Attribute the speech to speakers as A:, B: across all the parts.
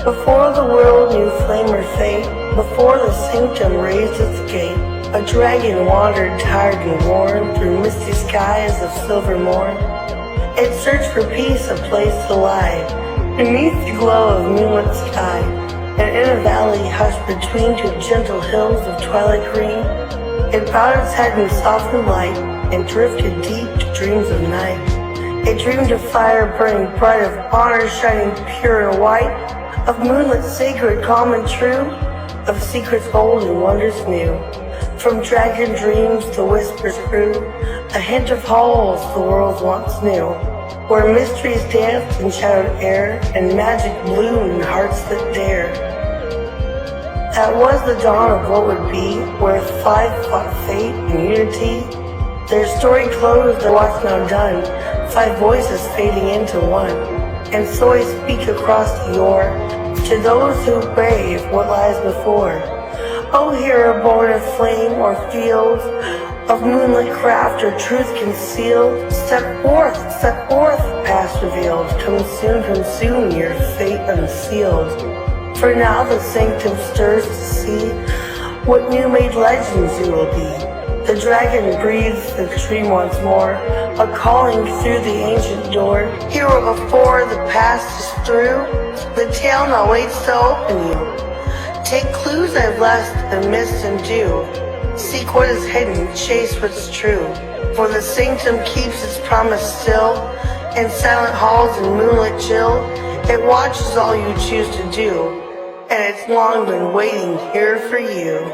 A: Before the world knew flame or fate, before the sanctum raised its gate, a dragon wandered tired and worn through misty skies of silver morn. It searched for peace, a place to lie, beneath the glow of moonlit sky, and in a valley hushed between two gentle hills of twilight green, it bowed its head in softened light and drifted deep to dreams of night. It dreamed of fire burning bright, of honor shining pure and white, of moonlit sacred, calm and true, of secrets old and wonders new. From dragon dreams the whispers grew, a hint of halls the world once knew, where mysteries danced in shadowed air, and magic bloomed in hearts that dare. That was the dawn of what would be, where five fought fate and unity. Their story closed, their watch now done, five voices fading into one. And so I speak across the yore, to those who brave what lies before. O hero born of flame or field, of moonlit craft or truth concealed, step forth, past revealed, come soon, your fate unsealed. For now the sanctum stirs to see what new-made legends you will be. The dragon breathes the dream once more, a calling through the ancient door. Hero before the past is through, the tale now waits to open you. Take clues I've left amidst and do. Seek what is hidden, chase what's true. For the sanctum keeps its promise still. In silent halls and moonlit chill, it watches all you choose to do. And it's long been waiting here for you.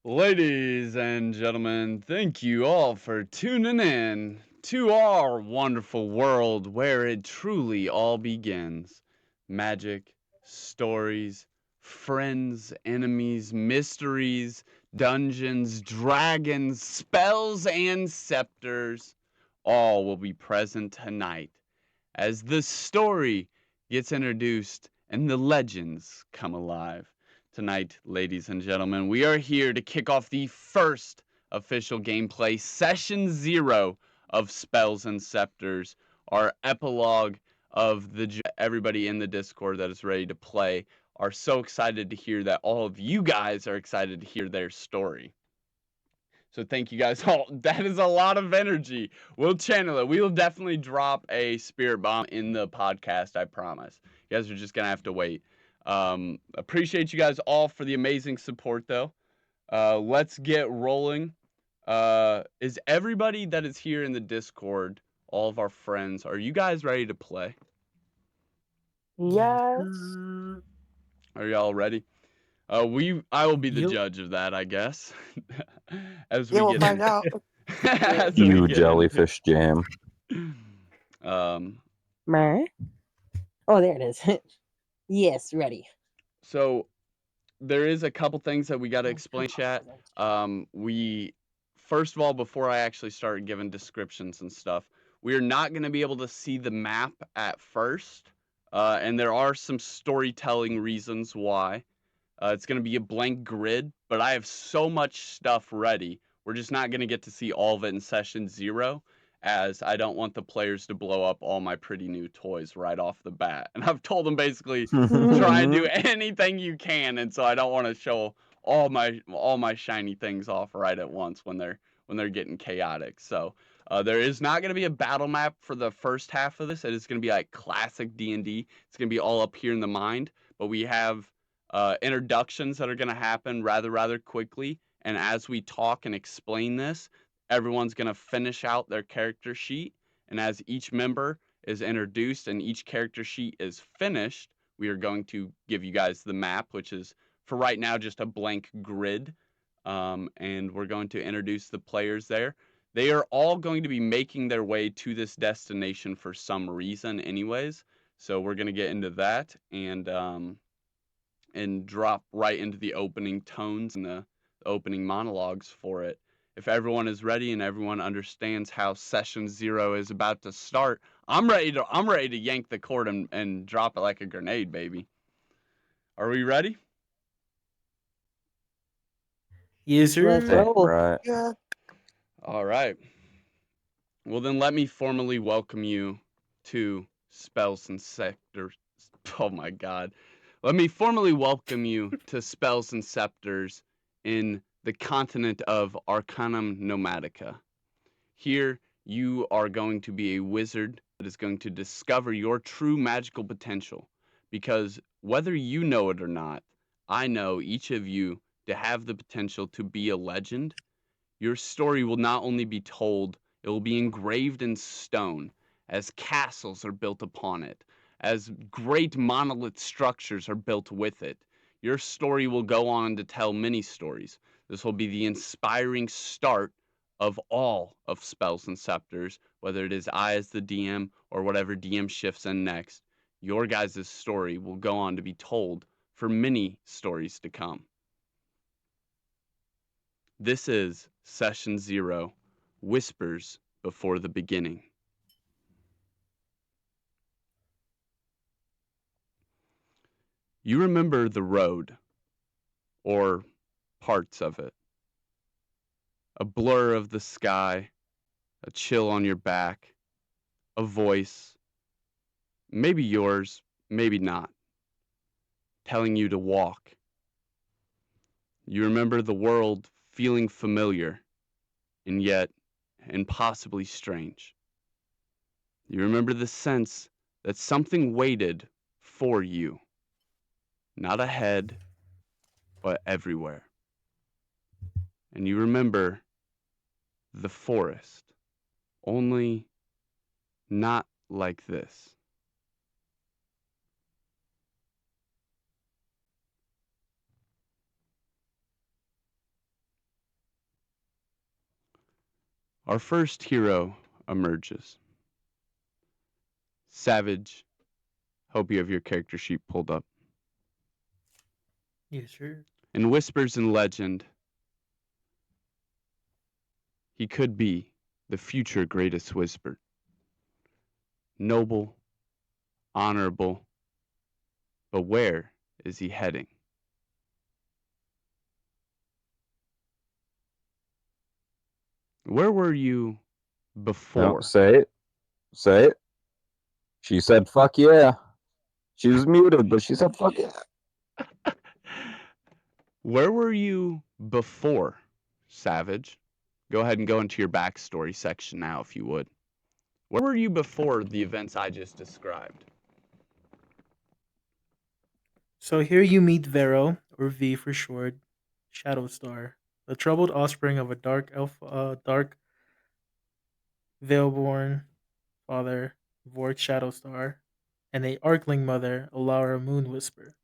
B: Ladies and gentlemen, thank you all for tuning in to our wonderful world where it truly all begins. Magic, stories, friends, enemies, mysteries, dungeons, dragons, spells, and scepters all will be present tonight as the story gets introduced and the legends come alive. Tonight, ladies and gentlemen, we are here to kick off the first official gameplay, Session 0 of Spells and Scepters, our epilogue of everybody in the Discord that is ready to play are so excited to hear that all of you guys are excited to hear their story. So thank you guys all. That is a lot of energy. We'll channel it. We will definitely drop a spirit bomb in the podcast, I promise. You guys are just going to have to wait. Appreciate you guys all for the amazing support, though. Let's get rolling. Is everybody that is here in the Discord, all of our friends, are you guys ready to play?
C: Yes.
B: Are y'all ready? I will be the judge of that, I guess. As we
A: we'll
B: get
A: find out.
D: You jellyfish jam.
C: Meh. Oh, there it is. Yes, ready.
B: So there is a couple things that we got to explain, chat. We first of all, before I actually start giving descriptions and stuff, we are not going to be able to see the map at first, and there are some storytelling reasons why. It's going to be a blank grid, but I have so much stuff ready. We're just not going to get to see all of it in session 0, as I don't want the players to blow up all my pretty new toys right off the bat. And I've told them basically try and do anything you can, and so I don't want to show all my shiny things off right at once when they're getting chaotic. So there is not going to be a battle map for the first half of this. It is going to be like classic D&D. It's going to be all up here in the mind, but we have introductions that are going to happen rather quickly. And as we talk and explain this, everyone's going to finish out their character sheet. And as each member is introduced and each character sheet is finished, we are going to give you guys the map, which is for right now just a blank grid. And we're going to introduce the players there. They are all going to be making their way to this destination for some reason anyways. So we're going to get into that and drop right into the opening tones and the opening monologues for it. If everyone is ready and everyone understands how session 0 is about to start, I'm ready to yank the cord and drop it like a grenade, baby. Are we ready?
E: Yes, sir.
C: Let's roll.
D: Right.
A: Yeah.
B: All right. Well, then let me formally welcome you to Spells and Scepters. Oh my god. Let me formally welcome you to Spells and Scepters in the continent of Arcanum Nomadica. Here, you are going to be a wizard that is going to discover your true magical potential. Because whether you know it or not, I know each of you to have the potential to be a legend. Your story will not only be told, it will be engraved in stone as castles are built upon it, as great monolith structures are built with it. Your story will go on to tell many stories. This will be the inspiring start of all of Spells and Scepters, whether it is I as the DM or whatever DM shifts in next. Your guys' story will go on to be told for many stories to come. This is Session 0, Whispers Before the Beginning. You remember the road, or parts of it. A blur of the sky, a chill on your back, a voice, maybe yours, maybe not, telling you to walk. You remember the world feeling familiar, and yet impossibly strange. You remember the sense that something waited for you, not ahead, but everywhere. And you remember the forest, only not like this. Our first hero emerges. Savage, hope you have your character sheet pulled up.
E: Yes, sir.
B: In Whispers and Legend, he could be the future greatest whisper. Noble, honorable, but where is he heading? Where were you
D: No,
B: before?
D: say it. Say it. She said, fuck yeah. She was muted, but she said, fuck yeah.
B: Where were you before, Savage? Go ahead and go into your backstory section now, if you would. Where were you before the events I just described?
E: So here you meet Vero, or V for short, Shadowstar, the troubled offspring of a dark Veilborn father, Vork Shadowstar, and a Arkling mother, Alara Moonwhisper.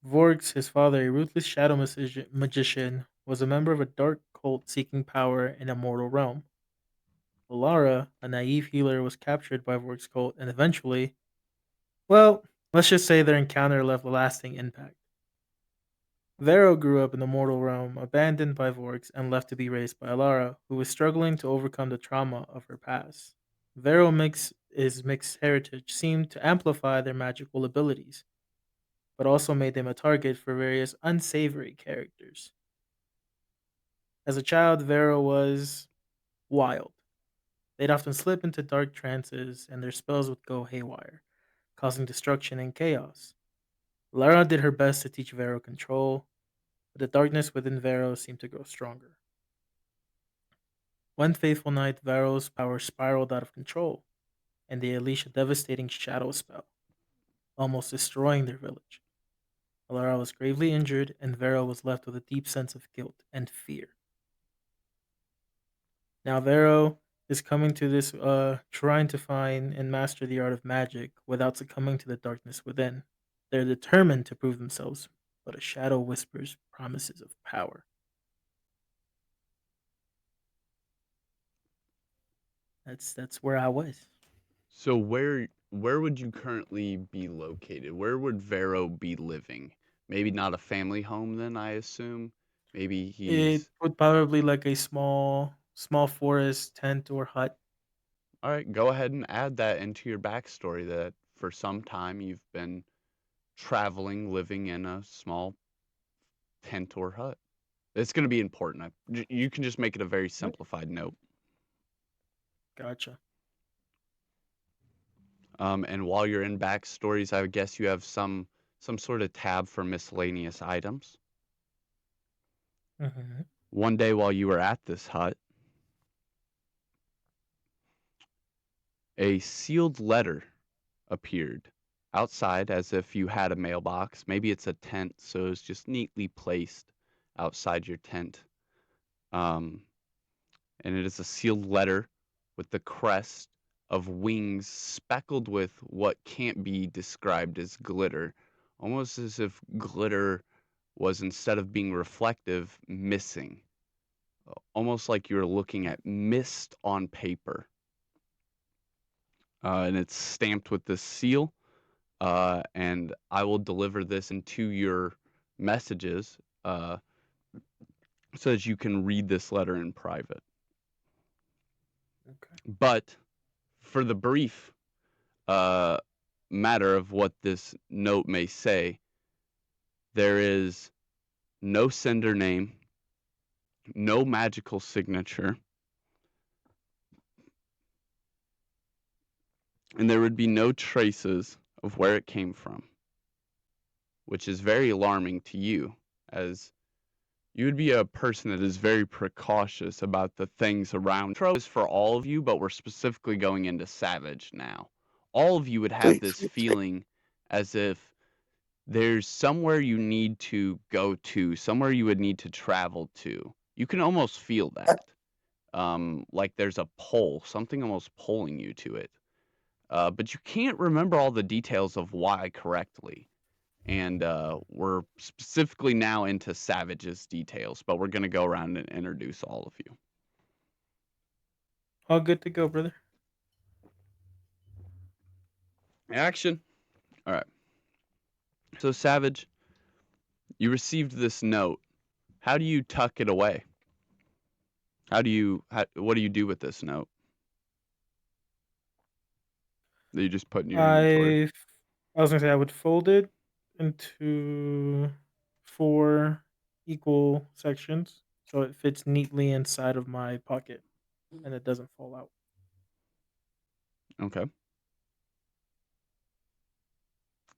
E: Vorks, his father, a ruthless shadow magician, was a member of a dark cult seeking power in a mortal realm. Alara, a naive healer, was captured by Vork's cult and eventually, well, let's just say their encounter left a lasting impact. Vero grew up in the mortal realm, abandoned by Vorks and left to be raised by Alara, who was struggling to overcome the trauma of her past. His mixed heritage seemed to amplify their magical abilities, but also made them a target for various unsavory characters. As a child, Vero was wild. They'd often slip into dark trances, and their spells would go haywire, causing destruction and chaos. Lara did her best to teach Vero control, but the darkness within Vero seemed to grow stronger. One fateful night, Vero's power spiraled out of control, and they unleashed a devastating shadow spell, almost destroying their village. Lara was gravely injured, and Vero was left with a deep sense of guilt and fear. Now, Vero is coming to this, trying to find and master the art of magic without succumbing to the darkness within. They're determined to prove themselves, but a shadow whispers promises of power. That's where I was.
B: So where would you currently be located? Where would Vero be living? Maybe not a family home then, I assume. Maybe
E: It
B: he's
E: would probably like a small forest tent or hut.
B: all right, go ahead and add that into your backstory that for some time you've been traveling, living in a small tent or hut. It's going to be important. You can just make it a very
E: Yep.
B: simplified note.
E: Gotcha.
B: And while you're in backstories, I would guess you have some sort of tab for miscellaneous items.
E: Mhm.
B: One day while you were at this hut, a sealed letter appeared outside as if you had a mailbox. Maybe it's a tent, so it's just neatly placed outside your tent. Um, and it is a sealed letter with the crest of wings speckled with what can't be described as glitter, almost as if glitter was, instead of being reflective, missing, almost like you were looking at mist on paper. And it's stamped with this seal. And I will deliver this into your messages so that you can read this letter in private.
E: Okay.
B: But for the brief uh, matter of what this note may say, there is no sender name, no magical signature, and there would be no traces of where it came from, which is very alarming to you, as you would be a person that is very precautious about the things around. Intro is for all of you, but we're specifically going into Savage now. All of you would have
A: Please,
B: this
A: please.
B: feeling as if there's somewhere you need to go to, somewhere you would need to travel to. You can almost feel that. Like there's a pull, something almost pulling you to it. But you can't remember all the details of why correctly. And we're specifically now into Savage's details, but we're going to go around and introduce all of you.
E: All good to go, brother.
B: Action. All right. So, Savage, you received this note. How do you tuck it away? What do you do with this note that you just put in your inventory?
E: I I was gonna say I would fold it into 4 equal sections so it fits neatly inside of my pocket and it doesn't fall out.
B: Okay.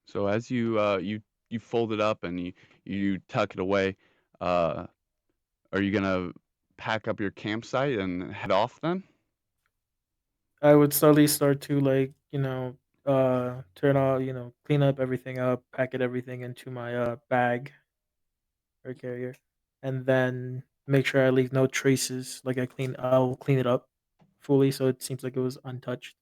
B: So as you fold it up and you tuck it away, uh, are you gonna pack up your campsite and head off then?
E: I would slowly start to turn all, clean up everything up, packet everything into my bag or carrier, and then make sure I leave no traces. Like I'll clean it up fully so it seems like it was untouched.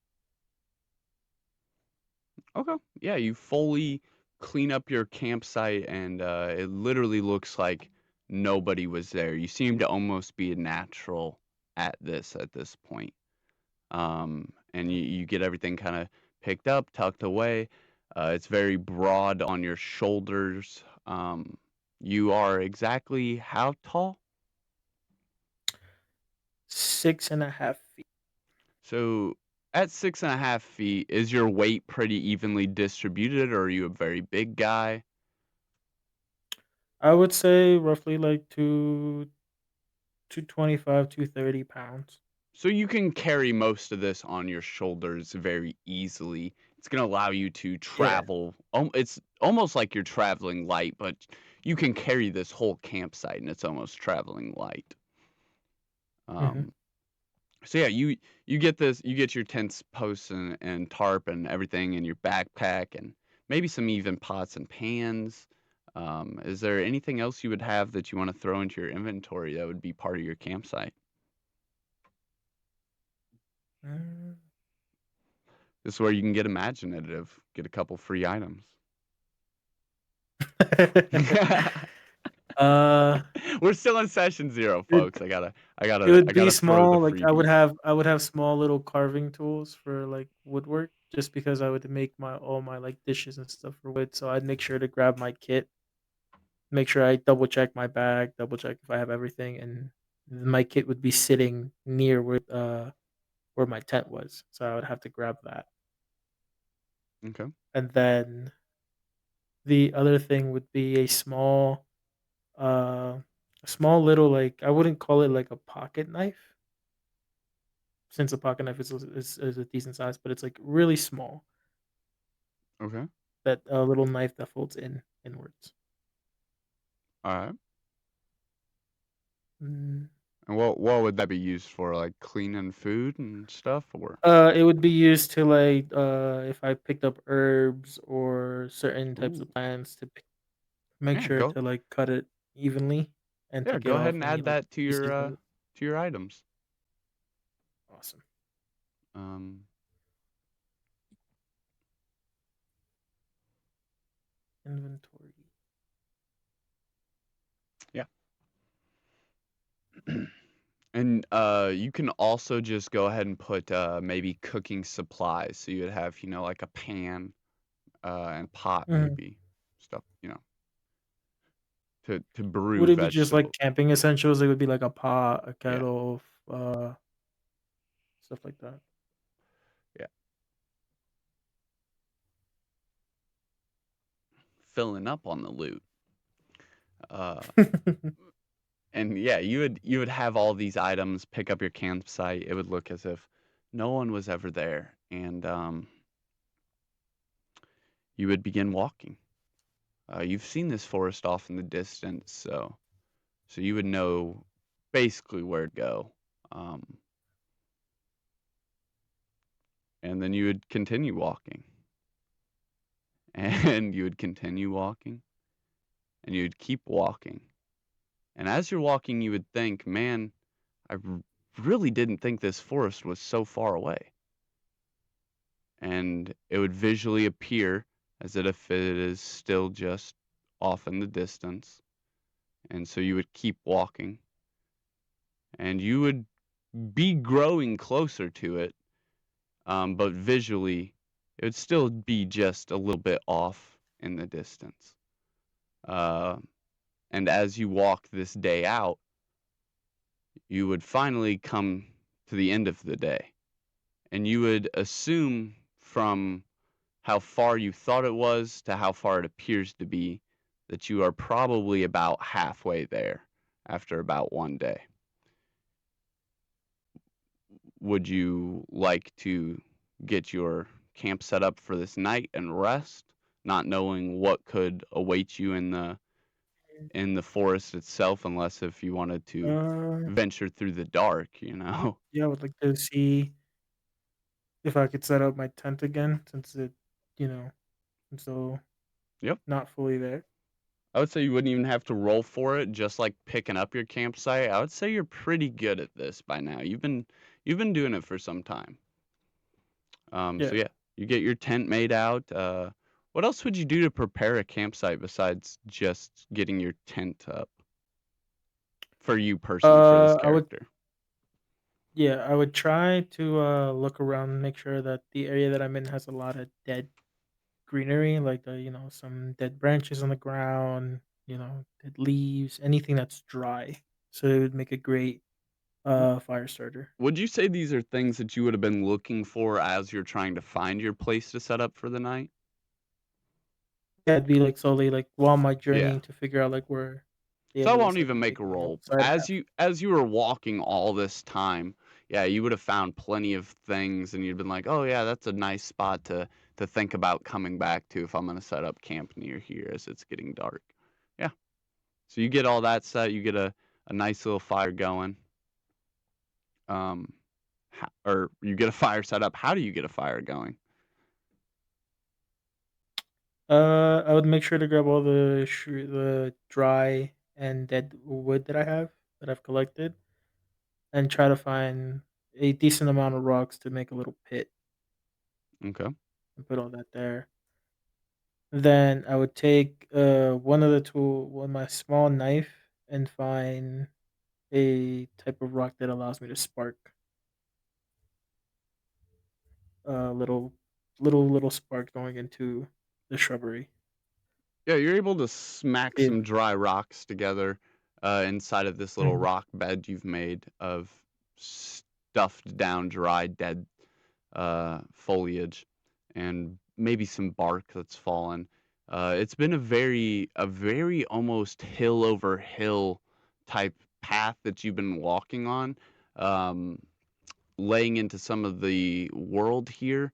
B: Okay. Yeah, you fully clean up your campsite and it literally looks like nobody was there. You seem to almost be a natural at this point. And you get everything kind of picked up, tucked away. It's very broad on your shoulders. You are exactly how tall?
E: 6.5 feet.
B: So at 6.5 feet, is your weight pretty evenly distributed, or are you a very big guy?
E: I would say roughly like 225, 230 pounds.
B: So you can carry most of this on your shoulders very easily. It's going to allow you to
E: Yeah.
B: travel. It's almost like you're traveling light, but you can carry this whole campsite and it's almost traveling light.
E: hmm
B: Um, so yeah, you get this, you get your tents, posts, and tarp and everything in your backpack, and maybe some even pots and pans. Is there anything else you would have that you want to throw into your inventory that would be part of your campsite?
E: Mm.
B: This is where you can get imaginative, get a couple free items.
E: uh,
B: We're still in session 0,
E: it
B: folks.
E: it would
B: I
E: be
B: gotta throw the
E: small. Like
B: freebies.
E: I would have small little carving tools for like woodwork, just because I would make my all my like dishes and stuff for wood. So I'd make sure to grab my kit, make sure I double check my bag, double check if I have everything, and my kit would be sitting near where my tent was. So I would have to grab that,
B: Okay.
E: and then the other thing would be uh, a small little, like, I wouldn't call it like a pocket knife, since a pocket knife is a decent size, but it's like really small.
B: Okay.
E: That little knife that folds inwards.
B: All right.
E: Mm.
B: And what would that be used for? Like cleaning food and stuff, or?
E: It would be used to like if I picked up herbs or certain types
B: Ooh.
E: of plants to make
B: Yeah.
E: sure
B: Go.
E: to like cut it evenly and to
B: Yeah.
E: get
B: Go ahead
E: off
B: and
E: any
B: add
E: like
B: that
E: pieces of it.
B: to your items.
E: Awesome.
B: Um.
E: Inventory.
B: Yeah. And you can also just go ahead and put maybe cooking supplies. So you would have, like a pan and pot,
E: Mhm.
B: maybe stuff, to brew
E: Would it be just like
B: vegetables.
E: camping essentials? It would be like a pot, a
B: Yeah,
E: kettle, stuff like that.
B: yeah. Filling up on the loot. Uh, and yeah, you would have all these items. Pick up your campsite. It would look as if no one was ever there, and you would begin walking. You've seen this forest off in the distance, so you would know basically where to go. Um, and then you would continue walking, and you would continue walking, and you'd keep walking. And as you're walking, you would think, man, really didn't think this forest was so far away. And it would visually appear as if it is still just off in the distance. And so you would keep walking, and you would be growing closer to it, but visually, it would still be just a little bit off in the distance. Uh, and as you walk this day out, you would finally come to the end of the day. And you would assume from how far you thought it was to how far it appears to be that you are probably about halfway there after about one day. Would you like to get your camp set up for this night and rest, not knowing what could await you in the forest itself, unless if you wanted to
E: uh,
B: venture through the dark?
E: yeah, I would like to see if I could set up my tent again since you know, it's still
B: Yep.
E: not fully there.
B: I would say you wouldn't even have to roll for it, just like picking up your campsite. I would say you're pretty good at this by now. You've been doing it for some time. So
E: Yeah.
B: yeah, you get your tent made out. What else would you do to prepare a campsite besides just getting your tent up for you personally, for this
E: I would
B: character?
E: Yeah, I would try to look around, make sure that the area that I'm in has a lot of dead greenery, like some dead branches on the ground, dead leaves, anything that's dry. So it would make a great fire starter.
B: Would you say these are things that you would have been looking for as you're trying to find your place to set up for the night?
E: Yeah, it'd be like slowly like while my
B: Yeah.
E: journeying to figure out like where the
B: So I
E: areas
B: won't
E: that
B: even
E: could
B: make
E: take
B: a
E: me.
B: roll.
E: So I'd have
B: As you were walking all this time, yeah, you would have found plenty of things, and you'd been like, "Oh yeah, that's a nice spot to think about coming back to if I'm gonna set up camp near here as it's getting dark." Yeah. So you get all that set. You get a nice little fire going. Um, or you get a fire set up. How do you get a fire going?
E: I would make sure to grab all the dry and dead wood that I've collected and try to find a decent amount of rocks to make a little pit
B: Okay.
E: and put all that there. Then I would take one my small knife and find a type of rock that allows me to spark a little spark going into the shrubbery.
B: Yeah, you're able to smack
E: If
B: some dry rocks together inside of this little
E: Mhm.
B: rock bed you've made of stuffed down, dry, dead foliage, and maybe some bark that's fallen. It's been a very almost hill over hill type path that you've been walking on, um, laying into some of the world here.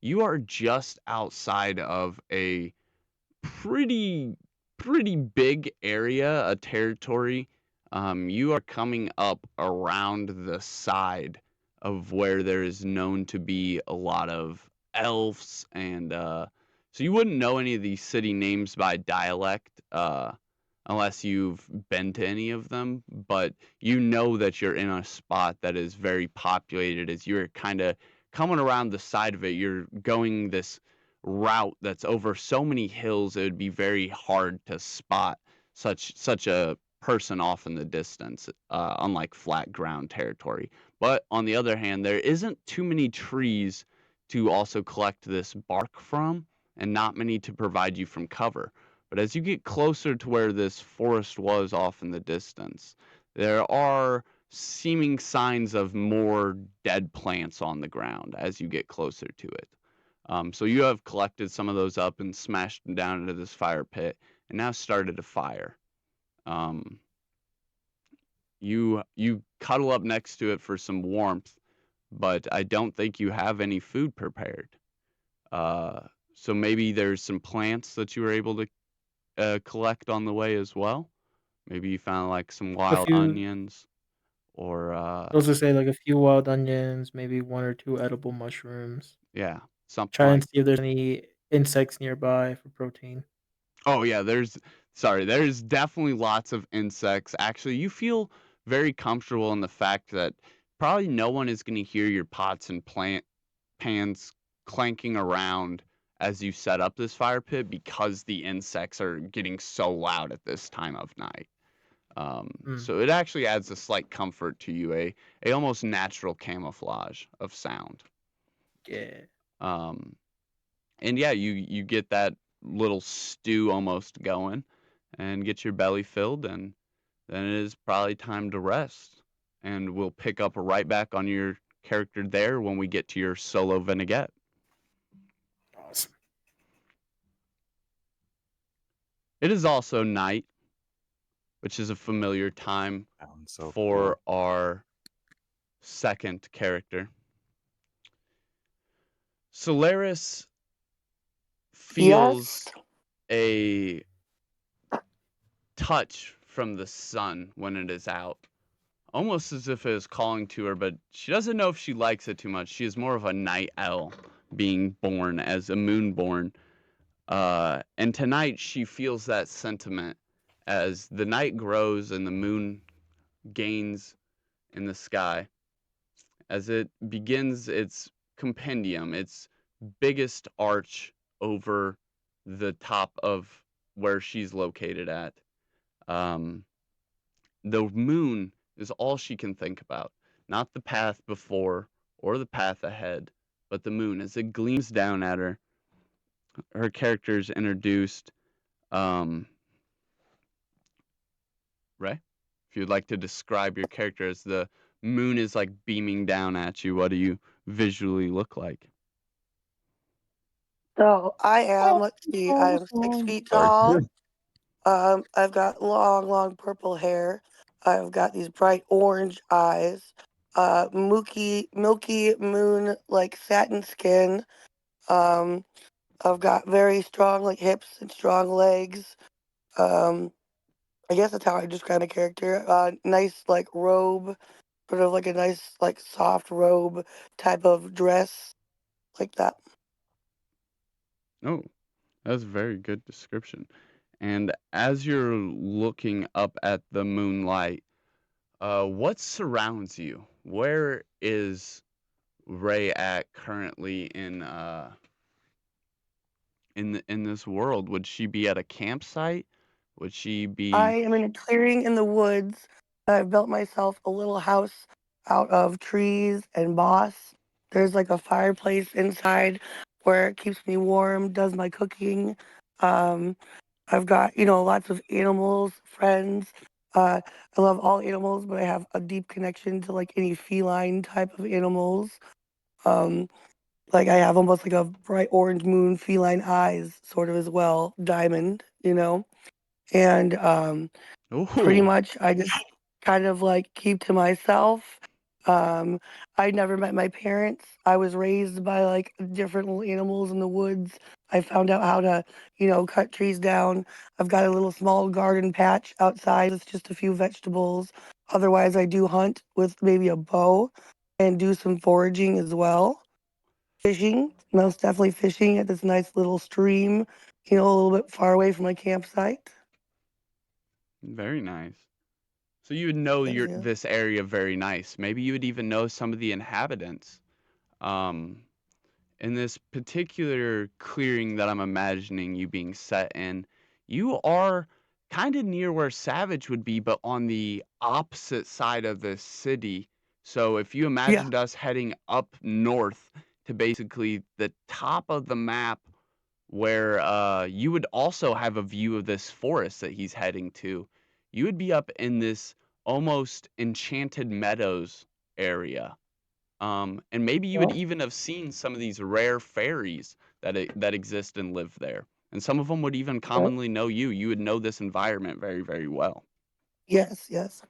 B: you are just outside of a pretty pretty big area, a territory. You are coming up around the side of where there is known to be a lot of elves, and so you wouldn't know any of these city names by dialect unless you've been to any of them, but you know that you're in a spot that is very populated as you're kind of coming around the side of it. You're going this route that's over so many hills, it would be very hard to spot such a person off in the distance, unlike flat ground territory. But on the other hand, there isn't too many trees to also collect this bark from, and not many to provide you from cover. But as you get closer to where this forest was off in the distance, there are seeming signs of more dead plants on the ground as you get closer to it. So you have collected some of those up and smashed them down into this fire pit, and now started a fire. Um, you cuddle up next to it for some warmth, but I don't think you have any food prepared. Uh, so maybe there's some plants that you were able to collect on the way as well. Maybe you found like some
E: A
B: wild
E: few,
B: onions or
E: those to say like a few wild onions, maybe one or two edible mushrooms.
B: yeah, something
E: Try and
B: like.
E: see if there's any insects nearby for protein.
B: Oh yeah, there's definitely lots of insects. Actually, you feel very comfortable in the fact that probably no one is going to hear your pots and plant pans clanking around as you set up this fire pit because the insects are getting so loud at this time of night.
E: Mm,
B: So it actually adds a slight comfort to you, a almost natural camouflage of sound.
E: yeah.
B: Um, and yeah, you get that little stew almost going, and get your belly filled, and then it is probably time to rest. And we'll pick up right back on your character there when we get to your solo vignette.
E: Awesome.
B: It is also night, which is a familiar time
D: Sounds so
B: for
D: cool.
B: our second character. Solaris
A: Yes.
B: feels a touch from the sun when it is out, almost as if it is calling to her, but she doesn't know if she likes it too much. She is more of a night owl, being born as a moonborn. And tonight she feels that sentiment as the night grows and the moon gains in the sky, as it begins its compendium, its biggest arch over the top of where she's located at. Um, the moon is all she can think about, not the path before or the path ahead, but the moon as it gleams down at her. Her character is introduced. Um, Ray, if you'd like to describe your character as the moon is like beaming down at you, what do you visually look like?
A: So I am, let's see, I am 6 feet
D: Sorry.
A: tall. I've got long, long purple hair. I've got these bright orange eyes. Milky moon like satin skin. Um, I've got very strong like hips and strong legs. Um, I guess that's how I describe a character. Nice like robe, sort of like a nice like soft robe type of dress like that.
B: Oh, that's a very good description. And as you're looking up at the moonlight, what surrounds you? Where is Ray at currently in this world? Would she be at a campsite? Would she
A: I
B: be?
A: am in a clearing in the woods. I've built myself a little house out of trees and moss. There's like a fireplace inside where it keeps me warm, does my cooking. Um, I've got, lots of animals, friends. I love all animals, but I have a deep connection to like any feline type of animals. Um, like I have almost like a bright orange moon feline eyes sort of as well, diamond. And pretty
B: Oh,
A: much I just kind of like keep to myself. Um, I never met my parents. I was raised by like different little animals in the woods. I found out how to, cut trees down. I've got a little small garden patch outside. It's just a few vegetables. Otherwise, I do hunt with maybe a bow and do some foraging as well. Fishing, most definitely fishing at this nice little stream, a little bit far away from my campsite.
B: Very nice. So you would know
A: Yes, yeah.
B: this area very nice. Maybe you would even know some of the inhabitants. Um, in this particular clearing that I'm imagining you being set in, you are kind of near where Savage would be, but on the opposite side of the city. So if you
A: Yeah.
B: imagined us heading up north to basically the top of the map where you would also have a view of this forest that he's heading to, you would be up in this almost enchanted meadows area. And maybe you would
C: Oh,
B: even have seen some of these rare fairies that exist and live there. And some of them would even
C: okay.
B: commonly know you. You would know this environment very, very well.
A: Yes, yes.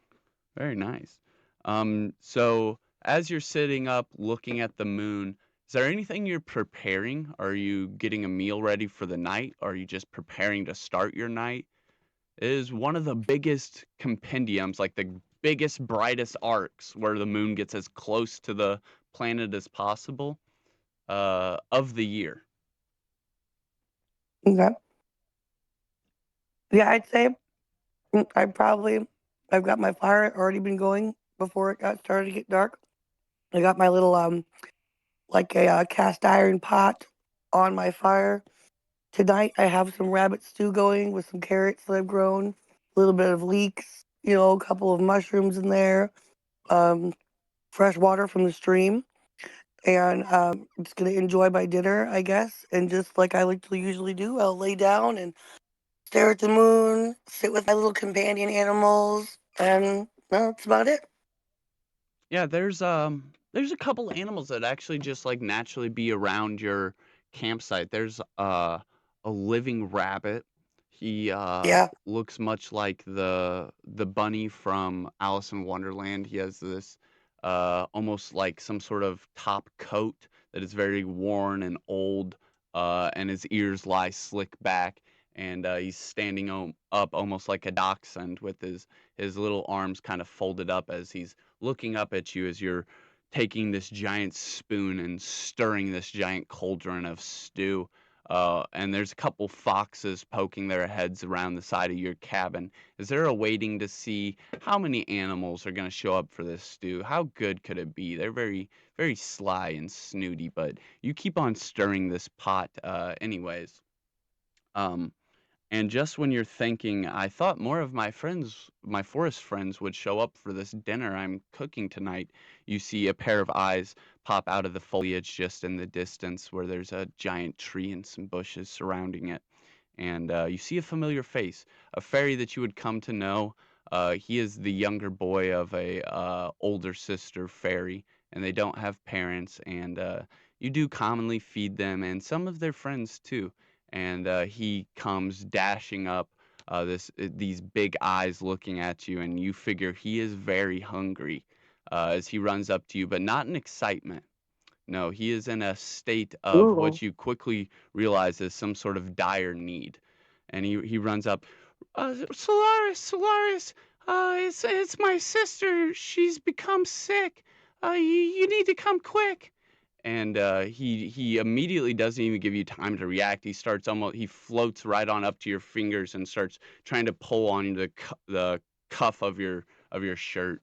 B: Very nice. So as you're sitting up looking at the moon, is there anything you're preparing? Are you getting a meal ready for the night? Are you just preparing to start your night? It is one of the biggest compendiums, like the biggest, brightest arcs where the moon gets as close to the planet as possible of the year.
A: Okay. Yeah, I'd say I've got my fire already been going before it got started to get dark. I got my little, like a cast iron pot on my fire. Tonight I have some rabbit stew going with some carrots that I've grown, a little bit of leeks, a couple of mushrooms in there, um, fresh water from the stream. And I'm just going to enjoy my dinner, I guess. And just like I like to usually do, I'll lay down and stare at the moon, sit with my little companion animals, and no, that's about it.
B: Yeah, there's a couple animals that actually just like naturally be around your campsite. There's a living rabbit. He
A: Yeah.
B: looks much like the bunny from Alice in Wonderland. He has this almost like some sort of top coat that is very worn and old, and his ears lie slick back, and he's standing up almost like a dachshund with his little arms kind of folded up as he's looking up at you as you're taking this giant spoon and stirring this giant cauldron of stew. And there's a couple foxes poking their heads around the side of your cabin as they're awaiting to see how many animals are going to show up for this stew. How good could it be? They're very, very sly and snooty, but you keep on stirring this pot, anyways. Um, and just when you're thinking, I thought more of my friends, my forest friends, would show up for this dinner I'm cooking tonight, you see a pair of eyes pop out of the foliage just in the distance where there's a giant tree and some bushes surrounding it. And you see a familiar face, a fairy that you would come to know. He is the younger boy of a older sister fairy, and they don't have parents. And you do commonly feed them and some of their friends too. And he comes dashing up, these big eyes looking at you, and you figure he is very hungry as he runs up to you, but not in excitement. No, he is in a state of
C: Ooh.
B: what you quickly realize is some sort of dire need. And he runs up, Solaris, it's my sister. She's become sick. You need to come quick. And he immediately doesn't even give you time to react. He floats right on up to your fingers and starts trying to pull on the cuff of your shirt.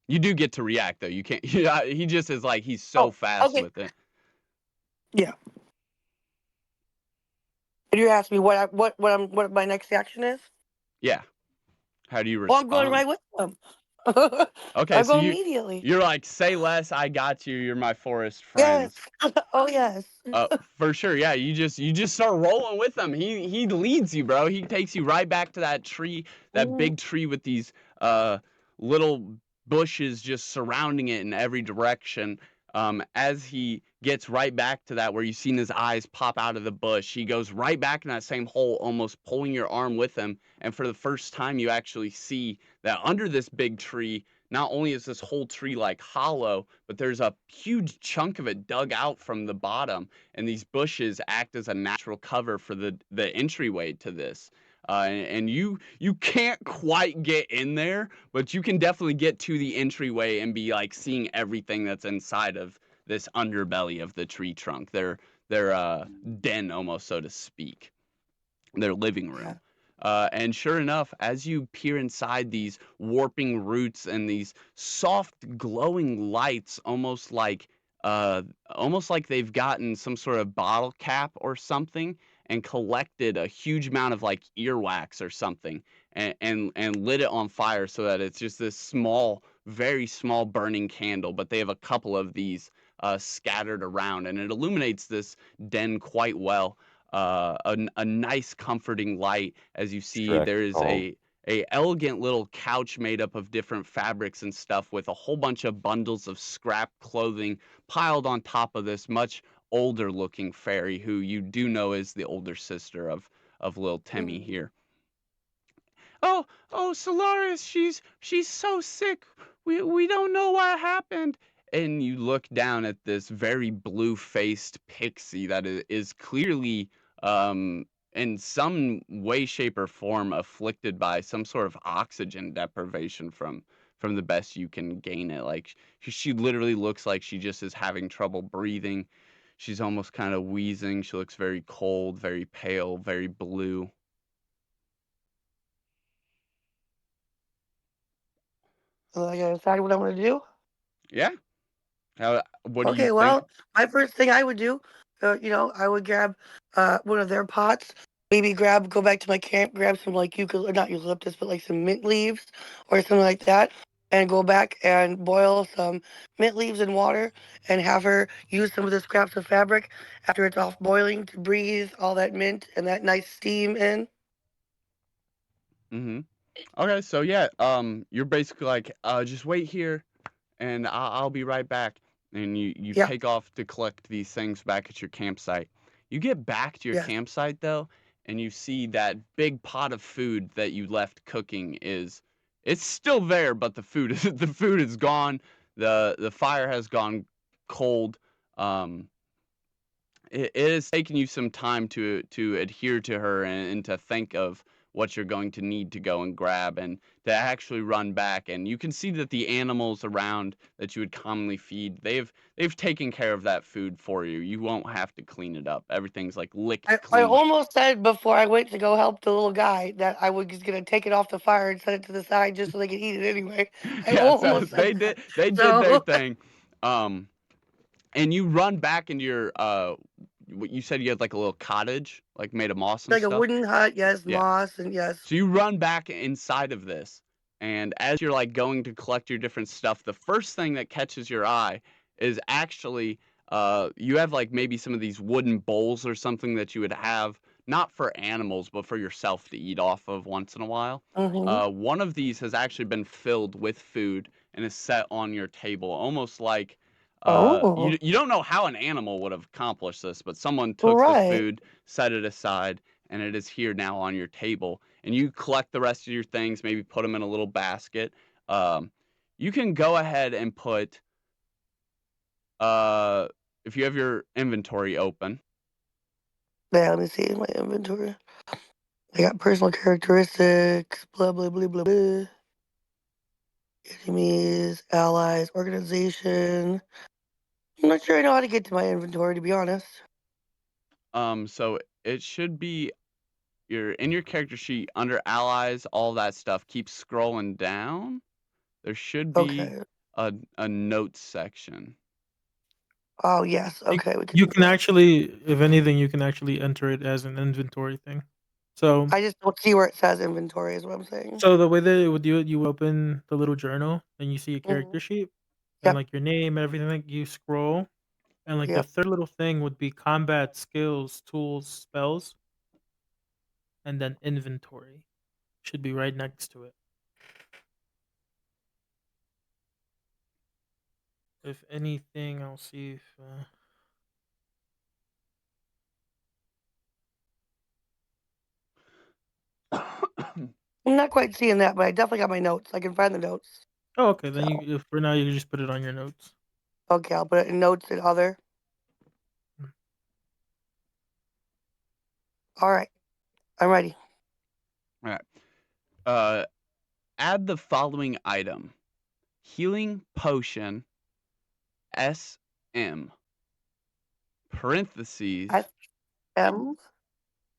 B: You do get to react though. You can't. Yeah, he just is like he's so
A: Oh,
B: fast
A: okay.
B: with it.
A: Yeah. And you asked me what my next action is?
B: Yeah. How do you
A: Well, I'm going
B: respond?
A: right with them.
B: Okay,
A: I
B: so
A: go immediately.
B: you're like, say less. I got you. You're my forest
A: Yes.
B: friends.
A: Oh, yes.
B: For sure. Yeah, you just start rolling with him. He leads you, bro. He takes you right back to that tree, that
A: Mhm.
B: big tree with these little bushes just surrounding it in every direction. As gets right back to that where you've seen his eyes pop out of the bush. He goes right back in that same hole, almost pulling your arm with him. And for the first time, you actually see that under this big tree, not only is this whole tree like hollow, but there's a huge chunk of it dug out from the bottom. And these bushes act as a natural cover for the entryway to this. And you can't quite get in there, but you can definitely get to the entryway and be like seeing everything that's inside of this underbelly of the tree trunk, their den almost, so to speak, their living
A: Yeah.
B: room. And sure enough, as you peer inside these warping roots and these soft glowing lights, almost like they've gotten some sort of bottle cap or something and collected a huge amount of like earwax or something and lit it on fire so that it's just this small, very small burning candle. But they have a couple of these scattered around, and it illuminates this den quite well. A nice comforting light, as you see
D: Shrek
B: there is
D: called.
B: a elegant little couch made up of different fabrics and stuff with a whole bunch of bundles of scrap clothing piled on top of this much older looking fairy, who you do know is the older sister of little Timmy
A: Mm.
B: here. Oh, Solaris, she's so sick. We don't know what happened. And you look down at this very blue-faced pixie that is clearly in some way, shape, or form afflicted by some sort of oxygen deprivation from the best you can gain it. Like she literally looks like she just is having trouble breathing. She's almost kind of wheezing. She looks very cold, very pale, very blue.
A: So I gotta decide what I'm gonna do.
B: Yeah. What do you
A: Okay,
B: think?
A: well, my first thing I would do, I would grab one of their pots, maybe go back to my camp, grab some like not eucalyptus, but like some mint leaves or something like that, and go back and boil some mint leaves in water and have her use some of the scraps of fabric after it's off boiling to breathe all that mint and that nice steam in.
B: Mm-hmm. Okay, so yeah, you're basically like, just wait here, and I'll be right back. And you
A: Yeah,
B: take off to collect these things back at your campsite. You get back to your
A: yes.
B: campsite though, and you see that big pot of food that you left cooking it's still there, but the food is the food is gone. The fire has gone cold. Um, it has taken you some time to adhere to her and to think of what you're going to need to go and grab and to actually run back. And you can see that the animals around that you would commonly feed, they've taken care of that food for you. You won't have to clean it up. Everything's like licked
A: I
B: clean.
A: almost said before I went to go help the little guy that I was gonna take it off the fire and set it to the side just so they could eat it anyway. I
B: Yeah, so
A: almost said that.
B: they did their
A: So
B: thing. Um and you run back into your what you said you had like a little cottage, like made of moss and
A: like a
B: stuff.
A: wooden hut, yes,
B: Yeah.
A: moss, and yes.
B: So you run back inside of this, and as you're like going to collect your different stuff, the first thing that catches your eye is actually you have like maybe some of these wooden bowls or something that you would have not for animals but for yourself to eat off of once in a while.
A: Mm-hmm.
B: One of these has actually been filled with food and is set on your table, almost like
A: Oh,
B: you don't know how an animal would have accomplished this, but someone took the
A: right.
B: food, set it aside, and it is here now on your table. And you collect the rest of your things, maybe put them in a little basket. Um, you can go ahead and put, uh, if you have your inventory open.
A: Yeah, let me see my inventory. I got personal characteristics, blah blah blah blah blah. Enemies, allies, organization. I'm not sure I know how to get to my inventory, to be honest.
B: So it should be your in your character sheet under allies, all that stuff. Keep scrolling down. There should be
A: Okay.
B: a notes section.
A: Oh yes.
E: You,
A: Okay, we can
E: you
A: do
E: can
A: that.
E: actually, if anything, you can actually enter it as an inventory thing. So,
A: I just don't see where it says inventory. Is what I'm saying.
E: so the way that it would do it, you would open the little journal, and you see a
A: Mm-hmm.
E: character sheet, and
A: Yep.
E: like your name and everything. Like you scroll, and like the
A: Yep.
E: third little thing would be combat skills, tools, spells, and then inventory should be right next to it. If anything, I'll see if
A: not quite seeing that, but I definitely got my notes. I can find the notes.
E: Oh, okay. Then
A: So.
E: you, for now, you can just put it on your notes.
A: Okay, I'll put it in notes and other.
E: Mm.
A: All right, I'm ready.
B: All right. Add the following item: healing potion, SM, parentheses.
A: SM.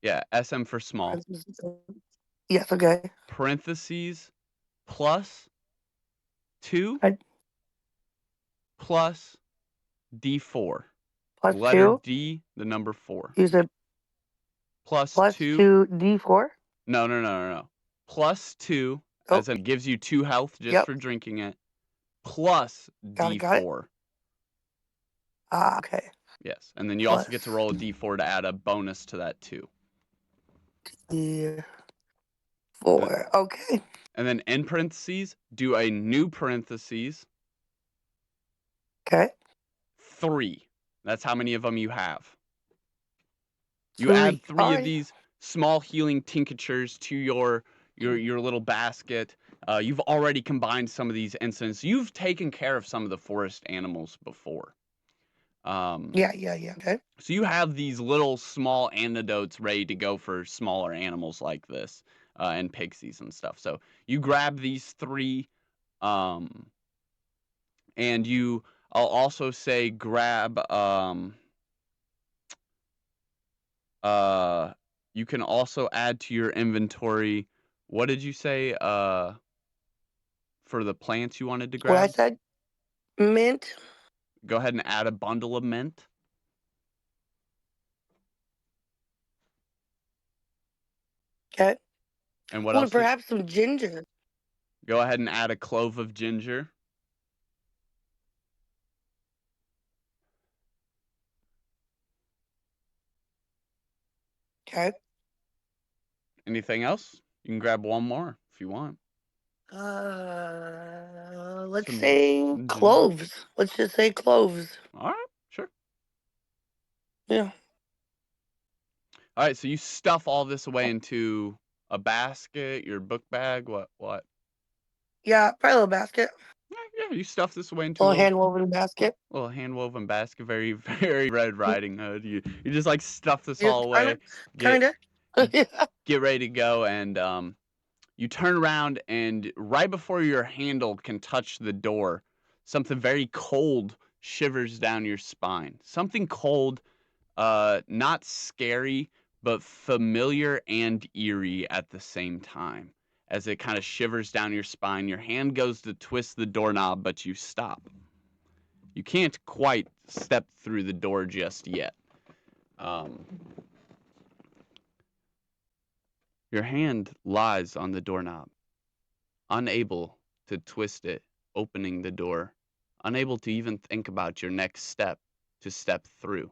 B: Yeah, SM for small.
A: Yes. Okay.
B: Parentheses plus 2
A: I-
B: plus D4.
A: Plus
B: Letter
A: 2.
B: D, the number 4.
A: You said
B: Plus
A: plus
B: 2.
A: 2d4.
B: No. Plus 2,
A: Oh,
B: as in gives you 2 health just
A: yep.
B: for drinking it, plus
A: Got it.
B: D4.
A: Okay.
B: Yes, and then you also get to roll a D4 to add a bonus to that too.
A: D4. Okay.
B: And then in parentheses, do a new parentheses,
A: Okay.
B: 3. That's how many of them you have. You
A: 3.
B: add 3 of
A: Alrighty.
B: these small healing tinctures to your little basket. You've already combined some of these incidents. You've taken care of some of the forest animals before.
A: Yeah. Okay.
B: So you have these little small antidotes ready to go for smaller animals like this, and pixies and stuff. So you grab these 3, and I'll also say grab, you can also add to your inventory, what did you say, for the plants you wanted to
A: What I
B: grab?
A: said? Mint.
B: Go ahead and add a bundle of mint.
A: Okay.
B: And what
A: Oh,
B: else?
A: and perhaps some ginger.
B: Go ahead and add a clove of ginger.
A: Okay.
B: Anything else? You can grab one more if you want.
A: Let's
B: Some
A: say
B: ginger.
A: cloves. Let's just say cloves.
B: All right, sure.
A: Yeah.
B: All right, so you stuff all this away into a basket, your book bag, what?
A: Yeah, probably a little basket.
B: Yeah, you stuff this away
A: A
B: into a
A: little
B: little
A: hand-woven basket.
B: hand-woven basket, very, very Red Riding Hood. You just like stuff this all away,
A: Kind of. Yeah.
B: get ready to go, and you turn around, and right before your handle can touch the door, something very cold shivers down your spine. Something cold, not scary, but familiar and eerie at the same time. As it kind of shivers down your spine, your hand goes to twist the doorknob, but you stop. You can't quite step through the door just yet. Your hand lies on the doorknob, unable to twist it, opening the door, unable to even think about your next step to step through.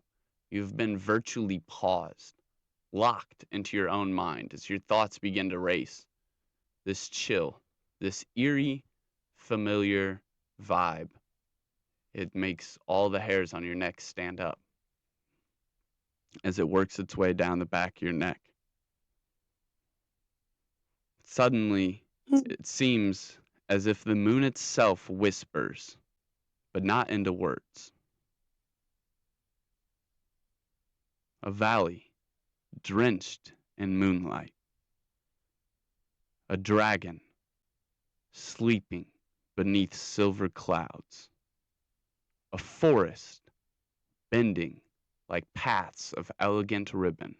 B: You've been virtually paused, locked into your own mind as your thoughts begin to race. This chill, this eerie, familiar vibe, it makes all the hairs on your neck stand up as it works its way down the back of your neck. Suddenly, it seems as if the moon itself whispers, but not into words. A valley drenched in moonlight. A dragon sleeping beneath silver clouds. A forest bending like paths of elegant ribbon,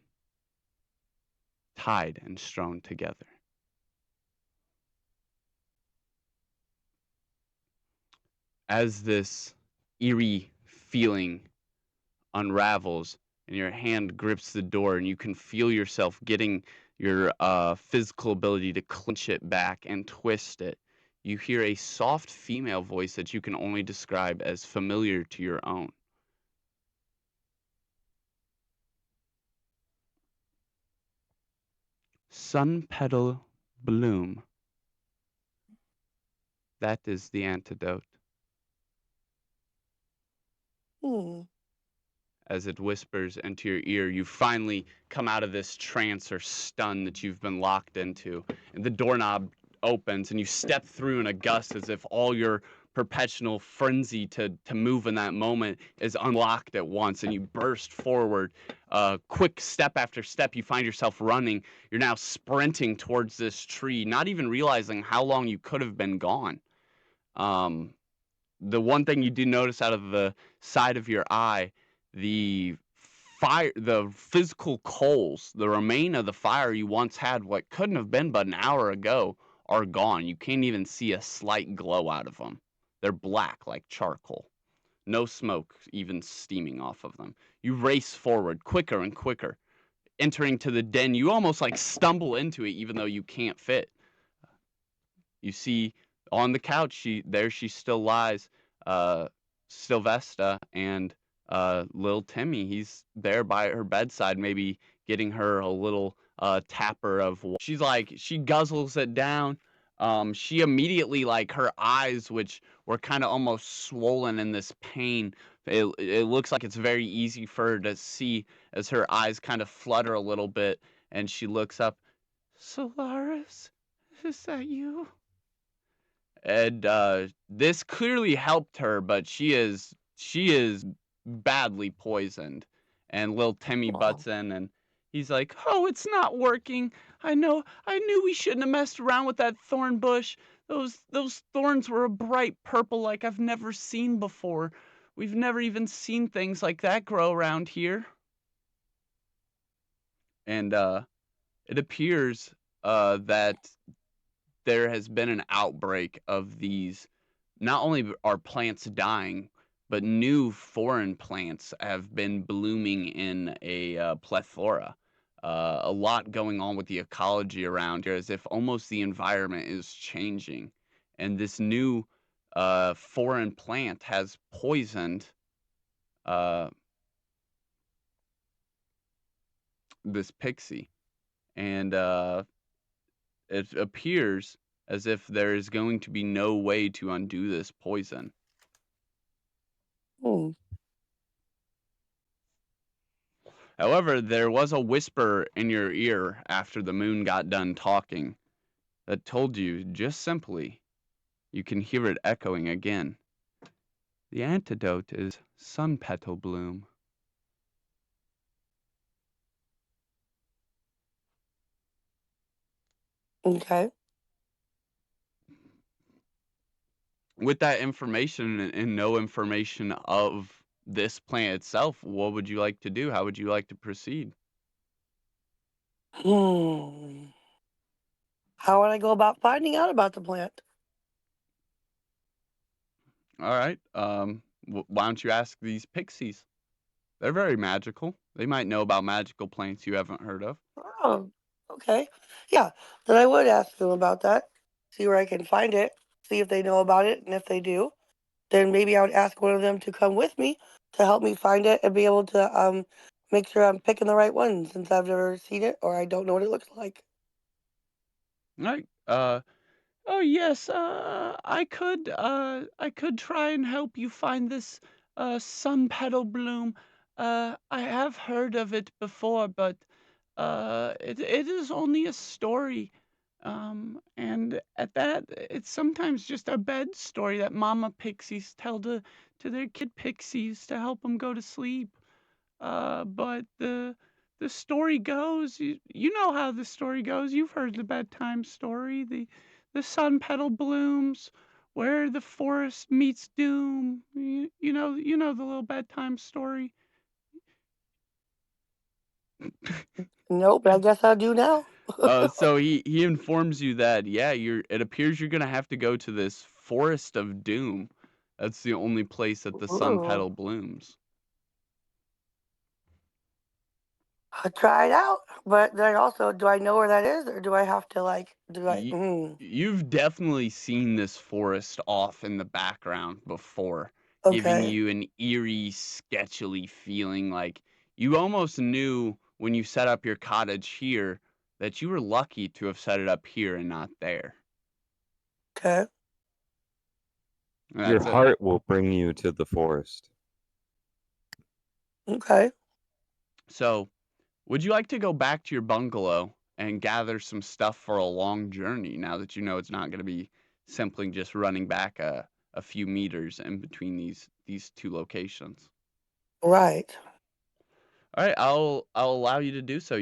B: tied and strewn together. As this eerie feeling unravels and your hand grips the door, and you can feel yourself getting your physical ability to clench it back and twist it, you hear a soft female voice that you can only describe as familiar to your own. Sun petal bloom. That is the antidote.
A: Hmm.
B: as it whispers into your ear. You finally come out of this trance or stun that you've been locked into, and the doorknob opens and you step through in a gust as if all your perpetual frenzy to move in that moment is unlocked at once, and you burst forward. Quick step after step, you find yourself running. You're now sprinting towards this tree, not even realizing how long you could have been gone. The one thing you do notice out of the side of your eye, the fire, the physical coals, the remain of the fire you once had, what couldn't have been but an hour ago, are gone. You can't even see a slight glow out of them. They're black like charcoal. No smoke even steaming off of them. You race forward quicker and quicker, entering to the den. You almost like stumble into it even though you can't fit. You see on the couch, she still lies, Sylvester, and little Timmy. He's there by her bedside, maybe getting her a little tapper of water. She's like, she guzzles it down. She immediately, like, her eyes, which were kind of almost swollen in this pain, it looks like it's very easy for her to see as her eyes kind of flutter a little bit, and she looks up. Solaris, is that you? And this clearly helped her, but she is badly poisoned. And little Timmy
A: Wow.
B: butts in, and he's like, "Oh, it's not working. I knew we shouldn't have messed around with that thorn bush. Those thorns were a bright purple like I've never seen before. We've never even seen things like that grow around here." And it appears that there has been an outbreak of these. Not only are plants dying, but new foreign plants have been blooming in a plethora. A lot going on with the ecology around here, as if almost the environment is changing. And this new foreign plant has poisoned uh, this pixie. And it appears as if there is going to be no way to undo this poison.
A: Hmm.
B: However, there was a whisper in your ear after the moon got done talking that told you just simply, you can hear it echoing again. The antidote is sun petal bloom.
A: Okay.
B: With that information and no information of this plant itself, what would you like to do? How would you like to proceed?
A: Hmm. How would I go about finding out about the plant?
B: All right. Why don't you ask these pixies? They're very magical. They might know about magical plants you haven't heard of.
A: Oh, okay. Yeah, then I would ask them about that, see where I can find it, see if they know about it, and if they do, then maybe I would ask one of them to come with me to help me find it and be able to make sure I'm picking the right one since I've never seen it or I don't know what it looks like.
B: All right. Oh yes, I could try and help you find this sun petal bloom. I have heard of it before, but it is only a story. And at that, it's sometimes just a bed story that mama pixies tell to their kid pixies to help them go to sleep. But the story goes, you know how the story goes. You've heard the bedtime story. The sun petal blooms where the forest meets doom. You know the little bedtime story.
A: Nope, but I guess I'll do now.
B: So he informs you that, yeah, it appears you're gonna have to go to this forest of doom. That's the only place that the sun
A: Ooh.
B: petal blooms.
A: I'll try it out, but then also, do I know where that is, or do I have to do I?
B: You, you've definitely seen this forest off in the background before, giving
A: Okay,
B: you an eerie, sketchily feeling, like you almost knew when you set up your cottage here that you were lucky to have set it up here and not there.
A: okay.
B: And
D: Your
B: that's it.
D: heart will bring you to the forest.
A: Okay.
B: So, would you like to go back to your bungalow and gather some stuff for a long journey now that you know it's not going to be simply just running back a few meters in between these two locations?
A: Right.
B: All right, I'll allow you to do so.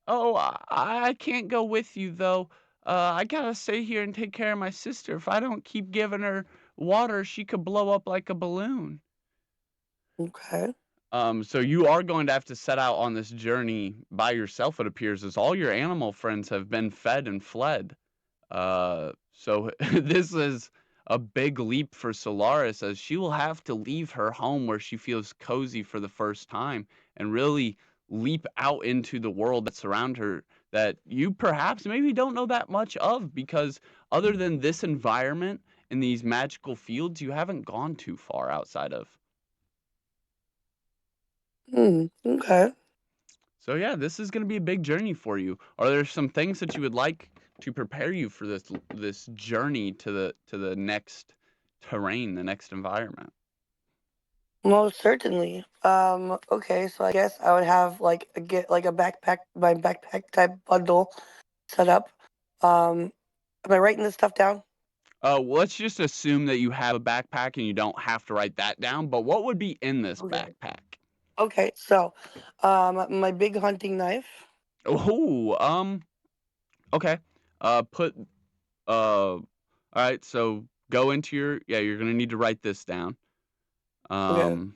B: Oh, I can't go with you though. I gotta stay here and take care of my sister. If I don't keep giving her water, she could blow up like a balloon.
A: Okay.
B: So you are going to have to set out on this journey by yourself, it appears, as all your animal friends have been fed and fled. So this is a big leap for Solaris, as she will have to leave her home where she feels cozy for the first time and really leap out into the world that surrounds her that you perhaps maybe don't know that much of, because other than this environment and these magical fields, you haven't gone too far outside of.
A: Okay.
B: So yeah, this is going to be a big journey for you. Are there some things that you would like to prepare you for this journey to the next terrain, the next environment?
A: Most certainly. Okay, so I guess I would have like a backpack, my backpack type bundle set up. Am I writing this stuff down?
B: Well, let's just assume that you have a backpack and you don't have to write that down. But what would be in this
A: Okay.
B: backpack?
A: Okay, so my big hunting knife.
B: Oh, okay. Put all right. So go into your yeah. You're gonna need to write this down.
A: Okay.
B: Um,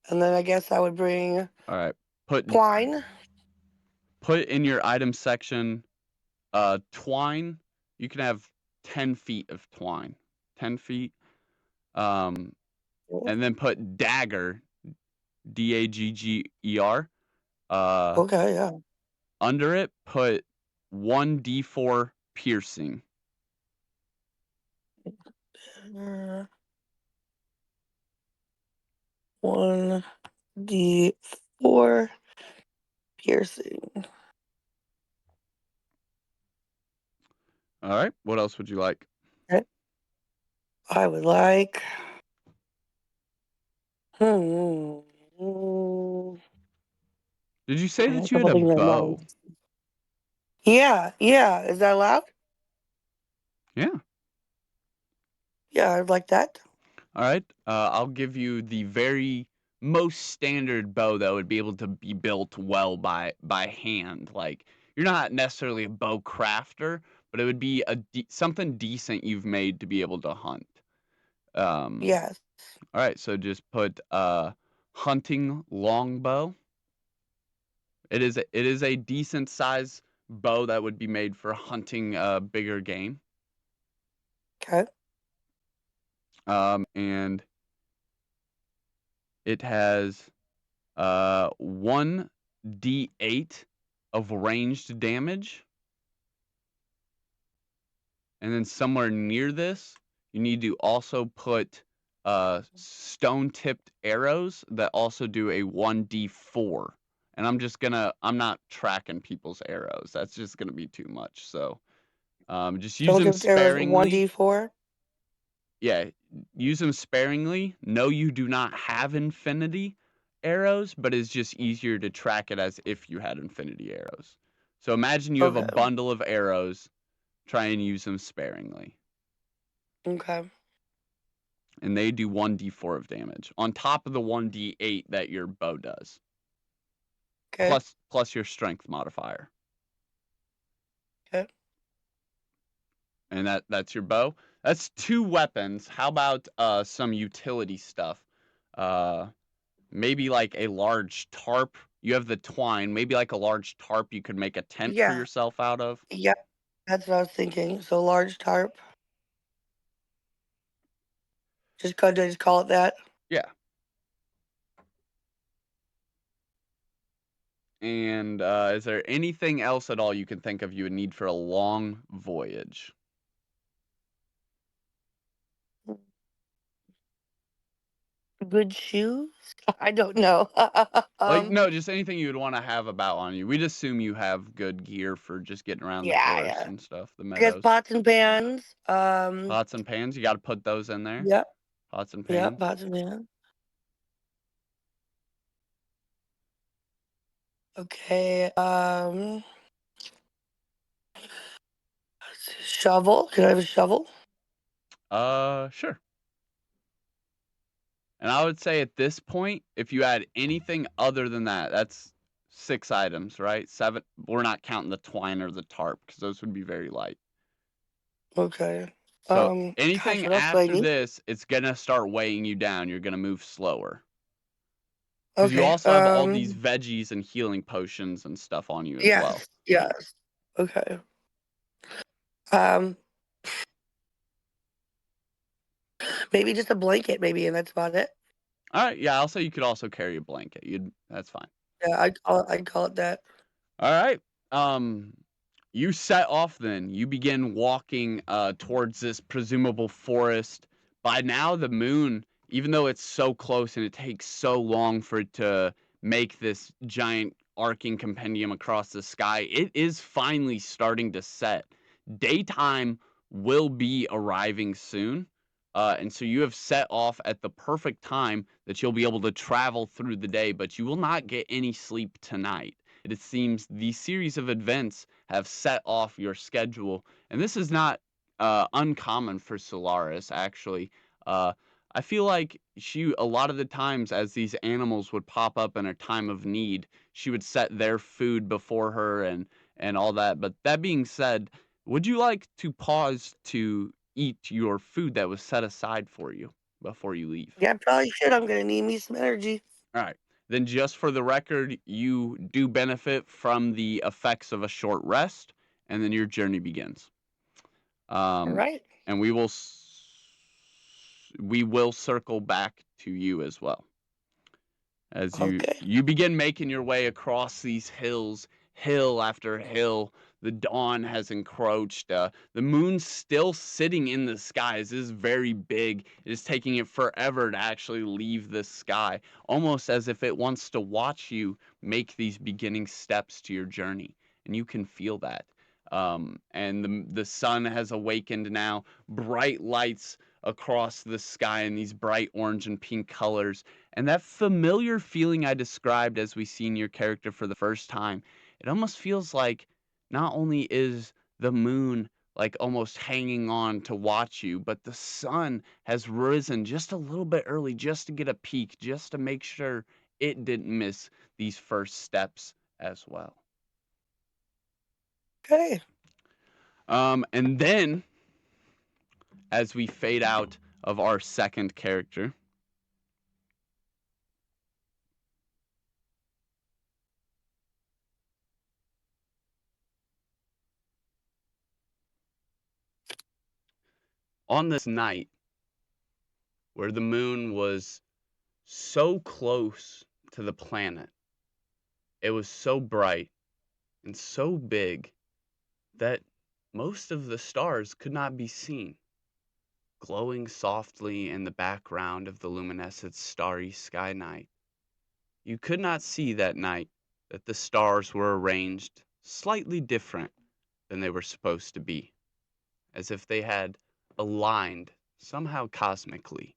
A: And then I guess I would bring
B: all right. Put
A: twine.
B: put in your item section twine. You can have 10 feet of twine. 10 feet. Um, and then put dagger, Dagger. Uh,
A: Okay, yeah.
B: under it, put 1d4 piercing.
A: 1d4 piercing.
B: All right. What else would you like?
A: Okay. I would like. Hmm.
B: Did you say
A: I had a
B: that you had
A: couple
B: a
A: things in
B: bow?
A: mind. Yeah, yeah. Is that allowed?
B: Yeah.
A: Yeah, I'd like that.
B: All right. I'll give you the very most standard bow that would be able to be built well by hand. Like, you're not necessarily a bow crafter, but it would be something decent you've made to be able to hunt. Um,
A: Yes.
B: all right. So just put hunting longbow. It is a decent size bow that would be made for hunting bigger game.
A: Okay.
B: And it has 1d8 of ranged damage. And then somewhere near this, you need to also put stone-tipped arrows that also do a 1d4. And I'm not tracking people's arrows. That's just gonna be too much. So just use
A: Stone
B: them
A: tipped arrows
B: sparingly.
A: 1d4.
B: Yeah, use them sparingly. No, you do not have infinity arrows, but it's just easier to track it as if you had infinity arrows. So imagine you have a
A: Okay.
B: bundle of arrows, try and use them sparingly.
A: Okay.
B: And they do 1d4 of damage on top of the 1d8 that your bow does.
A: Okay.
B: Plus your strength modifier.
A: Okay.
B: And that's your bow. That's 2 weapons. How about some utility stuff? Maybe like a large tarp. You have the twine. Maybe like a large tarp you could make a tent for
A: Yeah.
B: yourself out of.
A: Yep. That's what I was thinking. So large tarp. Just call it that.
B: Yeah. And is there anything else at all you can think of you would need for a long voyage?
A: Good shoes? I don't know.
B: No, just anything you would want to have about on you. We'd assume you have good gear for just getting around the
A: yeah,
B: forest
A: yeah.
B: and stuff, the
A: I guess
B: meadows.
A: pots and pans.
B: Pots and pans, you got to put those in there.
A: Yep,
B: Pots and
A: yep,
B: pans.
A: pots and pans. Okay, shovel. Can I have a shovel?
B: Sure. And I would say at this point, if you add anything other than that, that's 6 items, right? 7. We're not counting the twine or the tarp because those would be very light.
A: Okay.
B: So
A: Gosh,
B: anything
A: what else do I
B: after
A: need?
B: this, it's gonna start weighing you down. You're gonna move slower because you
A: Okay.
B: also have all these veggies and healing potions and stuff on you as well.
A: Yes. Okay. Um, maybe just a blanket, maybe, and that's about it.
B: All right, yeah. I'll say you could also carry a blanket. That's fine.
A: Yeah, I'd call it that.
B: All right. You set off then. You begin walking towards this presumable forest. By now, the moon, even though it's so close and it takes so long for it to make this giant arcing compendium across the sky, it is finally starting to set. Daytime will be arriving soon. And so you have set off at the perfect time that you'll be able to travel through the day, but you will not get any sleep tonight. It seems the series of events have set off your schedule, and this is not uncommon for Solaris. Actually, I feel like she a lot of the times as these animals would pop up in a time of need, she would set their food before her and all that. But that being said, would you like to pause to eat your food that was set aside for you before you leave?
A: Yeah, I probably should. I'm gonna need me some energy.
B: All right. Then, just for the record, you do benefit from the effects of a short rest, and then your journey begins.
A: All
B: Um,
A: right.
B: and we will circle back to you as well as
A: Okay.
B: you begin making your way across these hills, hill after hill. The dawn has encroached. The moon's still sitting in the skies. It is very big. It is taking it forever to actually leave the sky, almost as if it wants to watch you make these beginning steps to your journey. And you can feel that. And the sun has awakened now. Bright lights across the sky in these bright orange and pink colors. And that familiar feeling I described as we seen your character for the first time, it almost feels like not only is the moon like almost hanging on to watch you, but the sun has risen just a little bit early just to get a peek, just to make sure it didn't miss these first steps as well.
A: Okay.
B: And then as we fade out of our second character, on this night where the moon was so close to the planet, it was so bright and so big that most of the stars could not be seen, glowing softly in the background of the luminescent starry sky night. You could not see that night that the stars were arranged slightly different than they were supposed to be, as if they had aligned somehow cosmically.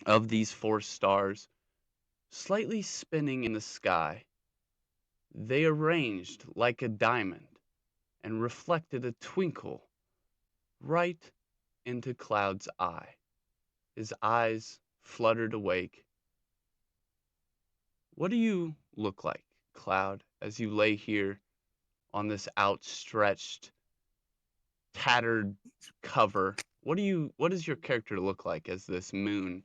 B: Of these 4 stars, slightly spinning in the sky, they arranged like a diamond and reflected a twinkle right into Cloud's eye. His eyes fluttered awake. What do you look like, Cloud, as you lay here on this outstretched, tattered cover? What does your character look like as this moon,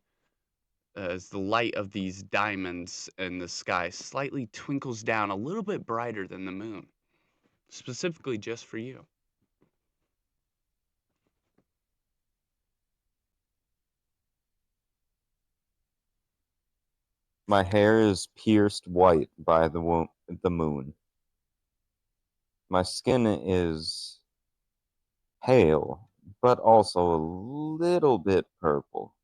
B: as the light of these diamonds in the sky slightly twinkles down a little bit brighter than the moon, specifically just for you?
D: My hair is pierced white by the moon. My skin is pale, but also a little bit purple.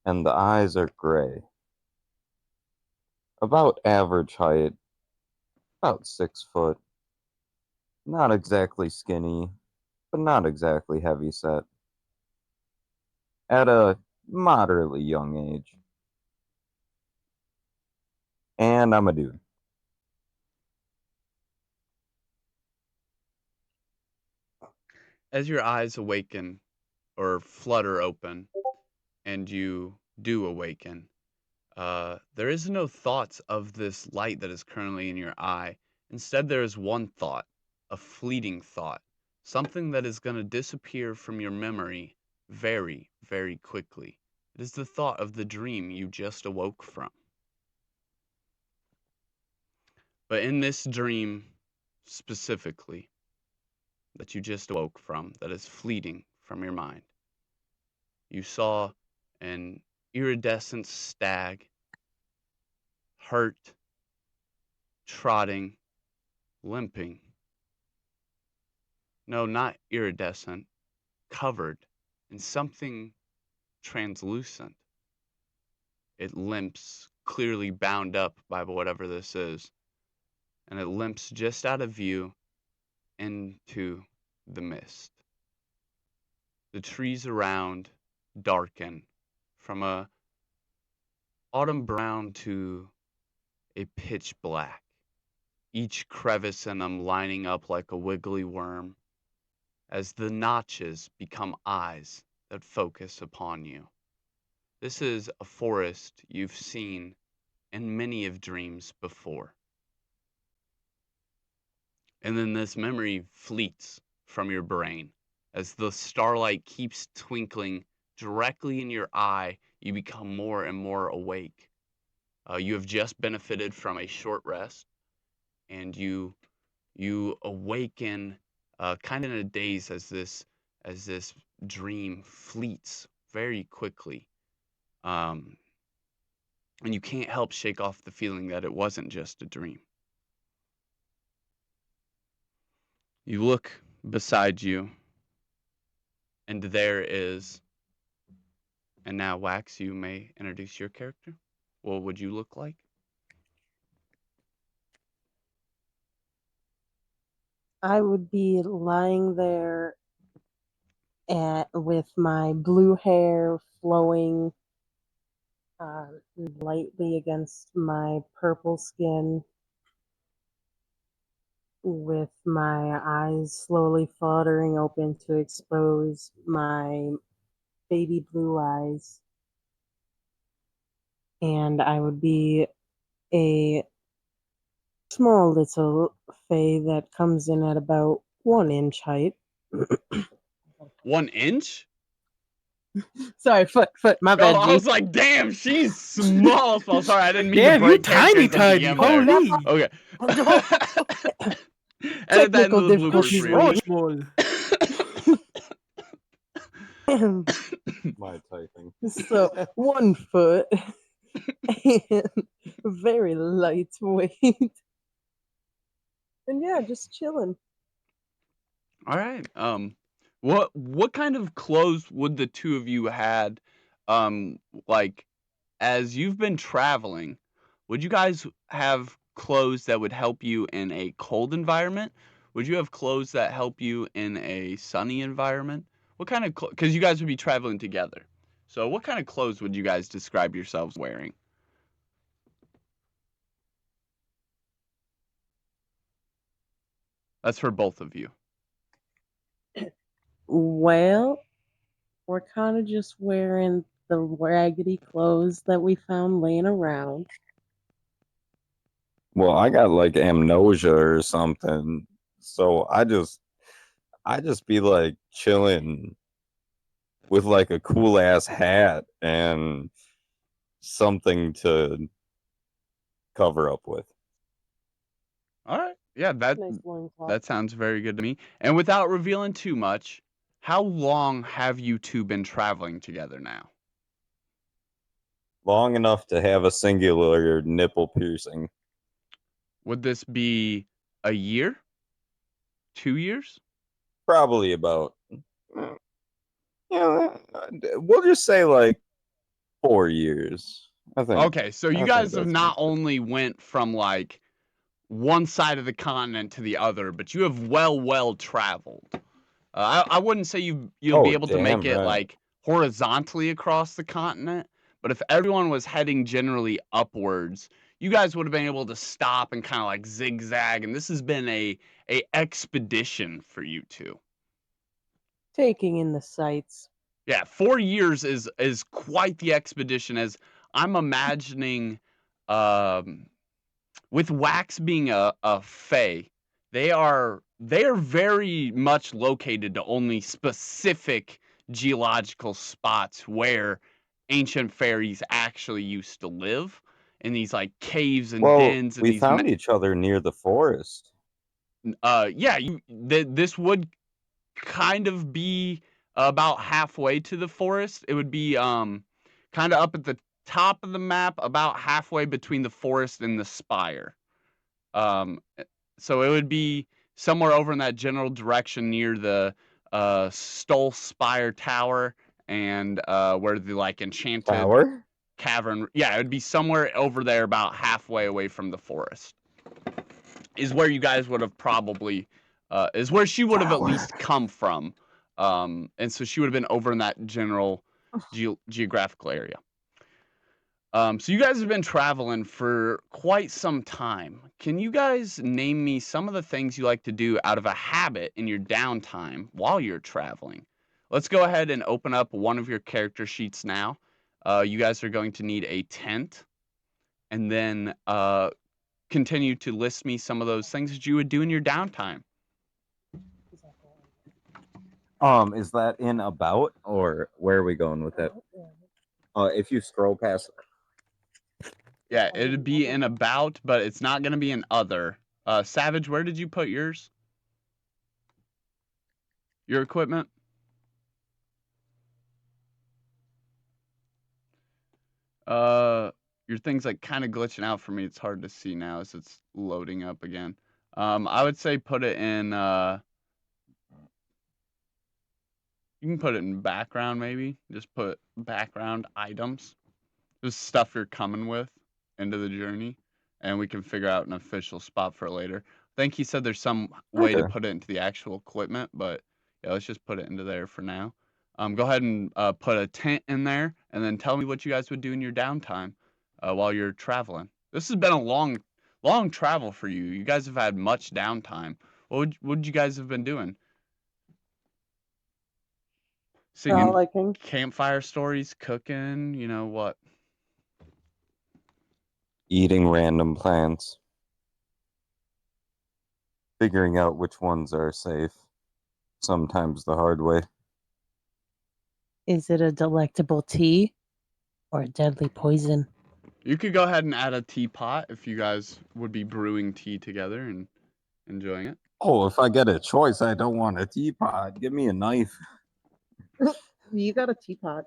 D: and the eyes are gray. About average height, about 6 foot. Not exactly skinny, but not exactly heavy set. At a moderately young age. And I'm a dude.
B: As your eyes awaken or flutter open, and you do awaken, there is no thoughts of this light that is currently in your eye. Instead, there is one thought, a fleeting thought, something that is going to disappear from your memory very, very quickly. It is the thought of the dream you just awoke from. But in this dream specifically that you just awoke from, that is fleeting from your mind, you saw an iridescent stag, hurt, trotting, limping. No, not iridescent, covered in something translucent. It limps, clearly bound up by whatever this is, and it limps just out of view into the mist. The trees around darken from a autumn brown to a pitch black, each crevice in them lining up like a wiggly worm, as the notches become eyes that focus upon you. This is a forest you've seen in many of dreams before. And then this memory fleets from your brain. As the starlight keeps twinkling directly in your eye, you become more and more awake. You have just benefited from a short rest, and you awaken kind of in a daze as this dream fleets very quickly. And you can't help shake off the feeling that it wasn't just a dream. You look beside you, and there is, and now Wax, you may introduce your character. What would you look like?
C: I would be lying there with my blue hair flowing lightly against my purple skin, with my eyes slowly fluttering open to expose my baby blue eyes. And I would be a small little fae that comes in at about 1 inch height.
B: 1 inch?
C: Sorry, foot, my
B: Oh,
C: bad,
B: I
C: G.
B: was like, damn, she's small. Sorry, I didn't mean to
E: Damn, you
B: break
E: tiny,
B: characters at the
E: tiny.
B: DM there.
E: Holy.
B: Okay. Edit that into
C: Technical
B: the bloopers
C: difficulties,
B: reel.
E: So
C: Lee.
E: small.
D: My typing.
C: So 1 foot and very lightweight. And yeah, just chilling.
B: All right. What kind of clothes would the two of you had, like, as you've been traveling? Would you guys have clothes that would help you in a cold environment? Would you have clothes that help you in a sunny environment? What kind of because you guys would be traveling together. So what kind of clothes would you guys describe yourselves wearing? That's for both of you.
C: Well, we're kind of just wearing the raggedy clothes that we found laying around.
D: Well, I got like amnesia or something. So I just be like chilling with like a cool ass hat and something to cover up with.
B: All right. Yeah,
C: Nice loincloth.
B: that sounds very good to me. And without revealing too much, how long have you two been traveling together now?
D: Long enough to have a singular nipple piercing.
B: Would this be a year? 2 years?
D: Probably about, we'll just say like 4 years. I think.
B: Okay, so you
D: I think
B: guys have
D: that's
B: not
D: about it.
B: only went from like one side of the continent to the other, but you have well traveled. I wouldn't say you'll be
D: Oh,
B: able to make
D: damn
B: it
D: right.
B: like horizontally across the continent, but if everyone was heading generally upwards, you guys would have been able to stop and kind of like zigzag, and this has been a expedition for you two.
C: Taking in the sights.
B: Yeah, 4 years is quite the expedition. As I'm imagining, um, with Wax being a fae, they are very much located to only specific geological spots where ancient fairies actually used to live in these like caves and
D: Well,
B: dens and
D: we
B: these
D: found each other near the forest.
B: yeah, this would kind of be about halfway to the forest. It would be kind of up at the top of the map, about halfway between the forest and the spire. Um, so it would be somewhere over in that general direction near the Stole Spire Tower and where the like enchanted
D: Tower?
B: cavern. Yeah, it would be somewhere over there, about halfway away from the forest. Is where you guys would have probably is where she would have at
D: Tower.
B: least come from, and so she would have been over in that general geographical area. So you guys have been traveling for quite some time. Can you guys name me some of the things you like to do out of a habit in your downtime while you're traveling? Let's go ahead and open up one of your character sheets now. You guys are going to need a tent, and then continue to list me some of those things that you would do in your downtime.
D: Is that in about or where are we going with that? If you scroll past,
B: Yeah, it'd be in about, but it's not going to be in other. Savage, where did you put yours? Your equipment? Your thing's like kind of glitching out for me. It's hard to see now as it's loading up again. I would say put it in. You can put it in background maybe. Just put background items. Just stuff you're coming with into the journey, and we can figure out an official spot for it later. I think he said there's some way to
D: okay.
B: put it into the actual equipment, but yeah, let's just put it into there for now. Go ahead and put a tent in there, and then tell me what you guys would do in your downtime while you're traveling. This has been a long travel for you. You guys have had much downtime. What would you guys have been doing? Singing
C: Frolicking.
B: campfire stories, cooking, you know what?
D: Eating random plants. Figuring out which ones are safe. Sometimes the hard way.
C: Is it a delectable tea or a deadly poison?
B: You could go ahead and add a teapot if you guys would be brewing tea together and enjoying it.
D: Oh, if I get a choice, I don't want a teapot. Give me a knife.
C: You got a teapot.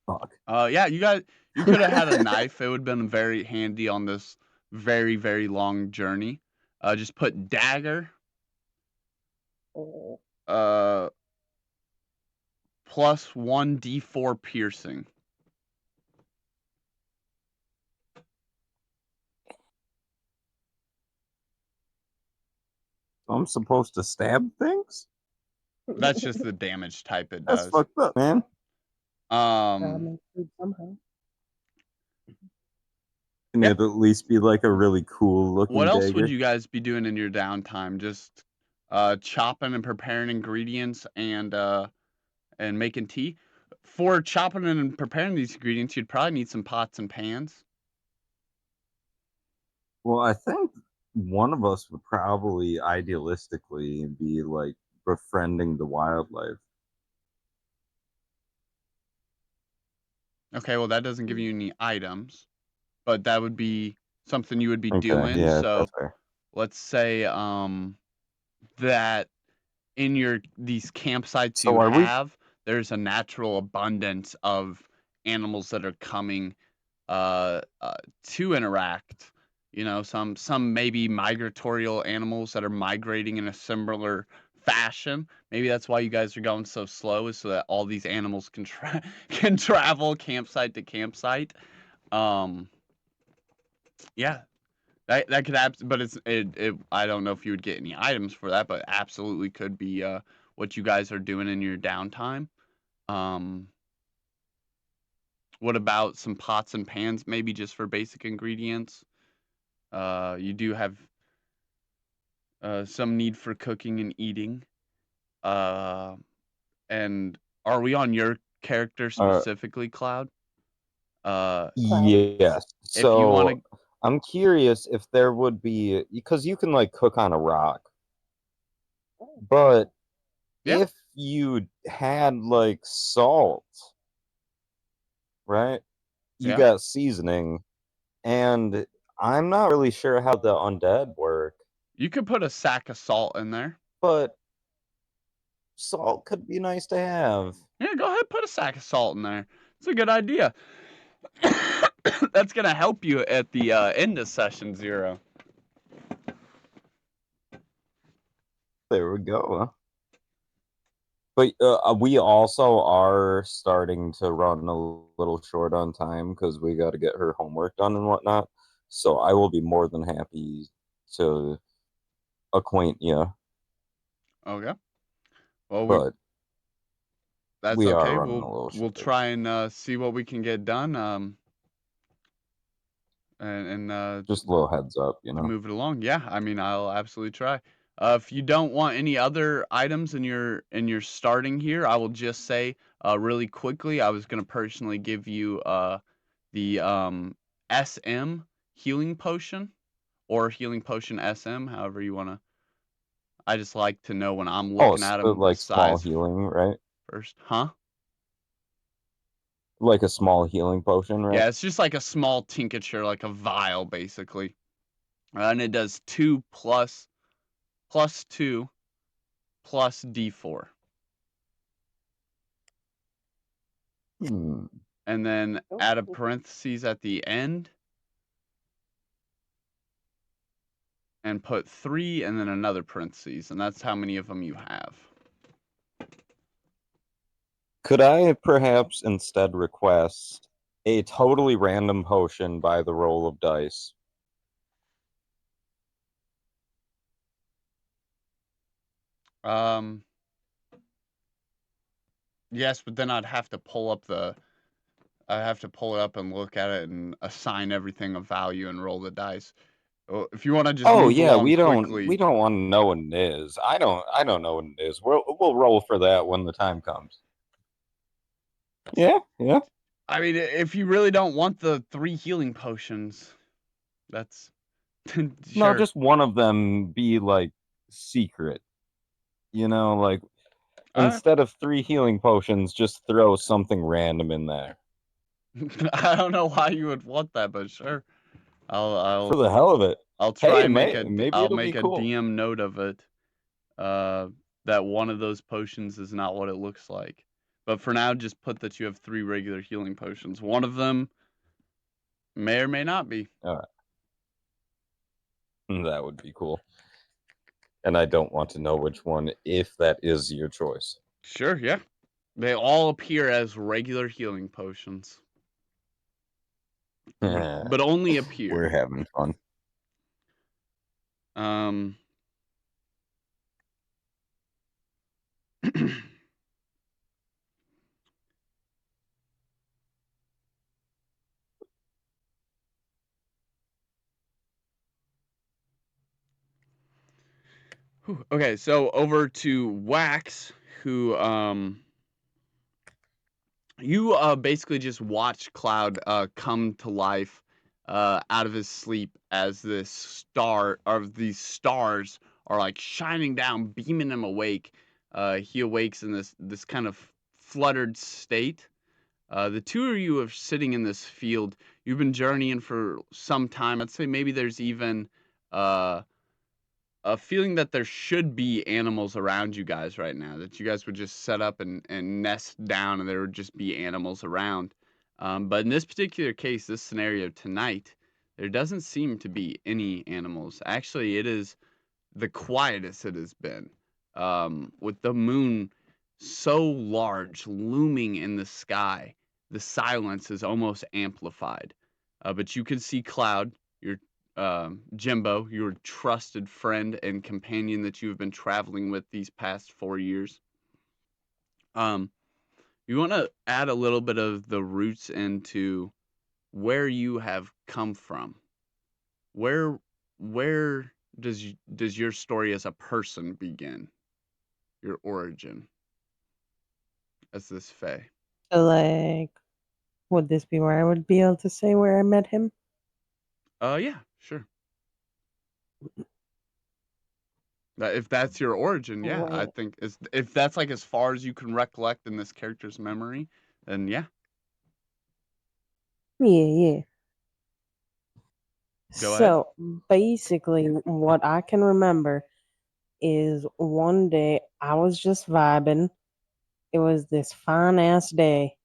D: Fuck.
B: Yeah, you could have had a knife. It would have been very handy on this very long journey. Just put dagger plus 1d4 piercing.
D: I'm supposed to stab things?
B: That's just the damage type it
D: That's
B: does.
D: fucked up, man.
C: Somehow.
D: Can
B: Yeah.
D: it at least be like a really cool looking
B: What else
D: dagger?
B: would you guys be doing in your downtime? Just chopping and preparing ingredients and making tea. For chopping and preparing these ingredients, you'd probably need some pots and pans.
D: Well, I think one of us would probably idealistically be like befriending the wildlife.
B: Okay, well that doesn't give you any items, but that would be something you would be
D: Okay,
B: doing.
D: yeah,
B: So
D: that's fair.
B: let's say that in these campsites
D: So
B: you
D: are we?
B: have, there's a natural abundance of animals that are coming to interact. You know, some maybe migratorial animals that are migrating in a similar fashion. Maybe that's why you guys are going so slow, is so that all these animals can can travel campsite to campsite. Um, yeah, that could but it. I don't know if you would get any items for that, but absolutely could be what you guys are doing in your downtime. Um, what about some pots and pans, maybe just for basic ingredients? You do have some need for cooking and eating. Uh, and are we on your character
D: Uh,
B: specifically, Cloud? Uh,
D: yes.
B: if you want
D: So
B: to,
D: I'm curious if there would be, because you can like cook on a rock, but
B: yeah,
D: if you had like salt, right? You
B: yeah,
D: got seasoning, and I'm not really sure how the undead work,
B: you could put a sack of salt in there.
D: but salt could be nice to have.
B: Yeah, go ahead, put a sack of salt in there. It's a good idea. That's gonna help you at the end of session 0.
D: There we go. But we also are starting to run a little short on time because we got to get her homework done and whatnot. So I will be more than happy to acquaint you,
B: Okay. Well,
D: but
B: that's
D: we are
B: okay.
D: running a
B: We'll
D: little
B: we'll
D: short.
B: try and see what we can get done. And
D: Just a little heads up,
B: to move it along. Yeah, I mean, I'll absolutely try. If you don't want any other items in your starting here, I will just say really quickly. I was gonna personally give you the SM healing potion or healing potion SM, however you wanna. I just like to know when I'm
D: Oh,
B: looking at
D: so
B: them the
D: like small
B: size
D: healing, right?
B: first, huh?
D: Like a small healing potion, right?
B: Yeah, it's just like a small tincture, like a vial, basically, and it does 2 plus 2 plus D4.
D: Hmm.
B: And then add a parentheses at the end and put 3 and then another parentheses, and that's how many of them you have.
D: Could I perhaps instead request a totally random potion by the roll of dice?
B: Um, yes, but then I'd have to pull it up and look at it and assign everything a value and roll the dice. If you want to just
D: Oh
B: move
D: yeah,
B: along
D: we don't
B: quickly,
D: want to know what it is. I don't know what it is. We'll roll for that when the time comes. Yeah, yeah.
B: I mean, if you really don't want the 3 healing potions, that's
D: No,
B: sure.
D: just one of them be like secret. Like
B: Uh,
D: instead of 3 healing potions, just throw something random in there.
B: I don't know why you would want that, but sure. I'll
D: For
B: I'll
D: the hell of it.
B: I'll try
D: Hey,
B: and
D: maybe
B: I'll
D: it'll
B: make
D: be
B: a
D: cool.
B: DM note of it. That one of those potions is not what it looks like. But for now, just put that you have 3 regular healing potions. One of them may or may not be.
D: All right. That would be cool. And I don't want to know which one if that is your choice.
B: Sure, yeah. They all appear as regular healing potions, but only
D: We're
B: appear.
D: having fun.
B: Um. Okay, so over to Wax, who you basically just watch Cloud come to life out of his sleep as these stars are like shining down, beaming him awake. He awakes in this kind of fluttered state. The two of you are sitting in this field. You've been journeying for some time. I'd say maybe there's even uh, a feeling that there should be animals around you guys right now, that you guys would just set up and nest down and there would just be animals around. But in this particular case, this scenario tonight, there doesn't seem to be any animals. Actually, it is the quietest it has been. with the moon so large, looming in the sky. The silence is almost amplified. But you can see Cloud, your Jimbo, your trusted friend and companion that you've been traveling with these past 4 years. Um, you want to add a little bit of the roots into where you have come from. Where does your story as a person begin? Your origin as this Fae.
C: So, like, would this be where I would be able to say where I met him?
B: Yeah, sure. If that's your origin, yeah, I
C: Wait.
B: think if that's like as far as you can recollect in this character's memory, then yeah.
C: Yeah.
B: Go ahead.
C: So, basically, what I can remember is one day I was just vibing. It was this fine ass day.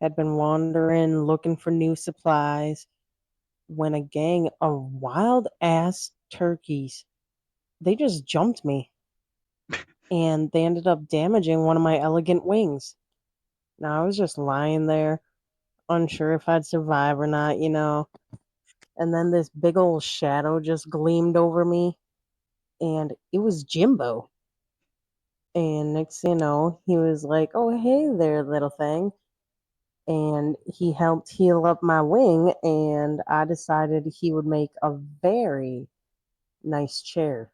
C: Had been wandering, looking for new supplies, when a gang of wild ass turkeys, they just jumped me and they ended up damaging one of my elegant wings. Now I was just lying there, unsure if I'd survive or not. And then this big old shadow just gleamed over me, and it was Jimbo. And next thing you know, he was like, "Oh, hey there, little thing." And he helped heal up my wing, and I decided he would make a very nice chair.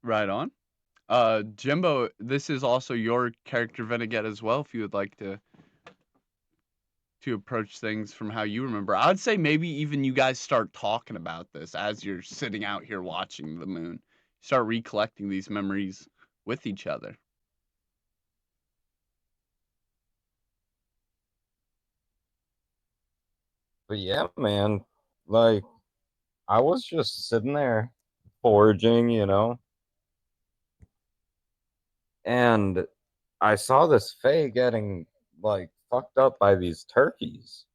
B: Right on. Jimbo, this is also your character vignette as well. If you would like to approach things from how you remember, I would say maybe even you guys start talking about this as you're sitting out here watching the moon. Start recollecting these memories with each other.
D: But yeah, man, like I was just sitting there foraging, and I saw this Fae getting like fucked up by these turkeys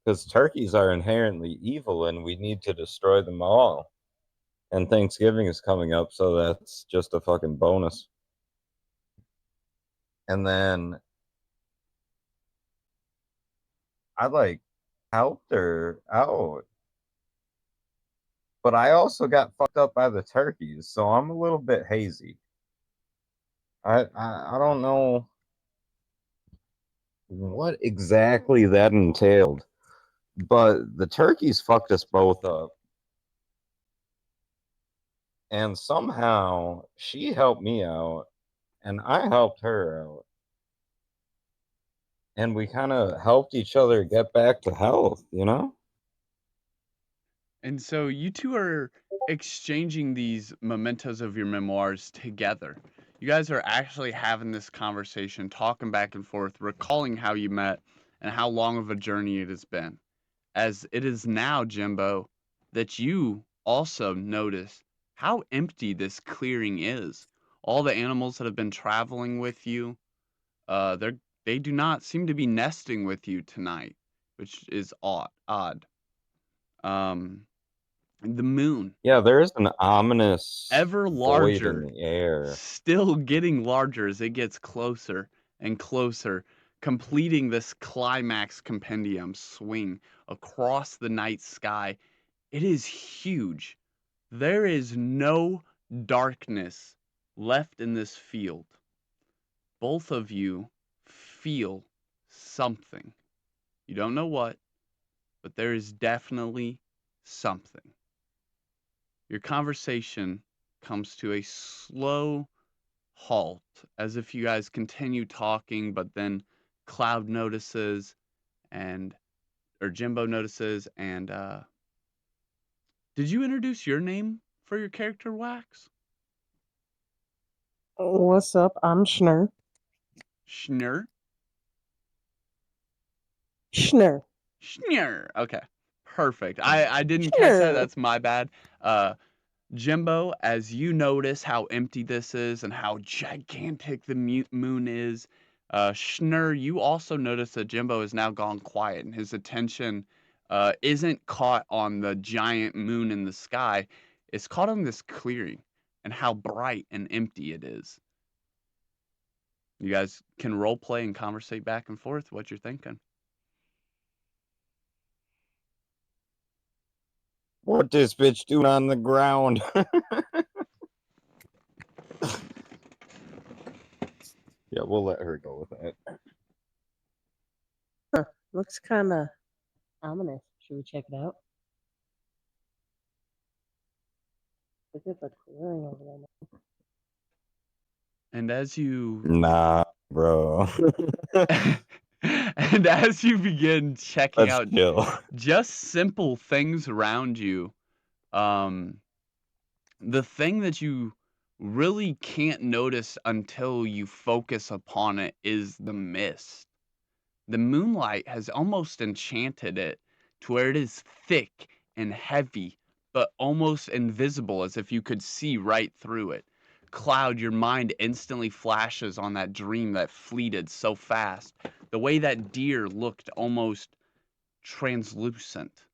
D: because turkeys are inherently evil and we need to destroy them all. And Thanksgiving is coming up, so that's just a fucking bonus. And then I like helped her out, but I also got fucked up by the turkeys, so I'm a little bit hazy. I don't know what exactly that entailed, but the turkeys fucked us both up. And somehow she helped me out and I helped her out. And we kind of helped each other get back to health?
B: And so you two are exchanging these mementos of your memoirs together. You guys are actually having this conversation, talking back and forth, recalling how you met and how long of a journey it has been. As it is now, Jimbo, that you also notice how empty this clearing is. All the animals that have been traveling with you, they do not seem to be nesting with you tonight, which is odd. Um, the moon,
D: Yeah, there is an ominous
B: ever
D: void in
B: larger,
D: the air.
B: still getting larger as it gets closer and closer, completing this climax compendium swing across the night sky. It is huge. There is no darkness left in this field. Both of you feel something. You don't know what, but there is definitely something. Your conversation comes to a slow halt as if you guys continue talking, but then Cloud notices and or Jimbo notices and did you introduce your name for your character, Wax?
C: What's up? I'm Schnur.
B: Schnur?
C: Schnur.
B: Schnur. Okay. Perfect. I didn't catch that.
C: Schnur.
B: That's my bad. Uh Jimbo, as you notice how empty this is and how gigantic the moon is, Schnur, you also notice that Jimbo has now gone quiet and his attention isn't caught on the giant moon in the sky. It's caught on this clearing and how bright and empty it is. You guys can role play and conversate back and forth what you're thinking.
D: What this bitch doing on the ground? Yeah, we'll let her go with that.
C: Looks kind of ominous. Should we check it out? Look at the clearing over there.
B: And as you
D: Nah, bro.
B: and as you begin checking
D: Let's
B: out
D: chill.
B: just simple things around you, the thing that you really can't notice until you focus upon it is the mist. The moonlight has almost enchanted it to where it is thick and heavy, but almost invisible, as if you could see right through it. Cloud, your mind instantly flashes on that dream that fleeted so fast. The way that deer looked almost translucent.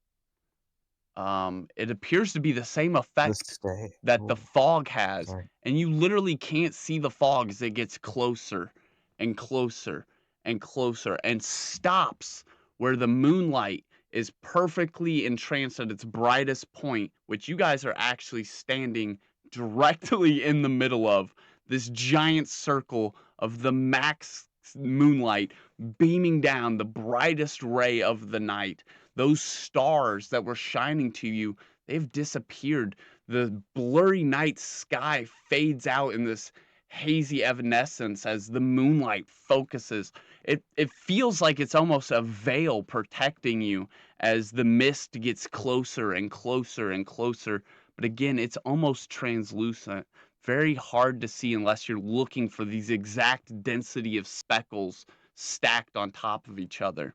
B: It appears to be the same effect
D: Stay.
B: that the fog has,
D: Sorry.
B: and you literally can't see the fog as it gets closer and closer and closer and stops where the moonlight is perfectly entranced at its brightest point, which you guys are actually standing directly in the middle of this giant circle of the max moonlight beaming down the brightest ray of the night. Those stars that were shining to you, they've disappeared. The blurry night sky fades out in this hazy evanescence as the moonlight focuses. It feels like it's almost a veil protecting you as the mist gets closer and closer and closer. But again, it's almost translucent. Very hard to see unless you're looking for these exact density of speckles stacked on top of each other.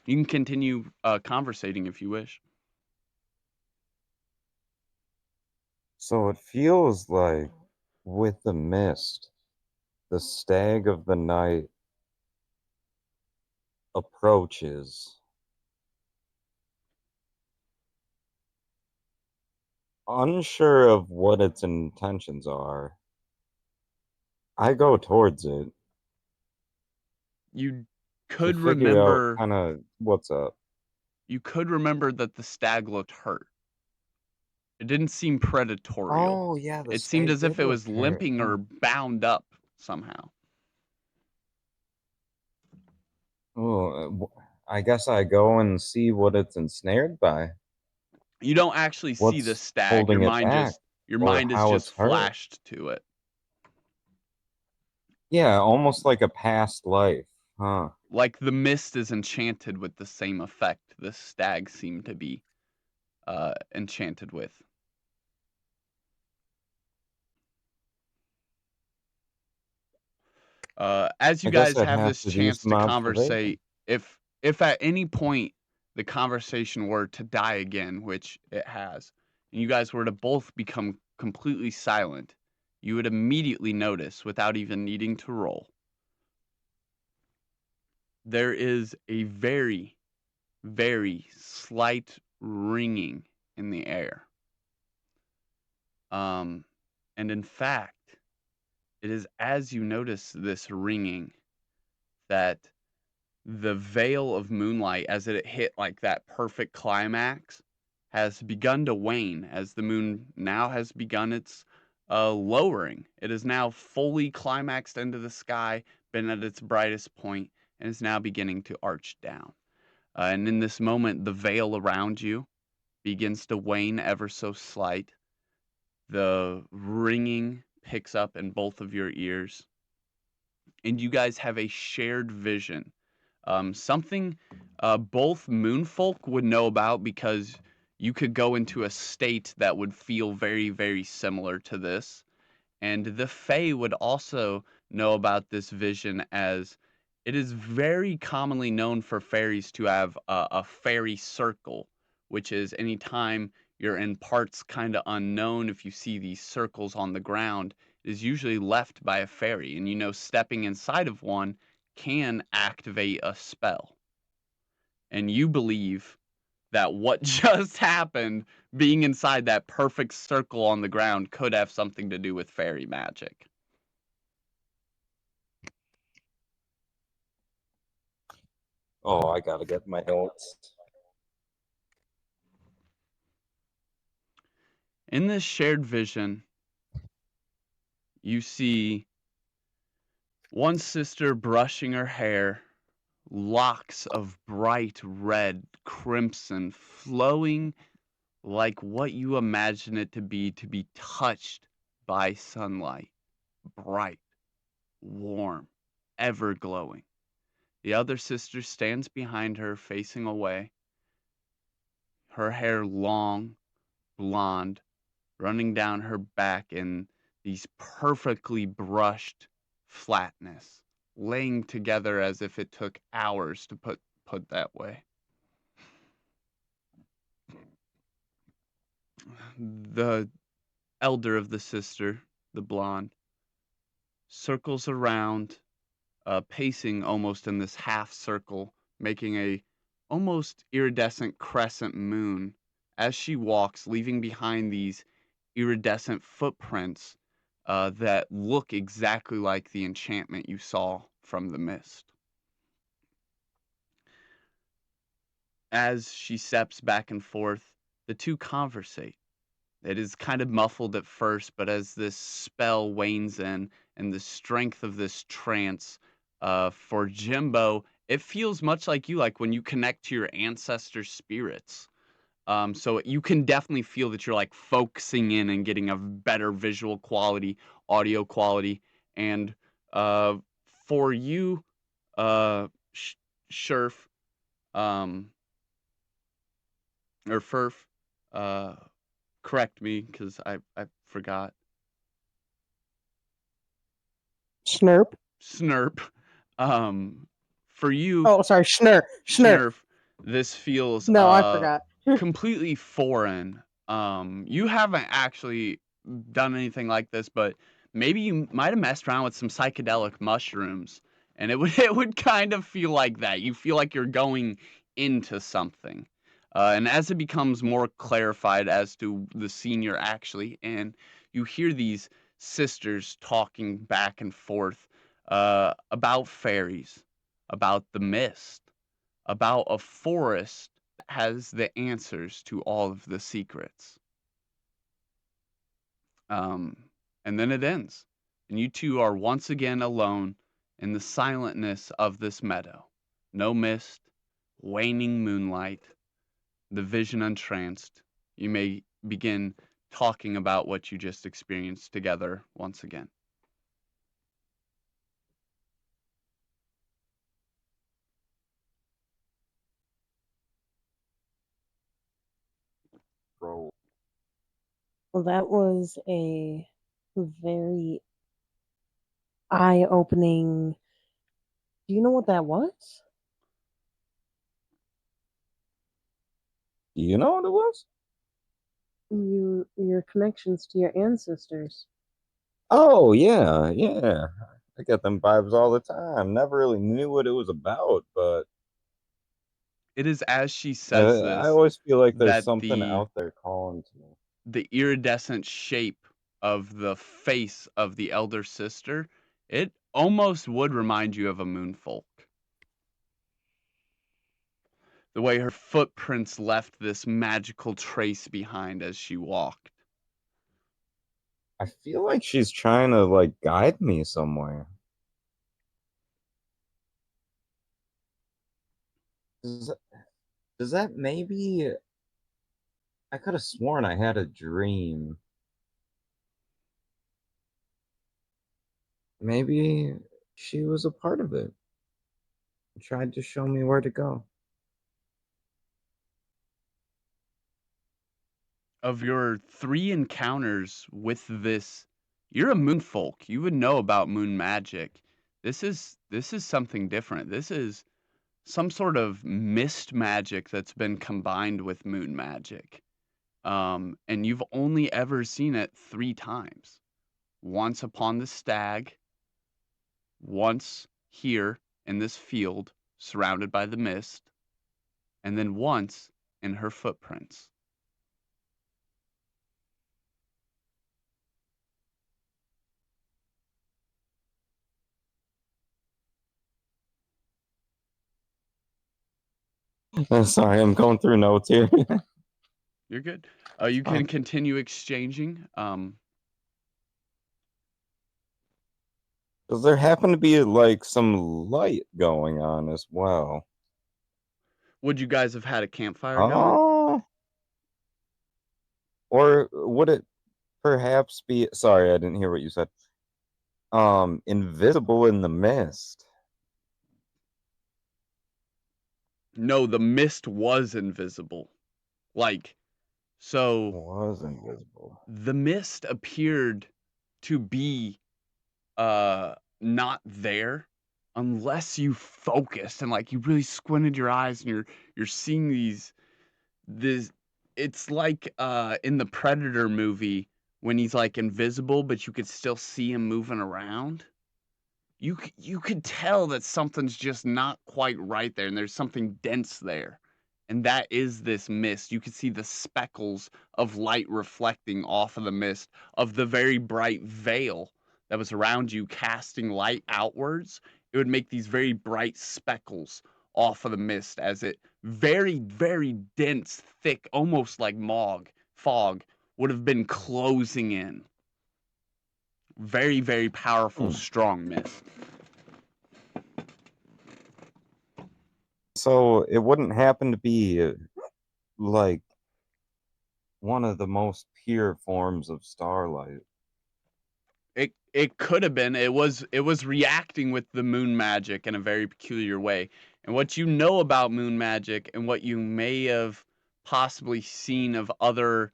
B: You can continue conversating if you wish.
D: So it feels like with the mist, the stag of the night approaches. Unsure of what its intentions are, I go towards it
B: You
D: to
B: could
D: figure out
B: remember
D: kind of what's up.
B: that the stag looked hurt. It didn't seem predatorial.
D: Oh yeah, the
B: It seemed
D: stag
B: as if
D: did
B: it
D: look
B: was
D: hurt.
B: limping or bound up somehow.
D: Oh, I guess I go and see what it's ensnared by.
B: You don't actually see the
D: What's
B: stag.
D: holding it back,
B: Your
D: or
B: mind is
D: how
B: just
D: it's hurt.
B: flashed to it.
D: Yeah, almost like a past life, huh?
B: Like the mist is enchanted with the same effect the stag seemed to be enchanted with. As you
D: I guess
B: guys
D: I'd
B: have
D: have
B: this
D: to do
B: chance to
D: some observation.
B: conversate, if at any point the conversation were to die again, which it has, and you guys were to both become completely silent, you would immediately notice, without even needing to roll, there is a very, very slight ringing in the air. And in fact, it is as you notice this ringing that the veil of moonlight, as it hit like that perfect climax, has begun to wane as the moon now has begun its lowering. It is now fully climaxed into the sky, been at its brightest point, and is now beginning to arch down. And in this moment, the veil around you begins to wane ever so slight. The ringing picks up in both of your ears, and you guys have a shared vision. Something both moonfolk would know about because you could go into a state that would feel very, very similar to this. And the Fae would also know about this vision, as it is very commonly known for fairies to have a fairy circle, which is anytime you're in parts kind of unknown, if you see these circles on the ground, it is usually left by a fairy. And stepping inside of one can activate a spell. and you believe that what just happened, being inside that perfect circle on the ground, could have something to do with fairy magic.
D: Oh, I gotta get my notes.
B: In this shared vision, you see one sister brushing her hair, locks of bright red crimson flowing like what you imagine it to be touched by sunlight, bright, warm, ever glowing. The other sister stands behind her, facing away, her hair long, blonde, running down her back in these perfectly brushed flatness, laying together as if it took hours to put that way. The elder of the sister, the blonde, circles around, pacing almost in this half circle, making a almost iridescent crescent moon as she walks, leaving behind these iridescent footprints that look exactly like the enchantment you saw from the mist. As she steps back and forth, the two conversate. It is kind of muffled at first, but as this spell wanes in and the strength of this trance, for Jimbo, it feels much like you, like when you connect to your ancestor spirits. So you can definitely feel that you're like focusing in and getting a better visual quality, audio quality, and uh, for you, Sh- Sherf, um, or Furf, uh, correct me because I forgot.
C: Snurp.
B: Snurp. For you,
C: Oh, sorry, Schnurp. Schnurp.
B: Snurf, this feels
C: No, I forgot.
B: completely foreign. You haven't actually done anything like this, but maybe you might have messed around with some psychedelic mushrooms, and it would it would kind of feel like that. You feel like you're going into something. And as it becomes more clarified as to the scene you're actually in, you hear these sisters talking back and forth about fairies, about the mist, about a forest that has the answers to all of the secrets. Um, and then it ends, and you two are once again alone in the silentness of this meadow. No mist, waning moonlight, the vision entranced. You may begin talking about what you just experienced together once again.
D: Bro,
C: Well, that was a very eye-opening. Do you know what that was?
D: you know what it was?
C: Your connections to your ancestors.
D: Oh yeah, yeah. I get them vibes all the time. Never really knew what it was about, but
B: It is as she says
D: I
B: this
D: always feel like there's
B: that
D: something out there calling to me.
B: the iridescent shape of the face of the elder sister, it almost would remind you of a moonfolk. The way her footprints left this magical trace behind as she walked.
D: I feel like she's trying to like guide me somewhere. Does that, does that maybe I could have sworn I had a dream. Maybe she was a part of it. Tried to show me where to go.
B: Of your 3 encounters with this, you're a moonfolk. You would know about moon magic. This is something different. This is some sort of mist magic that's been combined with moon magic. And you've only ever seen it 3 times. Once upon the stag, once here in this field surrounded by the mist, and then once in her footprints.
D: Sorry, I'm going through notes here.
B: You're good. You can continue exchanging.
D: Does there happen to be like some light going on as well?
B: Would you guys have had a campfire going?
D: Oh, or would it perhaps be? Sorry, I didn't hear what you said. Invisible in the mist.
B: No, the mist was invisible. Like, so
D: Was invisible.
B: the mist appeared to be not there unless you focused and like you really squinted your eyes and you're seeing this it's like in the Predator movie when he's like invisible but you could still see him moving around. You could tell that something's just not quite right there and there's something dense there. And that is this mist. You could see the speckles of light reflecting off of the mist of the very bright veil that was around you casting light outwards. It would make these very bright speckles off of the mist as it very dense, thick, almost like fog would have been closing in. Very powerful, strong mist.
D: So it wouldn't happen to be like one of the most pure forms of starlight.
B: It could have been. It was reacting with the moon magic in a very peculiar way. And what you know about moon magic and what you may have possibly seen of other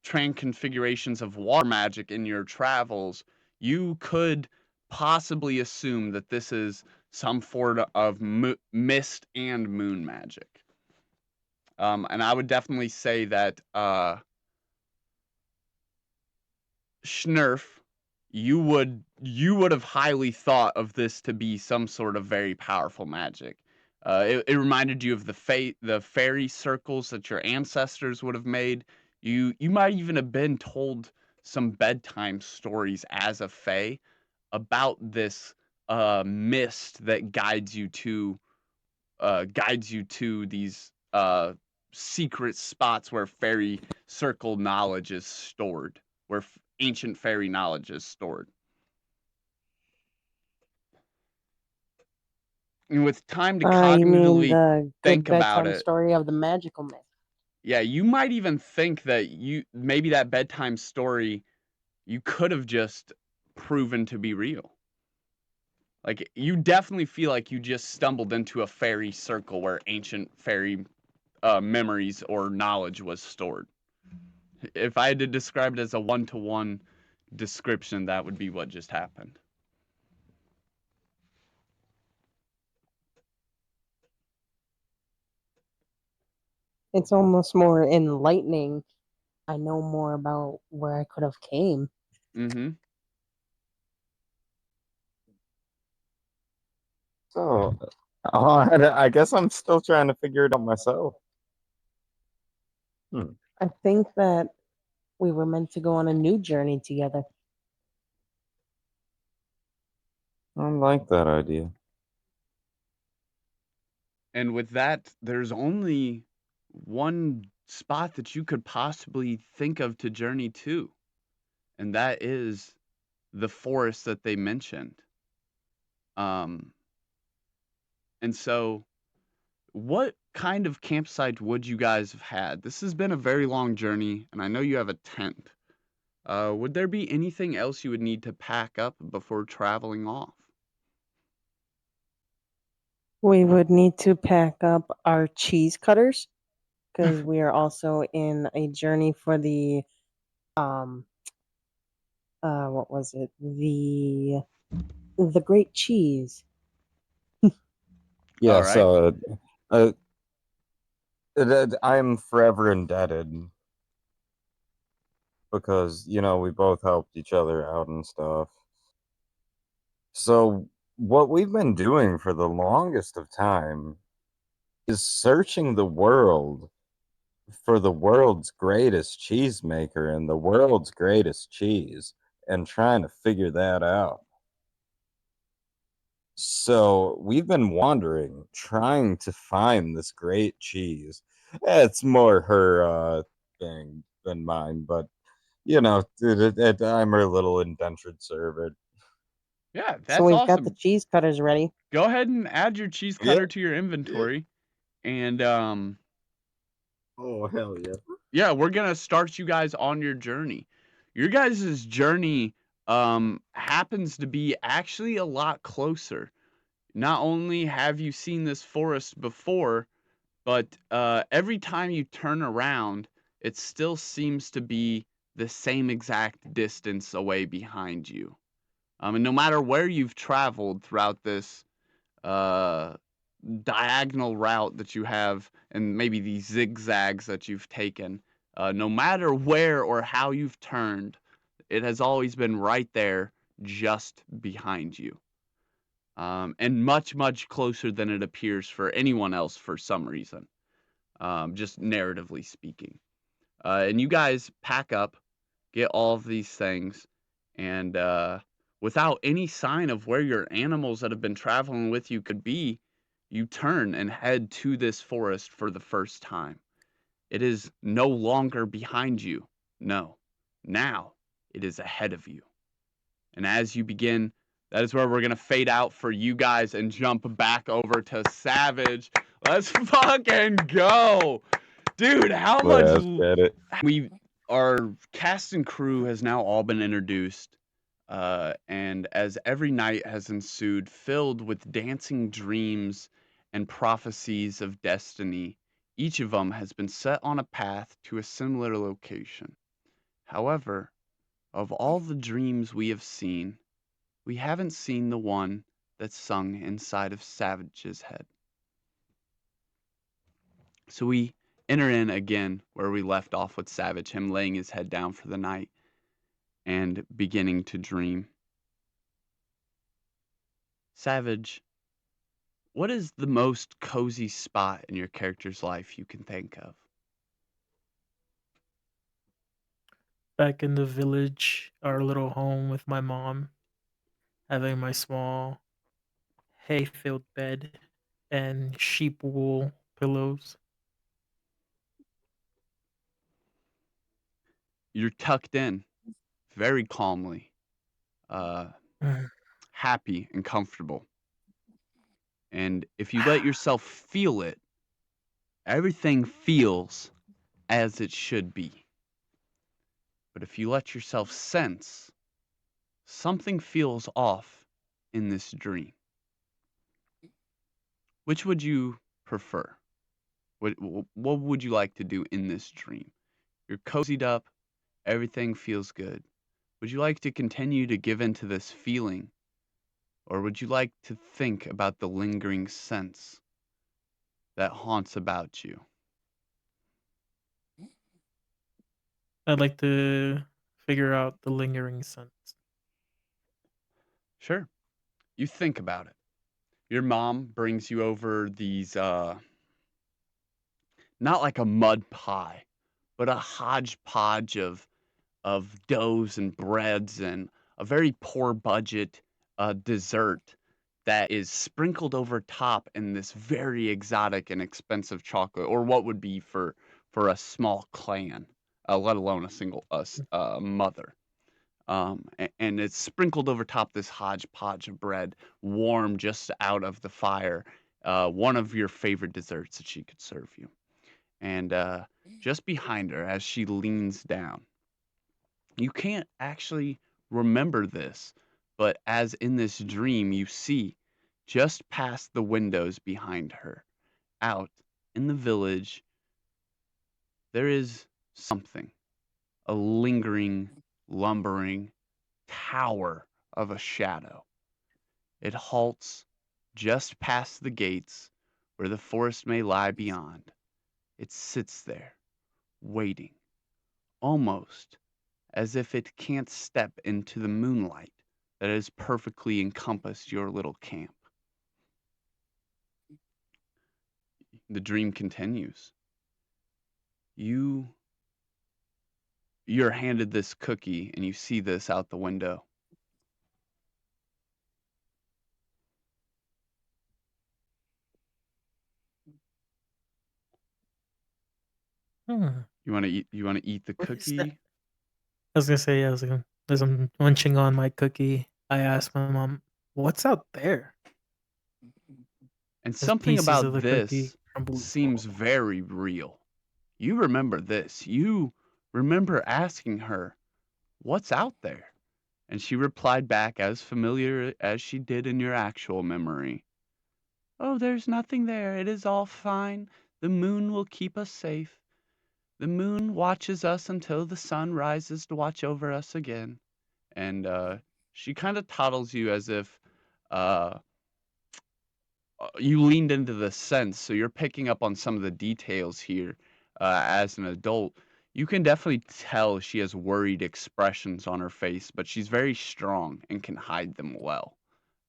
B: train configurations of water magic in your travels, you could possibly assume that this is some form of mist and moon magic. And I would definitely say that Schnurf, you would have highly thought of this to be some sort of very powerful magic. It reminded you of the fairy circles that your ancestors would have made. You might even have been told some bedtime stories as a fae about this mist that guides you to these secret spots where fairy circle knowledge is stored, where ancient fairy knowledge is stored. And with time to
C: You mean
B: cognitively
C: the
B: think
C: good
B: about
C: bedtime
B: it,
C: story of the magical myth?
B: yeah, you might even think that maybe that bedtime story you could have just proven to be real. Like you definitely feel like you just stumbled into a fairy circle where ancient fairy memories or knowledge was stored. If I had to describe it as a one-to-one description, that would be what just happened.
C: It's almost more enlightening. I know more about where I could have came.
B: Mm-hmm.
D: So, I guess I'm still trying to figure it out myself.
C: I think that we were meant to go on a new journey together.
D: I like that idea.
B: And with that, there's only one spot that you could possibly think of to journey to, and that is the forest that they mentioned. Um, and so, what kind of campsite would you guys have had? This has been a very long journey, and I know you have a tent. Would there be anything else you would need to pack up before traveling off?
C: We would need to pack up our cheese cutters because we are also in a journey for the um what was it? The great cheese.
D: Yeah,
B: All right.
D: so I'm forever indebted because, we both helped each other out and stuff. So, what we've been doing for the longest of time is searching the world for the world's greatest cheesemaker and the world's greatest cheese and trying to figure that out. So we've been wandering, trying to find this great cheese. It's more her thing than mine, but I'm her little indentured servant.
B: Yeah,
C: So
B: that's
C: we've got the
B: awesome.
C: cheese cutters ready.
B: Go ahead and add your cheese
D: Yeah.
B: cutter to your inventory. And
D: Oh, hell yeah.
B: yeah, we're gonna start you guys on your journey. Your guys' journey happens to be actually a lot closer. Not only have you seen this forest before, but every time you turn around, it still seems to be the same exact distance away behind you. And no matter where you've traveled throughout this uh, diagonal route that you have, and maybe these zigzags that you've taken, no matter where or how you've turned, it has always been right there, just behind you. And much, much closer than it appears for anyone else for some reason, just narratively speaking. And you guys pack up, get all of these things, and without any sign of where your animals that have been traveling with you could be, you turn and head to this forest for the first time. It is no longer behind you. No. Now it is ahead of you. And as you begin, that is where we're going to fade out for you guys and jump back over to Savage. Let's fucking go. Dude, how much
D: Let's get it.
B: our cast and crew has now all been introduced. And as every night has ensued, filled with dancing dreams and prophecies of destiny, each of them has been set on a path to a similar location. However, of all the dreams we have seen, we haven't seen the one that's sung inside of Savage's head. So we enter in again where we left off with Savage, him laying his head down for the night and beginning to dream. Savage, what is the most cozy spot in your character's life you can think of?
E: Back in the village, our little home with my mom, having my small hay-filled bed and sheep wool pillows.
B: You're tucked in very calmly, uh, happy and comfortable. And if you let yourself feel it, everything feels as it should be. But if you let yourself sense, something feels off in this dream. Which would you prefer? What would you like to do in this dream? You're cozied up, everything feels good. Would you like to continue to give into this feeling, or would you like to think about the lingering sense that haunts about you?
E: I'd like to figure out the lingering sense.
B: Sure. You think about it. Your mom brings you over these not like a mud pie, but a hodgepodge of doughs and breads and a very poor budget dessert that is sprinkled over top in this very exotic and expensive chocolate, or what would be for a small clan, let alone a single mother. And it's sprinkled over top this hodgepodge of bread, warm just out of the fire. One of your favorite desserts that she could serve you. And just behind her, as she leans down, you can't actually remember this, but as in this dream, you see just past the windows behind her, out in the village, there is something, a lingering, lumbering tower of a shadow. It halts just past the gates where the forest may lie beyond. It sits there, waiting, almost as if it can't step into the moonlight that has perfectly encompassed your little camp. The dream continues. You're handed this cookie and you see this out the window.
E: Hmm.
B: You want to eat the
E: What is that?
B: cookie?
E: I was gonna say, yeah, as I'm munching on my cookie, I asked my mom, "What's out there?"
B: And
E: As
B: something
E: pieces of
B: about
E: the cookie
B: this
E: crumble.
B: seems very real. You remember this. You remember asking her, "What's out there?" And she replied back as familiar as she did in your actual memory. "Oh, there's nothing there. It is all fine. The moon will keep us safe. The moon watches us until the sun rises to watch over us again." And she kind of toddles you as if uh, you leaned into the sense, so you're picking up on some of the details here as an adult. You can definitely tell she has worried expressions on her face, but she's very strong and can hide them well.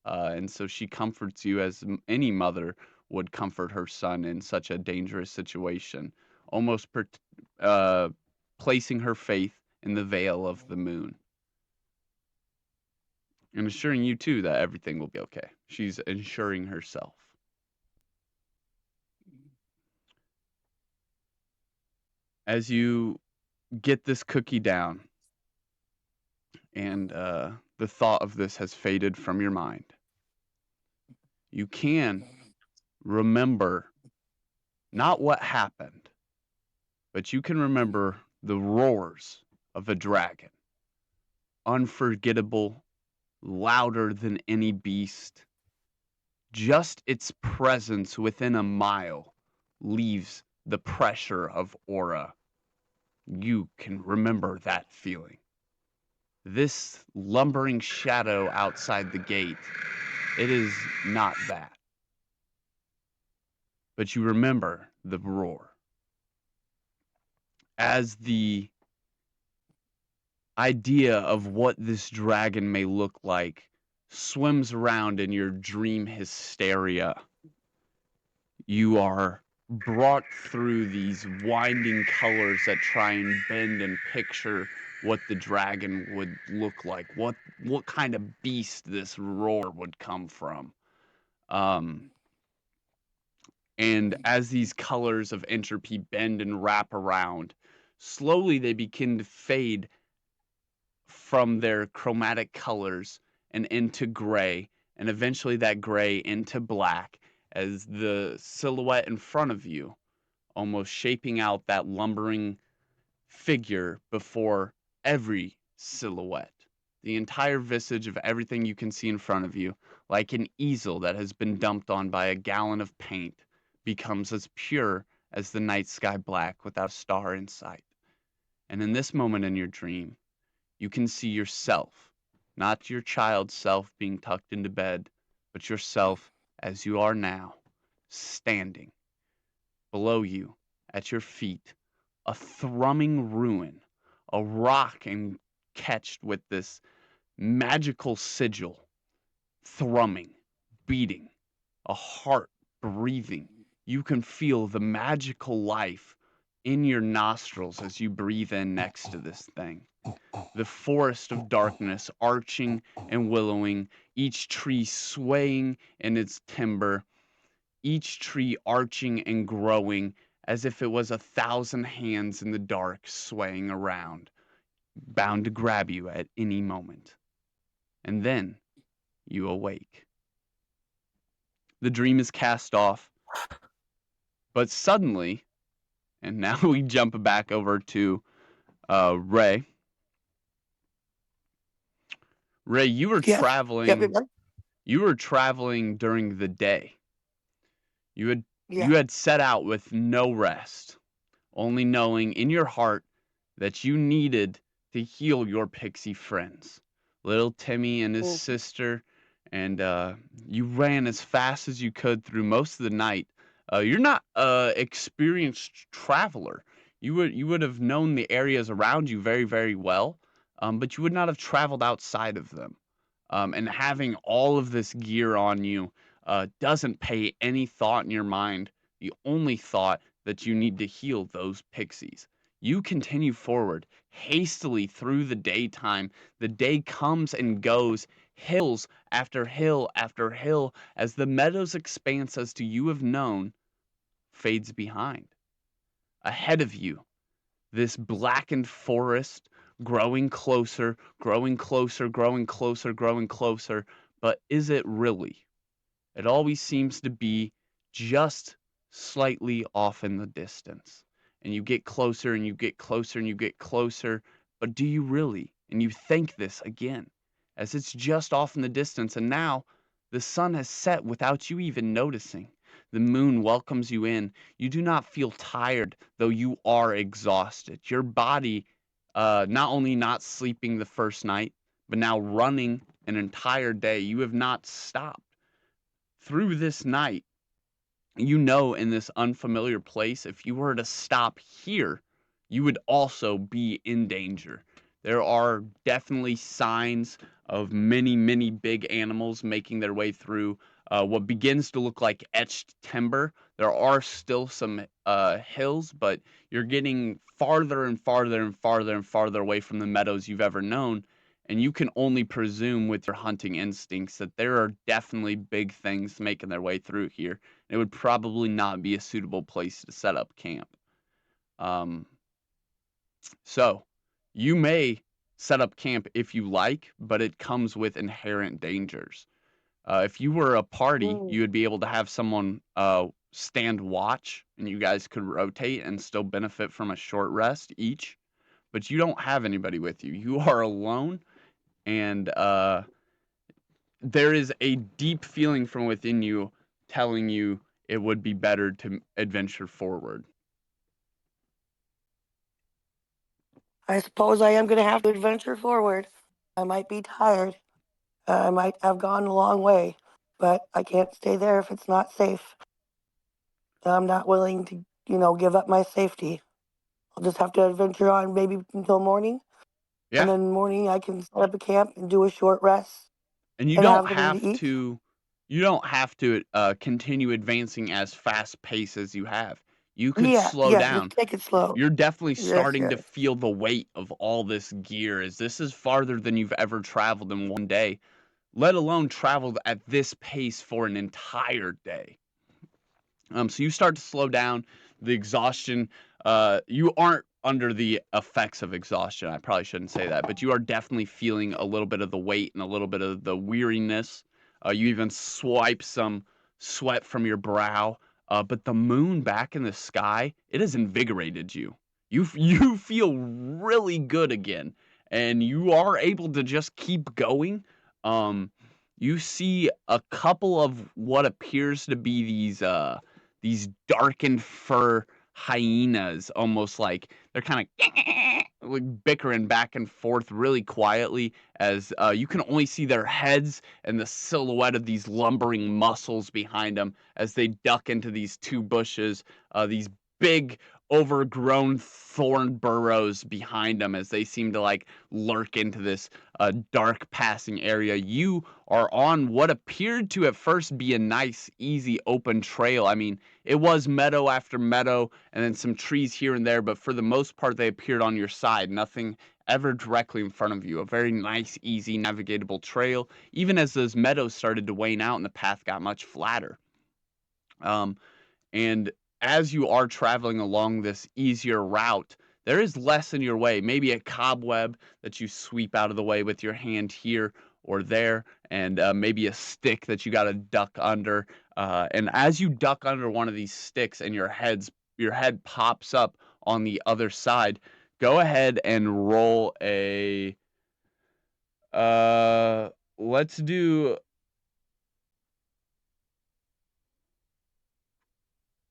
B: And so she comforts you as any mother would comfort her son in such a dangerous situation, almost uh, placing her faith in the veil of the moon and assuring you too that everything will be okay. She's ensuring herself. As you get this cookie down and the thought of this has faded from your mind, you can remember not what happened, but you can remember the roars of a dragon, unforgettable, louder than any beast. Just its presence within a mile leaves the pressure of aura. You can remember that feeling. This lumbering shadow outside the gate, it is not that. But you remember the roar. As the idea of what this dragon may look like swims around in your dream hysteria, you are brought through these winding colors that try and bend and picture what the dragon would look like, what kind of beast this roar would come from. Um, and as these colors of entropy bend and wrap around, slowly they begin to fade from their chromatic colors and into gray, and eventually that gray into black as the silhouette in front of you, almost shaping out that lumbering figure before every silhouette. The entire visage of everything you can see in front of you, like an easel that has been dumped on by a gallon of paint, becomes as pure as the night sky black without a star in sight. And in this moment in your dream, you can see yourself, not your child self being tucked into bed, but yourself as you are now, standing below you, at your feet, a thrumming ruin, a rock catched with this magical sigil, thrumming, beating, a heart breathing. You can feel the magical life in your nostrils as you breathe in next to this thing. The forest of darkness arching and willowing, each tree swaying in its timber, each tree arching and growing as if it was 1,000 hands in the dark swaying around, bound to grab you at any moment. And then you awake. The dream is cast off, but suddenly, and now we jump back over to Ray. Ray, you were
A: Yep. Yep.
B: traveling.
A: Yep.
B: You were traveling during the day. You had
A: Yeah.
B: you had set out with no rest, only knowing in your heart that you needed to heal your pixie friends, little Timmy and his
A: Mm.
B: sister, and you ran as fast as you could through most of the night. You're not a experienced traveler. You would have known the areas around you very, very well, but you would not have traveled outside of them. And having all of this gear on you doesn't pay any thought in your mind. the only thought that you need to heal those pixies. You continue forward hastily through the daytime. The day comes and goes, hills after hill after hill, as the meadow's expanse as to you have known fades behind. Ahead of you, this blackened forest growing closer, growing closer, growing closer, growing closer. But is it really? It always seems to be just slightly off in the distance. And you get closer and you get closer and you get closer. But do you really? And you think this again, as it's just off in the distance. And now the sun has set without you even noticing. The moon welcomes you in. You do not feel tired, though you are exhausted. Your body, not only not sleeping the first night, but now running an entire day. You have not stopped through this night. You know, in this unfamiliar place, if you were to stop here, you would also be in danger. There are definitely signs of many, many big animals making their way through what begins to look like etched timber. There are still some hills, but you're getting farther and farther and farther and farther away from the meadows you've ever known. And you can only presume with your hunting instincts that there are definitely big things making their way through here. It would probably not be a suitable place to set up camp. Um, so you may set up camp if you like, but it comes with inherent dangers. If you were a party,
A: Mm.
B: you would be able to have someone stand watch, and you guys could rotate and still benefit from a short rest each. But you don't have anybody with you. You are alone, and there is a deep feeling from within you telling you it would be better to adventure forward.
A: I suppose I am going to have to adventure forward. I might be tired. I might have gone a long way, but I can't stay there if it's not safe. I'm not willing to, give up my safety. I'll just have to adventure on maybe until morning, and
B: Yeah,
A: then morning I can set up a camp and do a short rest
B: and
A: and have something to eat.
B: you don't have to continue advancing as fast pace as you have. You could
A: Yeah,
B: slow
A: yeah, just
B: down.
A: take it slow.
B: You're definitely
A: Yes,
B: starting to
A: yes.
B: feel the weight of all this gear, as this is farther than you've ever traveled in one day, let alone traveled at this pace for an entire day. So you start to slow down. The exhaustion, you aren't under the effects of exhaustion. I probably shouldn't say that, but you are definitely feeling a little bit of the weight and a little bit of the weariness. You even swipe some sweat from your brow. But the moon back in the sky, it has invigorated you. You feel really good again, and you are able to just keep going. Um, you see a couple of what appears to be these darkened fur hyenas, almost like they're kind of like bickering back and forth really quietly, as you can only see their heads and the silhouette of these lumbering muscles behind them as they duck into these two bushes, these big overgrown thorn burrows behind them as they seem to like lurk into this dark passing area. You are on what appeared to at first be a nice, easy, open trail. I mean, it was meadow after meadow and then some trees here and there, but for the most part, they appeared on your side. Nothing ever directly in front of you. A very nice, easy, navigatable trail, even as those meadows started to wane out and the path got much flatter. Um, and as you are traveling along this easier route, there is less in your way, maybe a cobweb that you sweep out of the way with your hand here or there, and maybe a stick that you got to duck under. And as you duck under one of these sticks and your head pops up on the other side, go ahead and roll a. Uh, let's do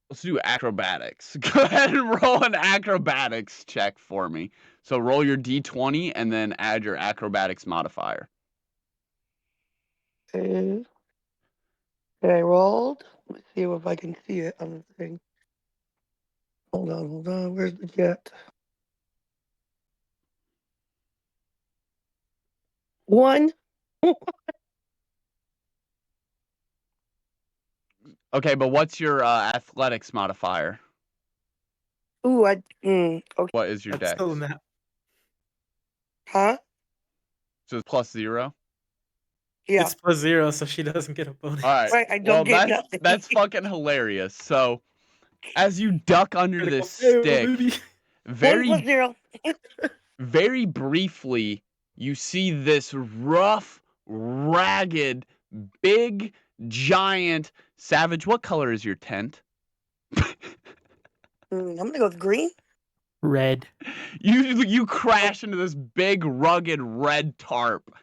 B: Let's do acrobatics. Go ahead and roll an acrobatics check for me. So roll your d20 and then add your acrobatics modifier.
A: Okay. I rolled. Let's see if I can see it on the thing. Hold on. Where's the jet? One.
B: Okay, but what's your athletics modifier?
A: Ooh, okay.
B: What is your
E: That's
B: dex?
E: still not.
A: Huh?
B: So it's +0?
A: Yeah.
E: It's +0, so she doesn't get a bonus.
B: All right.
A: Right, I
B: Well,
A: don't get nothing.
B: that's fucking hilarious. So, as you duck under
E: Critical
B: this
E: fail,
B: stick,
E: baby.
A: 1 plus
B: very
A: 0.
B: very briefly, you see this rough, ragged, big, giant savage. What color is your tent?
A: I'm gonna go with green.
E: Red.
B: You crash into this big, rugged red tarp,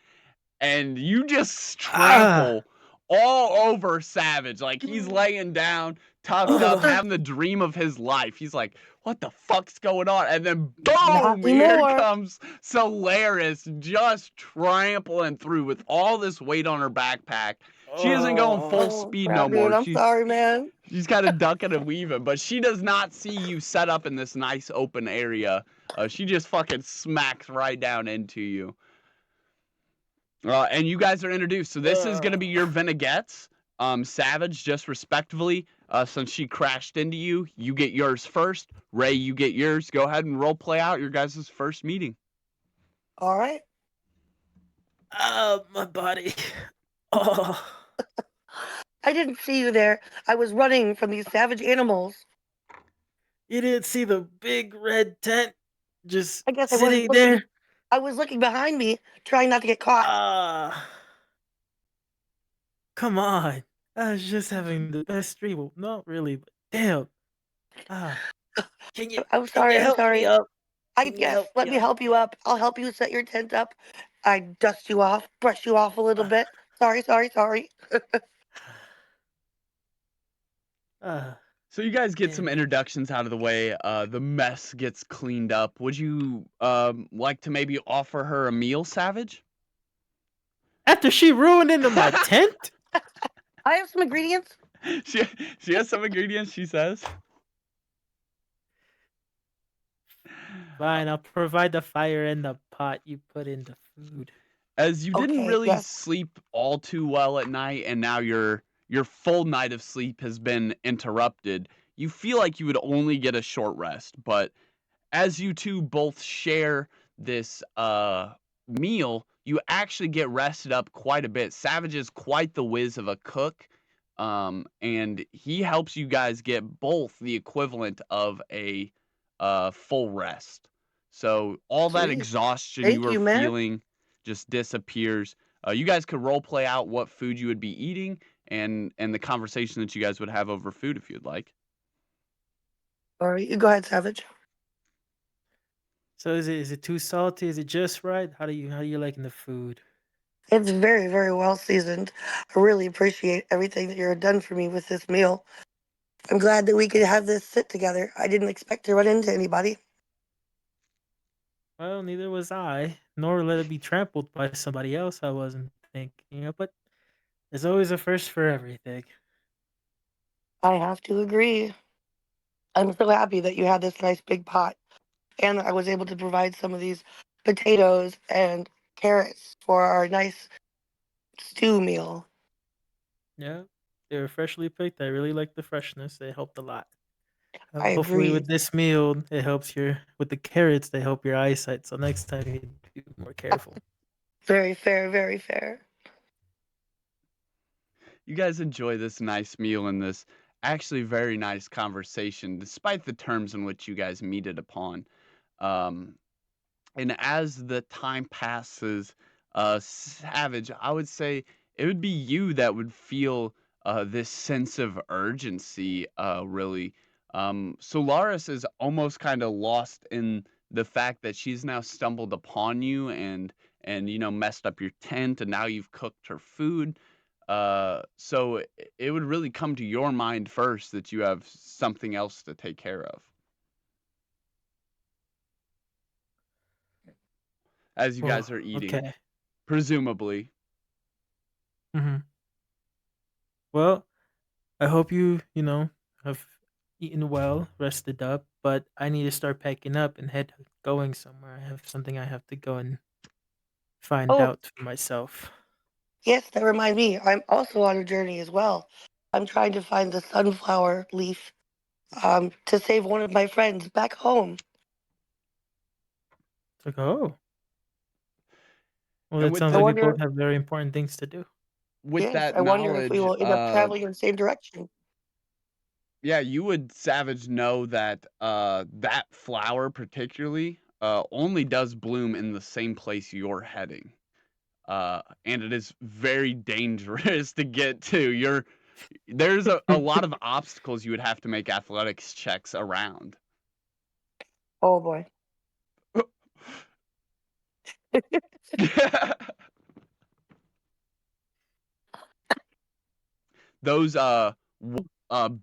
B: and you just
E: Ah.
B: trample all over Savage. Like he's laying down, tucked up,
E: Ugh.
B: having the dream of his life. He's like, "What the fuck's going on?" And then
A: Not
B: boom, here
A: anymore.
B: comes Solaris, just trampling through with all this weight on her backpack. She isn't going full
A: Oh,
B: speed
A: crap,
B: no more.
A: dude. I'm sorry, man.
B: She's kind of ducking and weaving, but she does not see you set up in this nice open area. She just fucking smacks right down into you. And you guys are introduced. So this is going to be your vignettes. Savage, just respectively, since she crashed into you, you get yours first. Ray, you get yours. Go ahead and role play out your guys' first meeting.
A: All right.
E: My body. Oh.
A: I didn't see you there. I was running from these savage animals.
E: You didn't see the big red tent just
A: I guess I wasn't
E: sitting
A: looking.
E: there?
A: I was looking behind me, trying not to get caught.
E: Ah. Come on. I was just having the best dream. Well, not really, but damn. Ah. Can you
A: I'm
E: can
A: sorry.
E: you
A: I'm
E: help me
A: sorry.
E: up? Can you
A: Yes,
E: help
A: let
E: me
A: me
E: up?
A: help you up. I'll help you set your tent up. I dust you off, brush you off a little
E: Ah.
A: bit. Sorry.
E: Ah.
B: So you guys get
E: Damn
B: some
E: it.
B: introductions out of the way. The mess gets cleaned up. Would you like to maybe offer her a meal, Savage?
E: After she ruined into my tent?
A: I have some ingredients.
B: she she has some ingredients. She says.
E: Fine, I'll provide the fire and the pot you put in the food.
B: As you didn't
A: Okay,
B: really
A: yes.
B: sleep all too well at night, and now your full night of sleep has been interrupted, you feel like you would only get a short rest. But as you two both share this meal, you actually get rested up quite a bit. Savage is quite the whiz of a cook, and he helps you guys get both the equivalent of a full rest. So all that
A: Sweet.
B: exhaustion you
A: Thank
B: are
A: you, man.
B: feeling just disappears. You guys could role play out what food you would be eating and the conversation that you guys would have over food if you'd like.
A: All right, you go ahead, Savage.
E: So is it too salty? Is it just right? How do you liking the food?
A: It's very, very well seasoned. I really appreciate everything that you've done for me with this meal. I'm glad that we could have this sit together. I didn't expect to run into anybody.
E: Well, neither was I, nor let it be trampled by somebody else I wasn't thinking of, but there's always a first for everything.
A: I have to agree. I'm so happy that you had this nice big pot and that I was able to provide some of these potatoes and carrots for our nice stew meal.
E: Yeah, they were freshly picked. I really like the freshness. They helped a lot.
A: I
E: Hopefully,
A: agree.
E: with this meal, it helps your with the carrots. They help your eyesight. So next time, you be more careful.
A: Very fair, very fair.
B: You guys enjoy this nice meal and this actually very nice conversation, despite the terms in which you guys meet it upon. Um, and as the time passes, Savage, I would say it would be you that would feel this sense of urgency, really. Solaris is almost kind of lost in the fact that she's now stumbled upon you and messed up your tent, and now you've cooked her food. So it would really come to your mind first that you have something else to take care of. As you
E: Oh,
B: guys are eating,
E: okay.
B: presumably.
E: hmm Well, I hope you have eaten well, rested up, but I need to start packing up and head going somewhere. I have something I have to go and find
A: Oh,
E: out for myself.
A: yes, that reminds me. I'm also on a journey as well. I'm trying to find the sunflower leaf to save one of my friends back home.
E: It's like, oh, well,
B: And
E: it
B: with
E: sounds
A: I
B: the
E: like you
A: wonder,
E: both have very important things to do.
B: with
A: yes,
B: that
A: I wonder if we
B: knowledge,
A: will end up traveling in the same direction.
B: yeah, you would Savage know that that flower particularly only does bloom in the same place you're heading. And it is very dangerous to get to. There's a lot of obstacles you would have to make athletics checks around.
A: Oh boy.
B: Those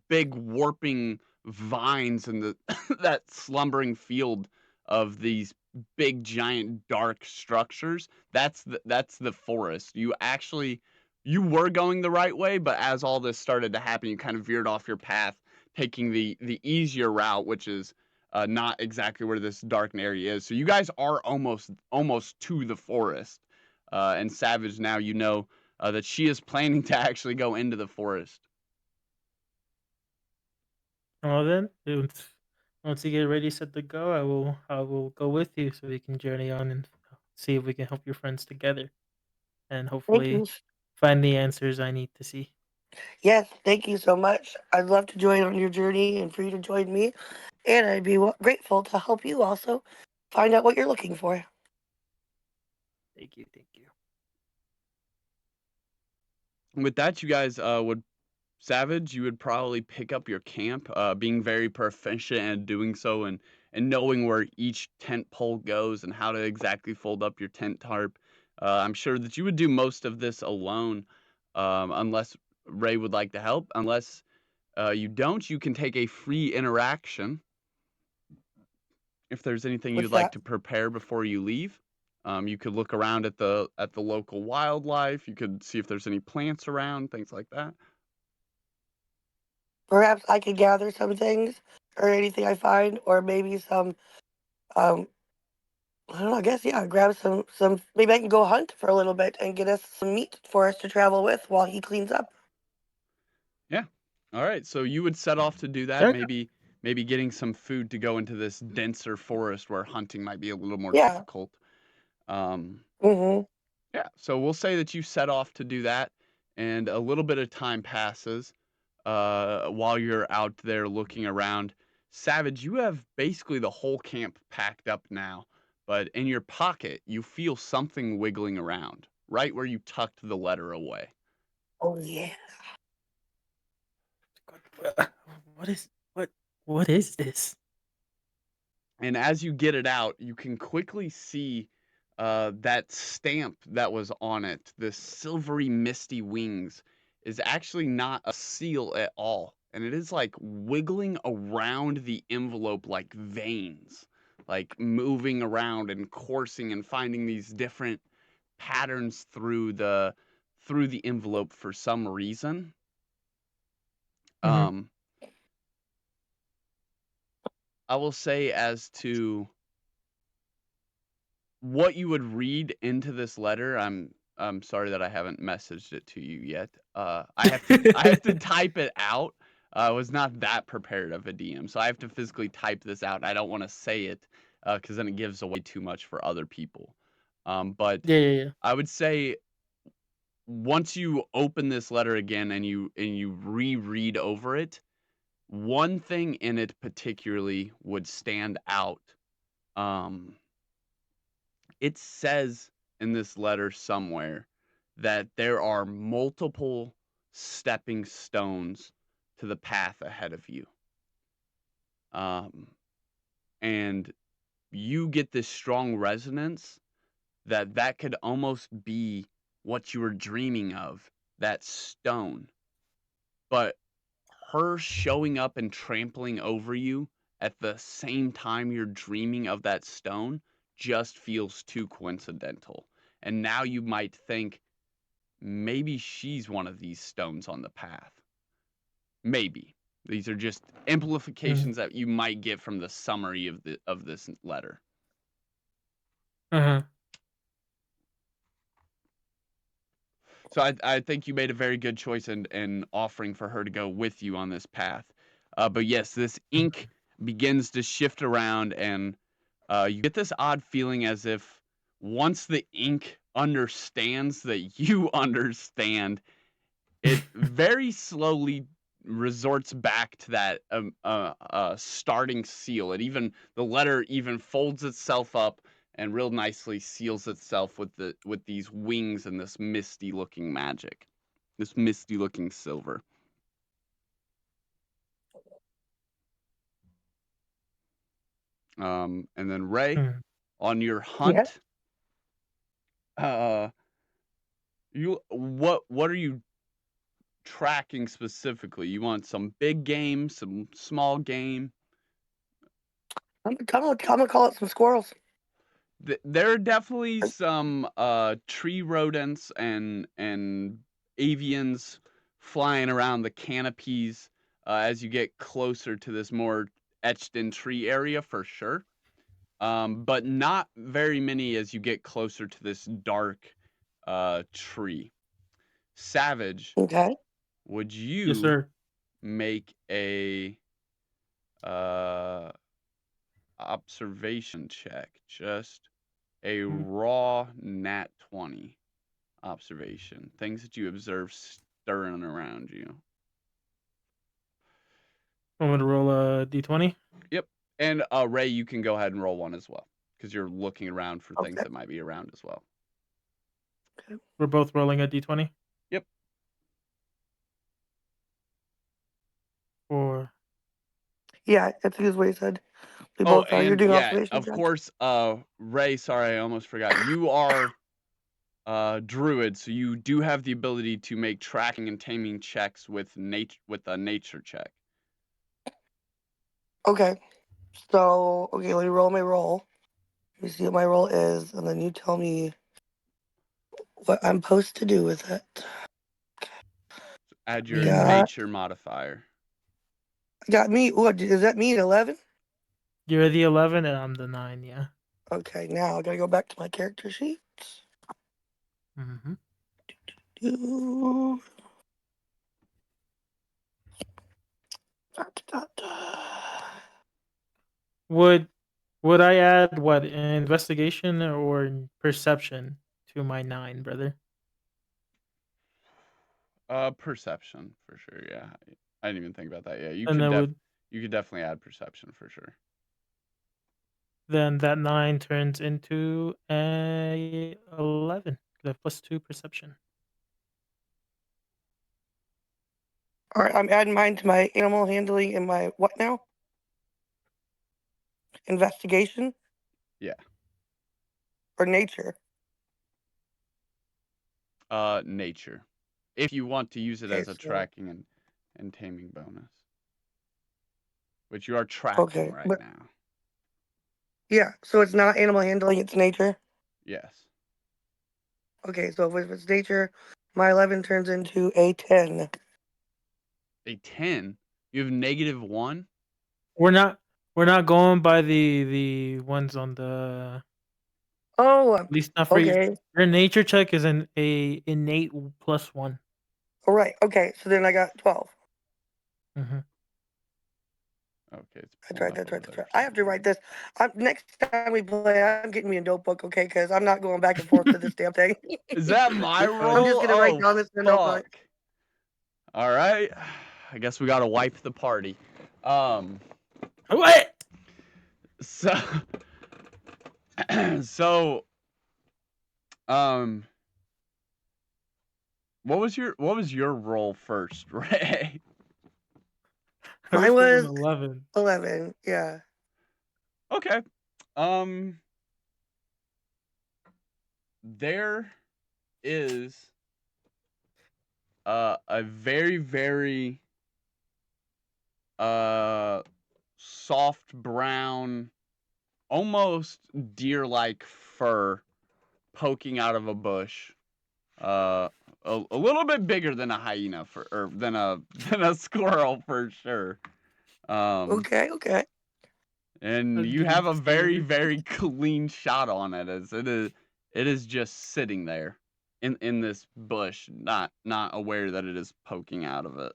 B: big warping vines and the that slumbering field of these big giant dark structures, that's the forest. You were going the right way, but as all this started to happen, you kind of veered off your path, taking the easier route, which is not exactly where this dark area is. So you guys are almost to the forest. And Savage, now you know that she is planning to actually go into the forest.
E: Well then, once you get ready, set to go, I will go with you so we can journey on and see if we can help your friends together and
A: Thank
E: hopefully
A: you.
E: find the answers I need to see.
A: Yes, thank you so much. I'd love to join on your journey and for you to join me. And I'd be grateful to help you also find out what you're looking for.
E: Thank you, thank you.
B: With that, you guys would Savage, you would probably pick up your camp, being very proficient at doing so and knowing where each tent pole goes and how to exactly fold up your tent tarp. I'm sure that you would do most of this alone, unless Ray would like to help. Unless you don't, you can take a free interaction if there's anything you'd
A: What's
B: like
A: that?
B: to prepare before you leave. You could look around at the local wildlife. You could see if there's any plants around, things like that.
A: Perhaps I could gather some things or anything I find, or maybe some, um, I don't know, I guess, yeah, grab maybe I can go hunt for a little bit and get us some meat for us to travel with while he cleans up.
B: Yeah. All right. So you would set off to do that,
E: Sure.
B: maybe getting some food to go into this denser forest where hunting might be a little more
A: Yeah.
B: difficult. Um,
A: Mm-hmm.
B: yeah. So we'll say that you set off to do that, and a little bit of time passes while you're out there looking around. Savage, you have basically the whole camp packed up now, but in your pocket, you feel something wiggling around, right where you tucked the letter away.
A: Oh, yeah.
E: What is what is this?
B: And as you get it out, you can quickly see that stamp that was on it, the silvery, misty wings, is actually not a seal at all. And it is like wiggling around the envelope like veins, like moving around and coursing and finding these different patterns through the envelope for some reason.
E: Mm-hmm.
B: Um, I will say as to what you would read into this letter, I'm sorry that I haven't messaged it to you yet. I have to type it out. I was not that prepared of a DM, so I have to physically type this out. I don't want to say it because then it gives away too much for other people. But
E: Yeah, yeah, yeah.
B: I would say once you open this letter again and you reread over it, one thing in it particularly would stand out. Um, it says in this letter somewhere that there are multiple stepping stones to the path ahead of you. Um, and you get this strong resonance that that could almost be what you were dreaming of, that stone. But her showing up and trampling over you at the same time you're dreaming of that stone just feels too coincidental. And now you might think maybe she's one of these stones on the path. Maybe. These are just
E: Mm-hmm.
B: amplifications that you might get from the summary of this letter.
E: Uh-huh.
B: So I think you made a very good choice in offering for her to go with you on this path. But yes, this ink begins to shift around, and you get this odd feeling as if once the ink understands that you understand, it very slowly resorts back to that starting seal. The letter even folds itself up and real nicely seals itself with these wings and this misty looking magic, this misty looking silver. And then Ray,
E: Hmm.
B: on your
A: Yes.
B: hunt, what are you tracking specifically? You want some big game, some small game?
A: I'm gonna call it some squirrels.
B: There are definitely some tree rodents and avians flying around the canopies as you get closer to this more etched in tree area for sure. But not very many as you get closer to this dark tree. Savage,
A: Okay.
B: would
E: Yes,
B: you
E: sir.
B: make a uh, observation check? Just a raw nat 20 observation. Things that you observe stirring around you.
E: I'm gonna roll a d20.
B: Yep. And Ray, you can go ahead and roll one as well because you're looking around for things
A: Okay.
B: that might be around as well.
E: We're both rolling a d20.
B: Yep.
E: Or
A: Yeah, that's what he said. We
B: Oh,
A: both are. You're
B: and
A: doing
B: yeah,
A: observation
B: of
A: checks?
B: course, Ray, sorry, I almost forgot. You are druid, so you do have the ability to make tracking and taming checks with a nature check.
A: Okay. So, okay, let me roll my roll. Let me see what my roll is, and then you tell me what I'm supposed to do with it.
B: Add your
E: mean,
B: nature modifier.
A: I got me. What is that? Me at 11?
E: you're the 11 and I'm the 9. Yeah.
A: Okay, now I gotta go back to my character sheet.
E: Mm-hmm.
A: Do- Da.
E: Would I add what, investigation or perception to my 9, brother?
B: Perception for sure. Yeah, I didn't even think about that. Yeah,
E: And
B: you could definitely add perception for sure.
E: then that 9 turns into a 11. The +2 perception.
A: All right, I'm adding mine to my animal handling and my what now? Investigation
B: Yeah.
A: or nature?
B: Nature. If you want to use it
A: Okay,
B: as a
A: so
B: tracking and taming bonus, which you are tracking
A: okay,
B: right
A: but
B: now.
A: yeah, so it's not animal handling, it's nature.
B: Yes.
A: Okay, so if it's nature, my 11 turns into a 10.
B: A 10. You have -1.
E: We're not going by the ones on the,
A: Oh,
E: at least not for you.
A: okay.
E: Your nature check is an innate +1.
A: All right. Okay, so then I got 12.
E: Mm-hmm.
B: Okay, it's
A: That's
B: pulling
A: right.
B: up
A: That's
B: over
A: right. That's
B: there
A: right.
B: for
A: I
B: some
A: have to write
B: reason.
A: this. Next time we play, I'm getting me a notebook, okay? Because I'm not going back and forth to this damn thing.
B: Is that my
E: You're fine.
A: I'm just
B: roll?
A: gonna write
B: Oh,
A: down this in a notebook.
B: fuck. All right. I guess we gotta wipe the party.
E: What?
B: So, so, um, what was your role first, Ray?
E: Hers
A: Mine
E: was an
A: was
E: 11.
A: 11. Yeah.
B: Okay. There is a very very soft brown, almost deer-like fur poking out of a bush. A little bit bigger than a hyena or than a than a squirrel for sure. Um,
A: Okay. Okay.
B: and
E: That's
B: you
E: getting
B: have a very
E: scary.
B: very clean shot on it as it is just sitting there in this bush, not aware that it is poking out of it.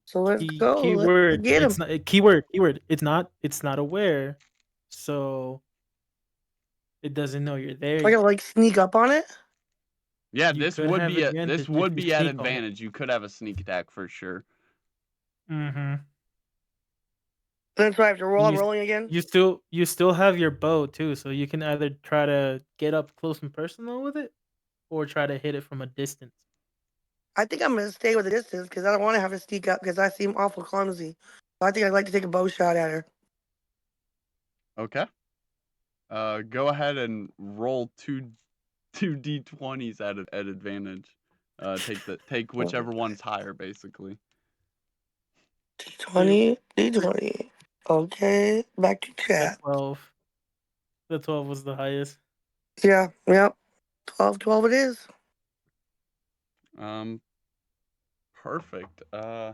A: So let's go.
E: Keyword.
A: Let's get him.
E: It's not keyword. It's not aware. So it doesn't know you're there.
A: So I gotta like sneak up on it.
B: Yeah,
E: You
B: this
E: could
B: would
E: have
B: be
E: advantage
B: this
E: if
B: would
E: you
B: be at
E: sneak on it.
B: advantage. You could have a sneak attack for sure.
E: Mm-hmm.
A: Then so I have to roll. I'm
E: You
A: rolling again.
E: you still have your bow too, so you can either try to get up close and personal with it, or try to hit it from a distance.
A: I think I'm gonna stay with the distance because I don't want to have to sneak up because I seem awful clumsy. So I think I'd like to take a bow shot at her.
B: Okay. Go ahead and roll two d20s at advantage. Take whichever one's higher, basically.
A: D20, D20. Okay, back to
E: The
A: chat.
E: 12. The 12 was the highest.
A: Yeah, yep. 12 it is.
B: Perfect. I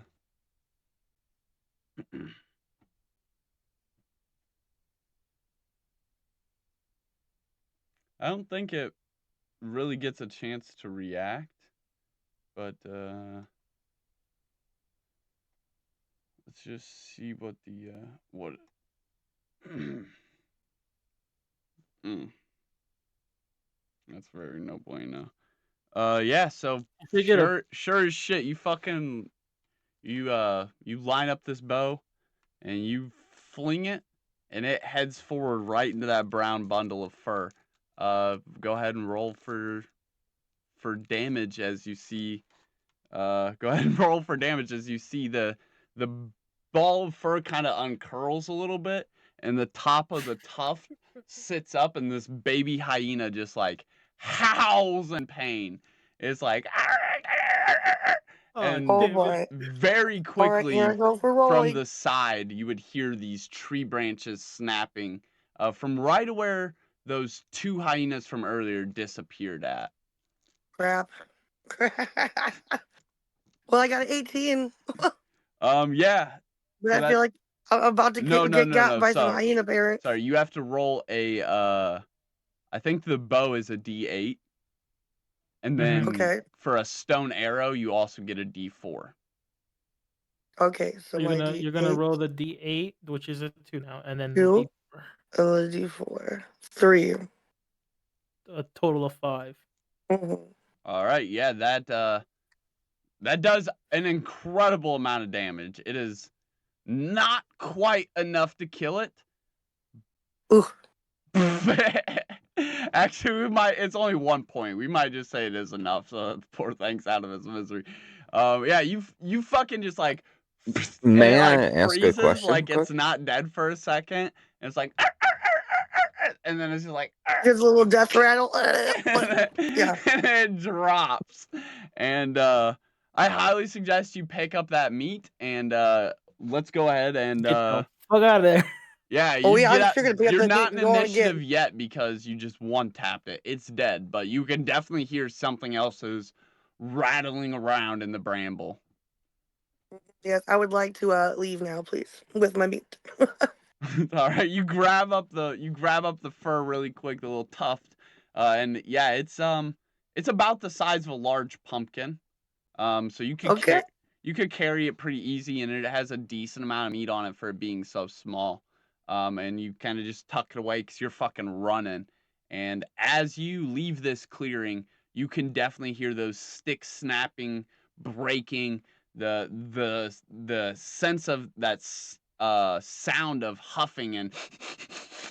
B: don't think it really gets a chance to react, but let's just see what the what. That's very no bueno. Yeah. So sure as shit, you fucking you line up this bow and you fling it, and it heads forward right into that brown bundle of fur. Go ahead and roll for damage as you see. Go ahead and roll for damage as you see the ball of fur kind of uncurls a little bit, and the top of the tuft sits up, and this baby hyena just like howls in pain. It's like, and
A: Oh boy.
B: very
A: All right, here I
B: quickly
A: go for
B: from
A: rolling.
B: the side, you would hear these tree branches snapping from right where those two hyenas from earlier disappeared at.
A: Crap. Well, I got an 18.
B: Yeah.
A: But
B: So
A: I
B: that
A: feel like I'm about to
B: no,
A: get got by some
B: Sorry,
A: hyena parents.
B: you have to roll a. I think the bow is a D8, and then
A: Okay.
B: for a stone arrow, you also get a D4.
A: Okay, so
E: You're
A: my
E: gonna
A: D8,
E: you're gonna roll the D8, which is a 2 now, and then
A: 2,
E: the D4.
A: and the D4, 3.
E: A total of 5.
A: Mm-hmm.
B: All right, yeah, that does an incredible amount of damage. It is not quite enough to kill it.
A: Ooh.
B: Actually, it's only 1 point. We might just say it is enough, so poor thing's out of its misery. Yeah, you fucking just like,
D: May
B: it
D: I
B: like
D: ask a
B: freezes
D: question?
B: like
D: quick?
B: it's not dead for a second, and it's like, and then it's just like,
A: Just a little death rattle. Yeah.
B: and it drops. And I highly suggest you pick up that meat, and let's go ahead and
E: Get the fuck out of there.
B: yeah,
A: Oh,
B: you
A: yeah,
B: get
A: I'm
B: out.
A: sure gonna pick up
B: You're
A: that meat
B: not in
A: and go on
B: initiative
A: again.
B: yet because you just one tapped it. It's dead, but you can definitely hear something else is rattling around in the bramble.
A: Yes, I would like to leave now, please, with my meat.
B: All right, you grab up the fur really quick, the little tuft, and yeah, it's about the size of a large pumpkin. So you could
A: Okay.
B: carry it pretty easy, and it has a decent amount of meat on it for it being so small. And you kind of just tuck it away because you're fucking running. And as you leave this clearing, you can definitely hear those sticks snapping, breaking, the sense of that sound of huffing and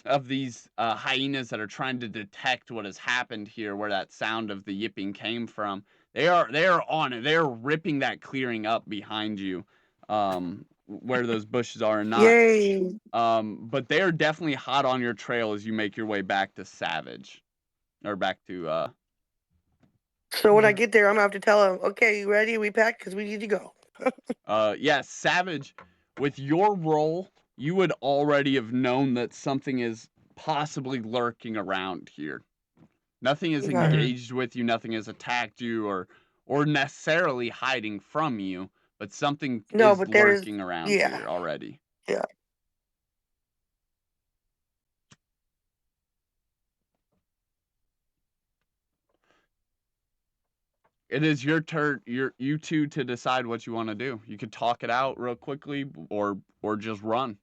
B: of these hyenas that are trying to detect what has happened here, where that sound of the yipping came from. They are on it. They're ripping that clearing up behind you, where those bushes are, and not.
A: Yay.
B: But they are definitely hot on your trail as you make your way back to Savage, or back to.
A: So when I get there, I'm gonna have to tell him, okay, you ready? We packed because we need to go.
B: Yeah, Savage. With your roll, you would already have known that something is possibly lurking around here. Nothing is
A: Okay.
B: engaged with you. Nothing has attacked you, or necessarily hiding from you. But something
A: No,
B: is
A: but there's,
B: lurking around
A: yeah,
B: here already.
A: yeah.
B: it is your turn. You two to decide what you want to do. You could talk it out real quickly, or just run.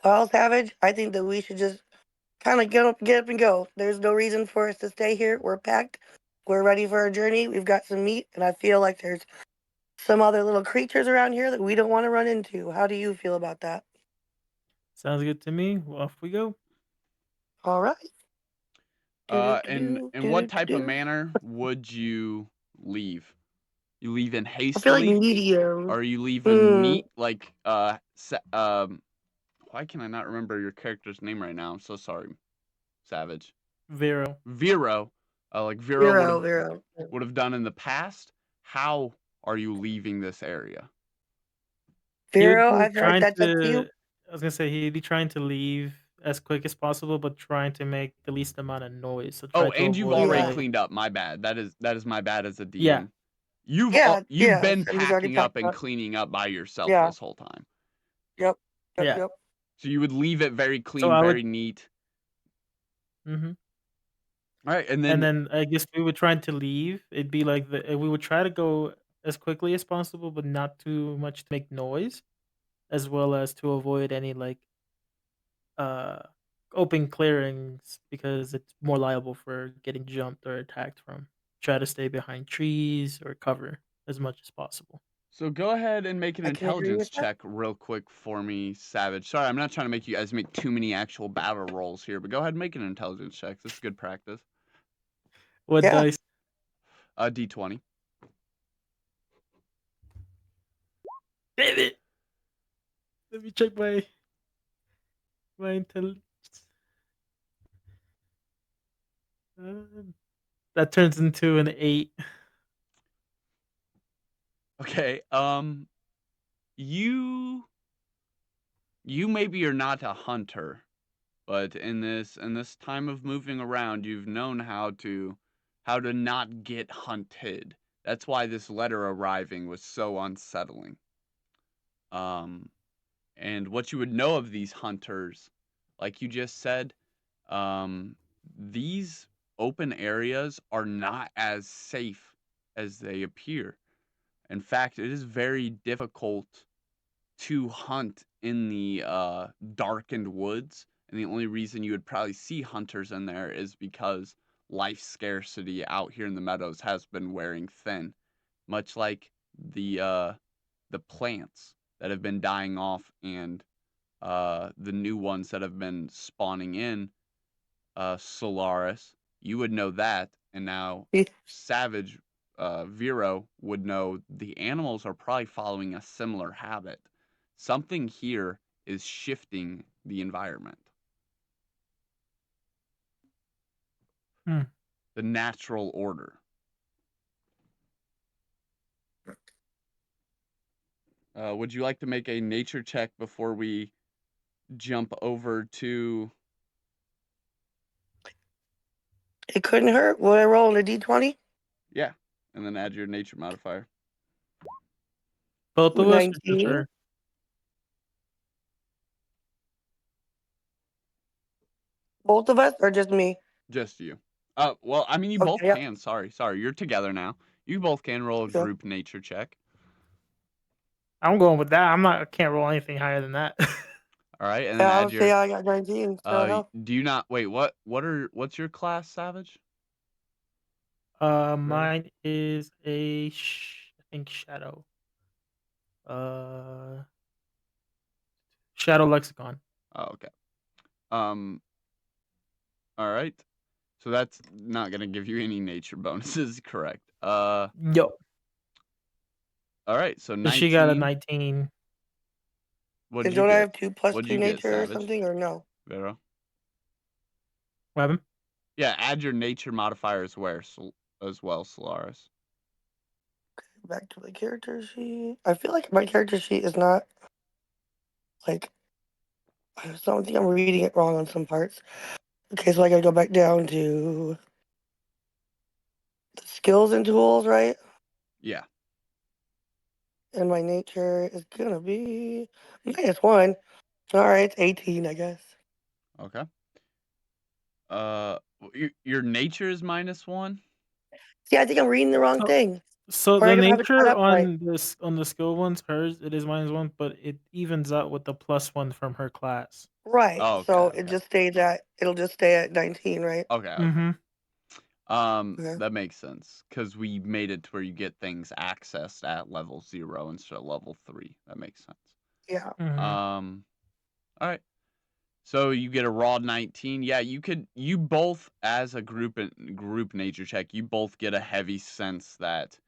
A: Well, Savage, I think that we should just kind of get up and go. There's no reason for us to stay here. We're packed. We're ready for our journey. We've got some meat, and I feel like there's some other little creatures around here that we don't want to run into. How do you feel about that?
E: Sounds good to me. Well, off we go.
A: All right. Do do do
B: In
A: do
B: what
A: do do
B: type of
A: do.
B: manner would you leave? You leaving
A: I feel like
B: hastily?
A: medium.
B: Or are you leaving
A: Hmm.
B: neat? Like why can I not remember your character's name right now? I'm so sorry, Savage.
E: Vero.
B: Vero, like Vero
A: Vero, Vero.
B: would have done in the past. How are you leaving this area?
E: He would
A: Vero,
E: be
A: I feel like
E: trying
A: that's you.
E: to. I was gonna say he'd be trying to leave as quick as possible, but trying to make the least amount of noise. So try
B: Oh,
E: to
B: and you've
E: avoid
B: already
A: Yeah.
E: like
B: cleaned up. My bad. That is my bad as a
E: yeah,
B: DM.
A: Yeah,
B: You've
A: yeah.
B: been
A: So he's already
B: packing up
A: packed
B: and
A: up.
B: cleaning up by yourself
A: Yeah.
B: this whole time.
A: Yep. Yep.
E: yeah.
A: Yep.
B: So you would leave it very
E: So
B: clean,
E: I would.
B: very neat.
E: hmm
B: All right, and
E: And
B: then
E: then I guess we would try to leave. It'd be like we would try to go as quickly as possible, but not too much to make noise, as well as to avoid any like uh open clearings because it's more liable for getting jumped or attacked from. Try to stay behind trees or cover as much as possible.
B: so go ahead and make an
A: I can agree
B: intelligence
A: with that.
B: check real quick for me, Savage. Sorry, I'm not trying to make you guys make too many actual battle rolls here, but go ahead and make an intelligence check. This is good practice.
E: What
A: Yeah.
E: dice?
B: D20.
E: Damn it! Let me check my intelligence. Uh, that turns into an 8.
B: Okay. You maybe are not a hunter, but in this time of moving around, you've known how to not get hunted. That's why this letter arriving was so unsettling. Um, and what you would know of these hunters, like you just said, um, these open areas are not as safe as they appear. In fact, it is very difficult to hunt in the darkened woods, and the only reason you would probably see hunters in there is because life scarcity out here in the meadows has been wearing thin, much like the plants that have been dying off and the new ones that have been spawning in Solaris. You would know that, and now Savage Vero would know the animals are probably following a similar habit. Something here is shifting the environment,
E: Hmm.
B: the natural order. Would you like to make a nature check before we jump over to?
A: It couldn't hurt. Would I roll on a d20?
B: Yeah, and then add your nature modifier.
E: Both
A: Ooh,
E: of us, for
A: 19.
E: sure.
A: Both of us or just me?
B: Just you. Well, I mean, you both
A: Okay. Yep.
B: can. Sorry, you're together now. You both can roll a
A: Yep.
B: group nature check.
E: I'm going with that. I'm not. I can't roll anything higher than that.
B: All right, and then
A: Yeah, I
B: add
A: would say
B: your.
A: I got 19. So hell.
B: Do you not wait? What's your class, Savage? Vero?
E: Mine is I think shadow. Uh, shadow lexicon.
B: Oh, okay. Um. All right. So that's not gonna give you any nature bonuses, correct?
E: Yo,
B: All right. So
E: so she got a
B: 19.
E: 19.
B: What did
A: And
B: you
A: don't I
B: get?
A: have 2 plus
B: What did
A: 2
B: you get,
A: nature or
B: Savage?
A: something or no?
B: Vero.
E: Weapon.
B: Yeah, add your nature modifier as well, Solaris.
A: Back to my character sheet. I feel like my character sheet is not like I don't think I'm reading it wrong on some parts. Okay, so I gotta go back down to the skills and tools, right?
B: Yeah.
A: And my nature is gonna be -1. All right, it's 18, I guess.
B: Okay. Your nature is -1.
A: See, I think I'm reading the wrong
E: So,
A: thing.
E: so
A: Or I
E: the
A: don't have it set
E: nature
A: up right.
E: on the skill one's hers, it is -1, but it evens out with the +1 from her class.
A: Right.
B: Oh,
A: So
B: okay.
A: it'll just stay at 19, right?
B: Okay.
E: Mm-hmm.
A: Okay.
B: That makes sense because we made it to where you get things accessed at level 0 instead of level 3. That makes sense.
A: Yeah.
E: Mm-hmm.
B: All right. So you get a raw 19. Yeah, you both as a group nature check, you both get a heavy sense that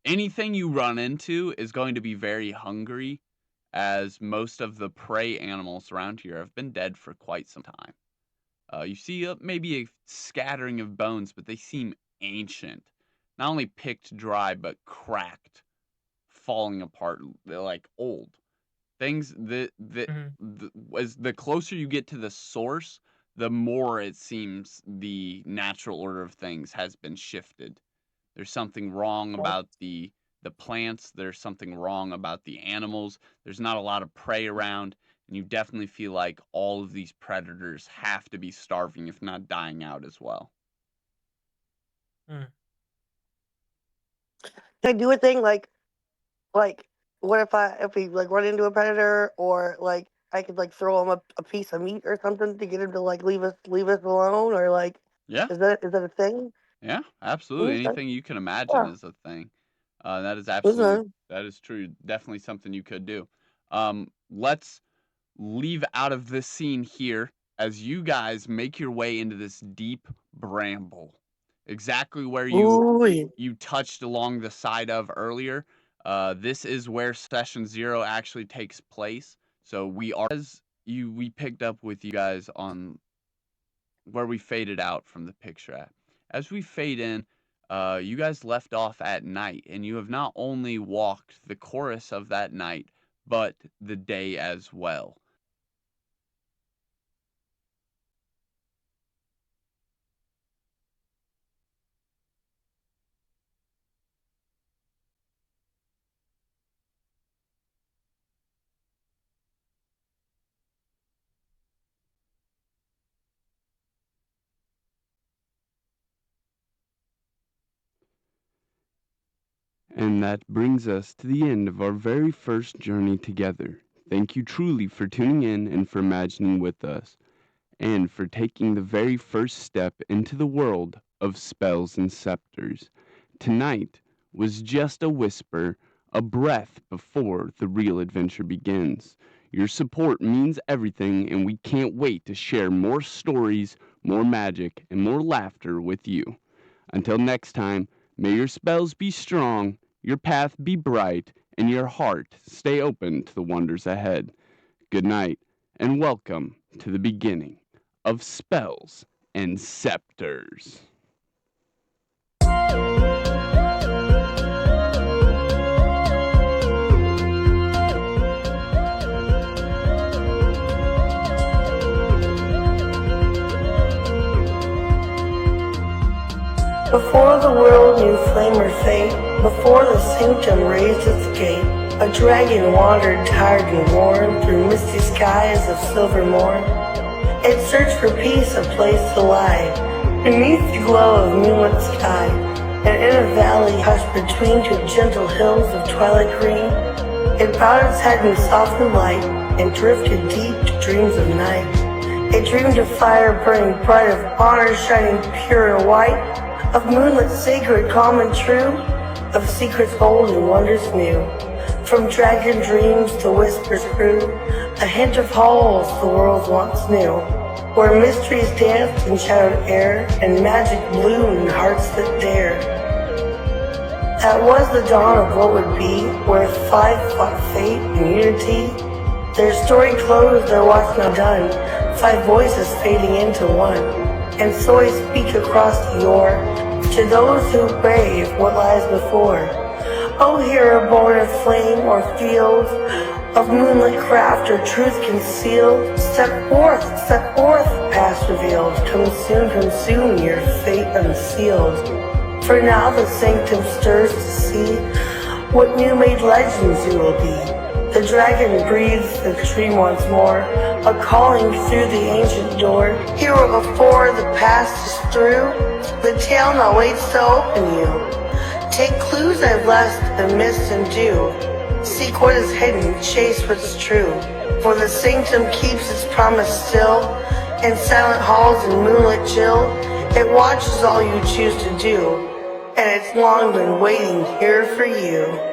B: anything you run into is going to be very hungry, as most of the prey animals around here have been dead for quite some time. You see maybe a scattering of bones, but they seem ancient. Not only picked dry, but cracked, falling apart. They're like old. Things
E: Mm-hmm.
B: as the closer you get to the source, the more it seems the natural order of things has been shifted. There's something wrong about the plants, there's something wrong about the animals. There's not a lot of prey around, and you definitely feel like all of these predators have to be starving if not dying out as well.
E: Mm.
A: Can I do a thing like what if we like run into a predator, or like I could like throw him a piece of meat or something to get him to like leave us alone, or like
B: Yeah.
A: is that a thing?
B: Yeah, absolutely.
A: Okay.
B: Anything you can imagine
A: Yeah.
B: is a thing. That is
A: Okay.
B: that is true. Definitely something you could do. Let's leave out of this scene here as you guys make your way into this deep bramble. Exactly where
A: Ooh.
B: you touched along the side of earlier. This is where session 0 actually takes place. So we picked up with you guys on where we faded out from the picture at. As we fade in, you guys left off at night, and you have not only walked the chorus of that night, but the day as well. And that brings us to the end of our very first journey together. Thank you truly for tuning in and for imagining with us, and for taking the very first step into the world of spells and scepters. Tonight was just a whisper, a breath before the real adventure begins. Your support means everything, and we can't wait to share more stories, more magic, and more laughter with you. Until next time, may your spells be strong, your path be bright, and your heart stay open to the wonders ahead. Good night, and welcome to the beginning of Spells and Scepters.
A: Before the world knew flame or fate, before the sanctum raised its gate, a dragon wandered tired and worn through misty skies of silver morn. It searched for peace, a place to lie, beneath the glow of moonlit sky, and in a valley hushed between two gentle hills of twilight green, it bowed its head in softened light, and drifted deep to dreams of night. It dreamed of fire burning bright, of honor shining pure and white, of moonlit sacred, calm and true, of secrets old and wonders new. From dragon dreams to whispers grew, a hint of halls the world once knew, where mysteries danced in shadowed air, and magic bloomed in hearts that dared. That was the dawn of what would be, where five fought fate in unity. Their story closed, their watch now done, 5 voices fading into one. And so I speak across the yore, to those who brave what lies before. Oh, hero born of flame or field, of moonlit craft or truth concealed, step forth, past revealed, consume your fate unsealed. For now the sanctum stirs to see what new made legends you will be. The dragon breathes the dream once more, a calling through the ancient door. Hero before the past is through, the tale now waits to open you. Take clues I've left and missed and do. Seek what is hidden, chase what's true. For the sanctum keeps its promise still, in silent halls and moonlit chill. It watches all you choose to do, and it's long been waiting here for you.